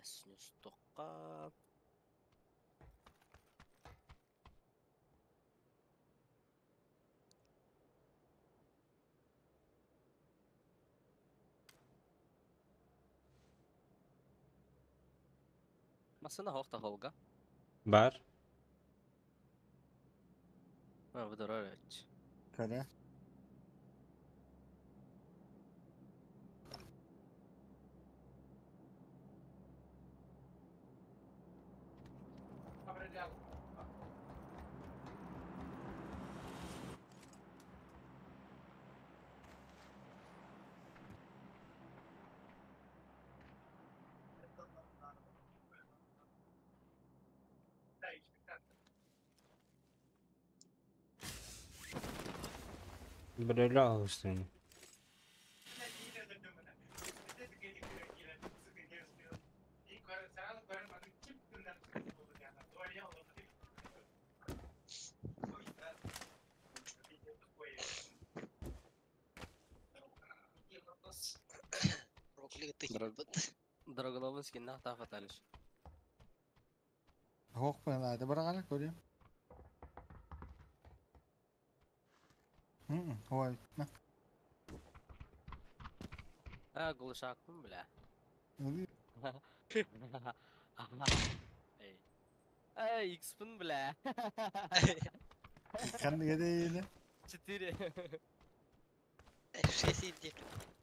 بس نستقى Masana hokta holga. Бар. Выдуралять. Көне. Böyle alıştım. Драголовский нахта фаталиш. Hok ben hadi bırak göreyim. Hava bitme. А, глушакым, бля. Эй, X-пын, бля. Kendi yine. 4. Все сидит.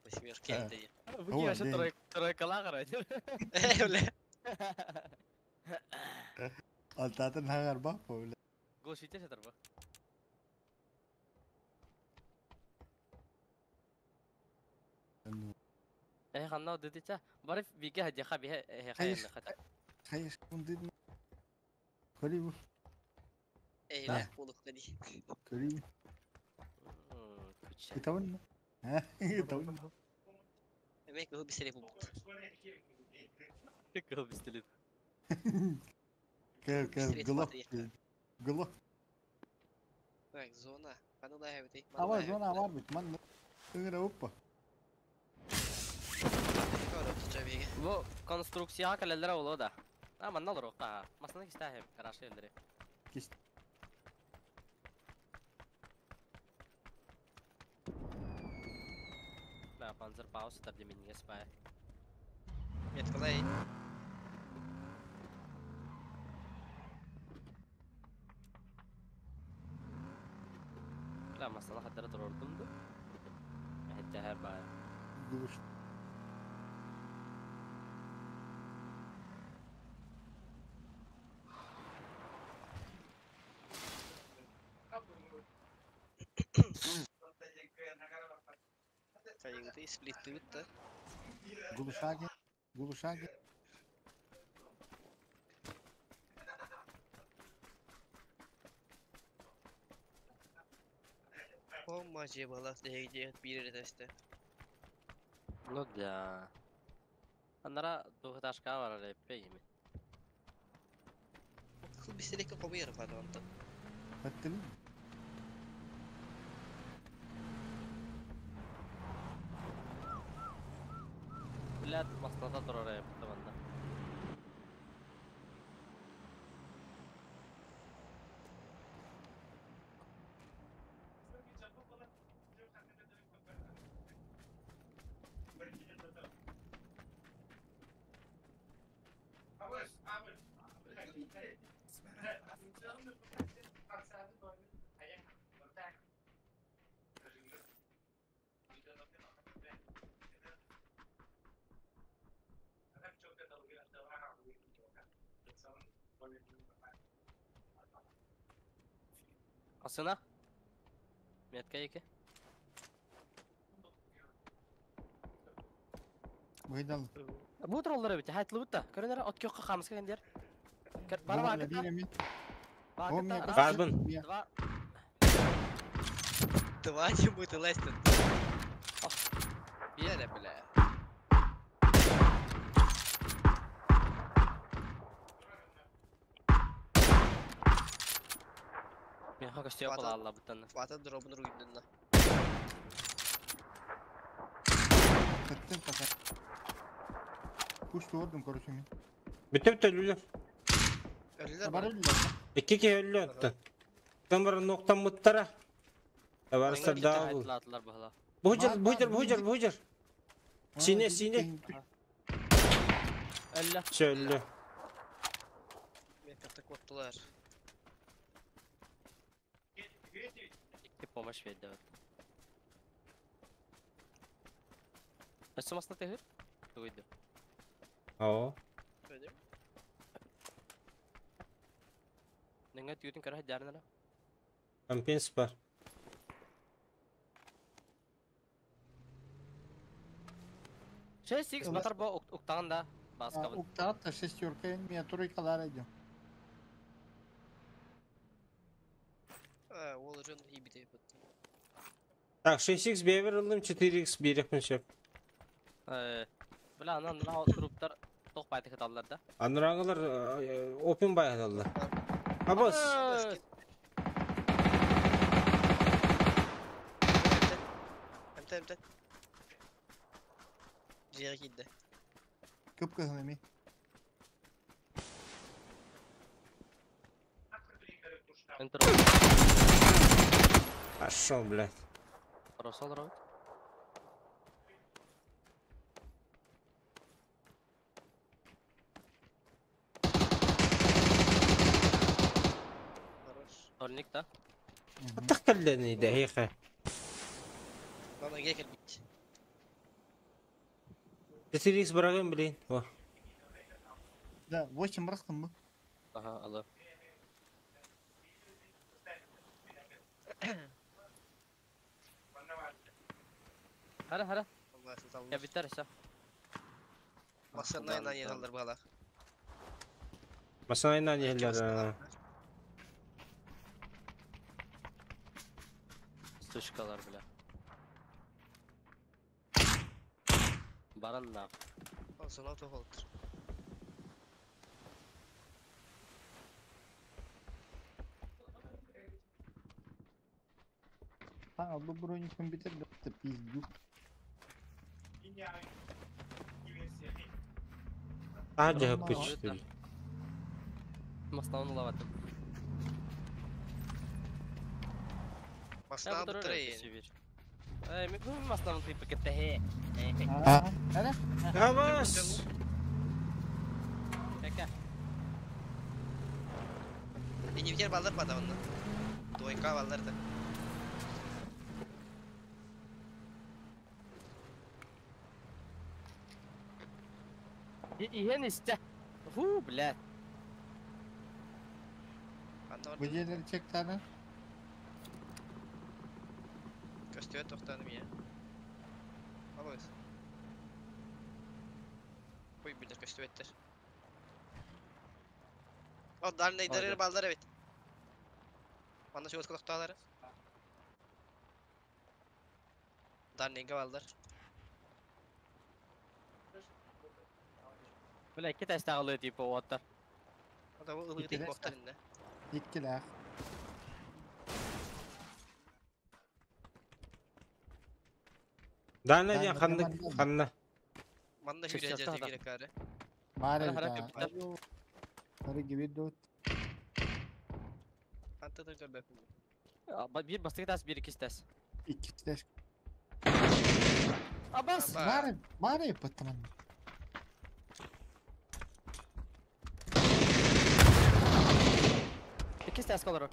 Восьмерки это. Вы вообще тройка лагера. Бля. Altatan hangar bak böyle. Глушите се търба. خلنا وديتها بعرف بيجي هدي خبي هي خير خيش كنت كريم ايه والله خدي كريم يتونا يتونا هيك هو بيستلف هيك هو بيستلف كيف قلق Так, зона. Пану да хевти. Ава зона var bitman. Тыгра оппа. Bu konstruksiya kalelere olu da. Ama ne olur o ka? Masana istahim karşı elleri. Kist. La panzer paus terjemin guys pa. Met kolay. La masana haddara dururdum da. Hatta her ba. Guluş. Kayak gitu split tuh. Guluşage. Guluşage. O maçı balas değecek bir yere işte. Ну да. Анара двухэтажка var epey mi? Bir sürekli kovuyor falan da. Hatta mı? Bilet masnada durur yaptı bende. Asına? Metka yeke? Выдал. Bu trolları bitti. Hayatlı bitti. Körünlere at kökü kamış kan der. Bana bak et. Carbon. Два не будет и Лестер. Беда, бля. Ben hak istiyor yapala Allah bu tane. Fatih drop'un ruinunda. Kattım fakat. Kuş doğurdum koruşumu. Bitti ölüler. Ölüler Var mi? ölüler. İki kere ölü attı. Sen var nokta muttara. Varsa daha bu. Atlar bahala. Buhcar. Sine. Ölle. Şöyle. Mekapta korktular. İki помощь verdi evet. Açmasına tehir. Duydu. Oo. Öyle mi? Dengan tiutin karah jarna la. Kampiyon süper. Şey six batar bu uktağın da baskabın. Uktaat da şestörken miyaturikalar ediyorum. Ha, Waller'ın iyi bir teyp attı. Так, 6х беверілдім, 4х берек мүншеп. Бля, анан групптар тоқ байтық еталылар да. Аныраңылар опен байғадалар. Абас! Emte. Ciğer gitti. Kıpkızın emi. Пошел, блядь. Росал ровит. Торник, да? Отахкаллани دقيقة. Bana gel bit. 4х бараган, блин. Во. Да, 8 бырақтым бұл. Ага, алло. Hara. Ya biter işte. Masana aynen yeraldır bala. Masana aynen yerler. Stuşkalar bile. Baran ne? Olsun otoholdur. Ha, bu броником битер да пизду. Аджа почти. Мастану лаватым. Mastanı bitireyim. Mi bu mastanı tipi kete. Ha, hadi. Yavaş. Kaka. İyi bir kere ballar mı adamın? Doyka ballar da. İhen işte. Hu bля. Bu yerleri çek tane. Köstüye toktanım ya. Alırız. Koy bilir köstüyettir. O dar neyderir ballar evet. Bana şu ıskılık dağları. Dar neyge ballar. Bля, iki test ağlıyor tipi o atlar. Adamı ılığı değil muhtarında. İkkiler. Daha ne diyen kanına. Bana da yürüyeceğiz gerek gari. Mare Hara bir köpükler. Sarı gibi dört. Anta da gör bakayım. Bir bastık tas, bir iki tas. İkisi de. Abbas. Mare yapatın. İki tas kalır o.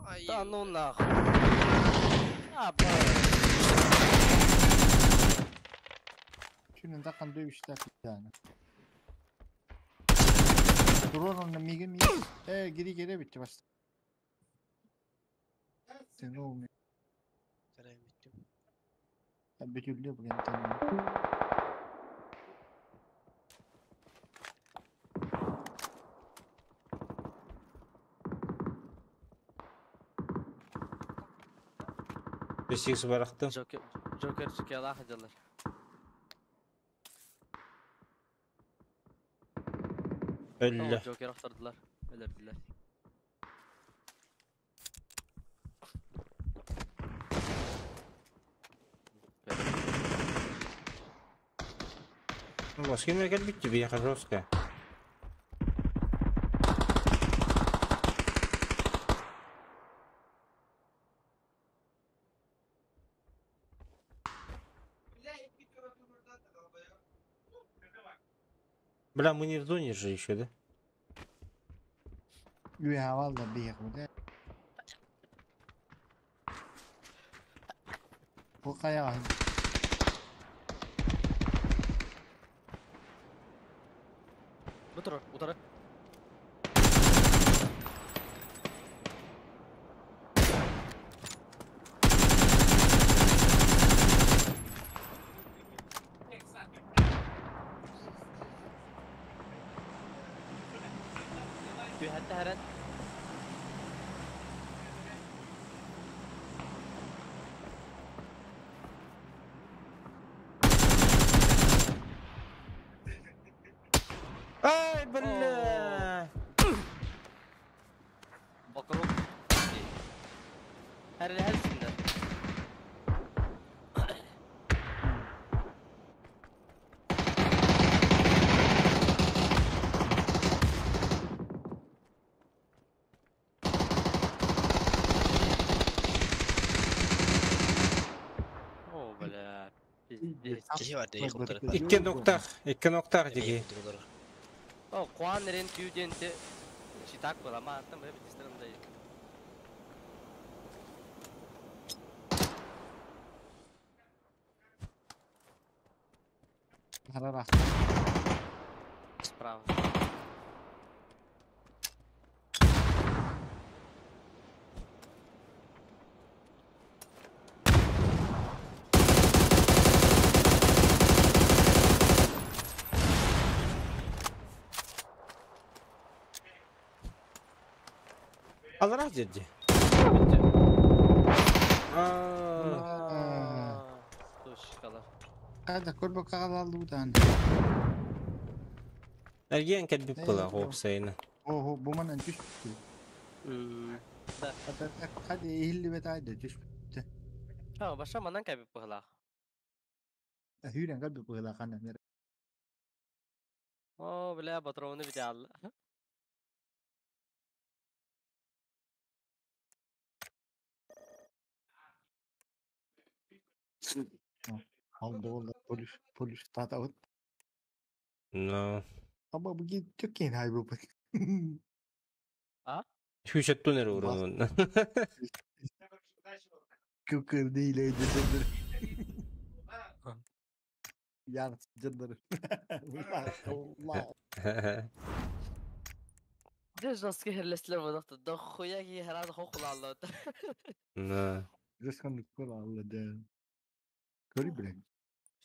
Ay. Da nunna. Abbas. Şunun takan dövüşler bir tane. Drone onunla migi. Geri bitti bas. Sen ne olmuyor? Sarayım bittim. Ben bütünlüğü bugün tanıyorum. Beşik bıraktım. Joker çıkıyor Allah hacılar. Öyle. Joker aktardılar. Öldürdüler. Başka memleket bitti bir yakın Roska. Бля, мы не в зоне же еще, да? Ya vallahi bir yakında. Bu kaya. Bu taraf. حتى هرد Ай, бля! Вокруг. Her üstünde. Oh bля. İki nokta digi. Oh, Juan eren tüyüdente. Çitak var ama tam böyle bir isterimde. Harara. Справа. Allah ciddi. Tuşkalar. Hadi kurba kağıdı bu tane. Ergen kad bipula hop sayını. Oho bu mana düştü. Hadi ehilli ve tayda düştü. Ha, başa manan kaybı pıhla. Hüren kalbi bu kadar kanan. Oh, bля, патроны взял. Aldı oldu polis tatavut. No. Ama bugün çok yeni hay bu. Ha? Hüşet döner uğrunun. Kıkır değil ödedir. Yarın canları. Allah. ليش راسك هالسلام ضغط الضخ وياك هذا خوخ الله. No. Resmen kul Allah da. Kuri bırak.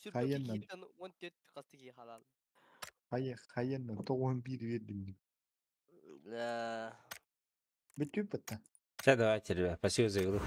شربك Hayyanla. كيتن وانت قصدك حلال. Hayyanla toğun bir verdim. لا. Bütün pata. Все, давайте, ребят, спасибо за игру.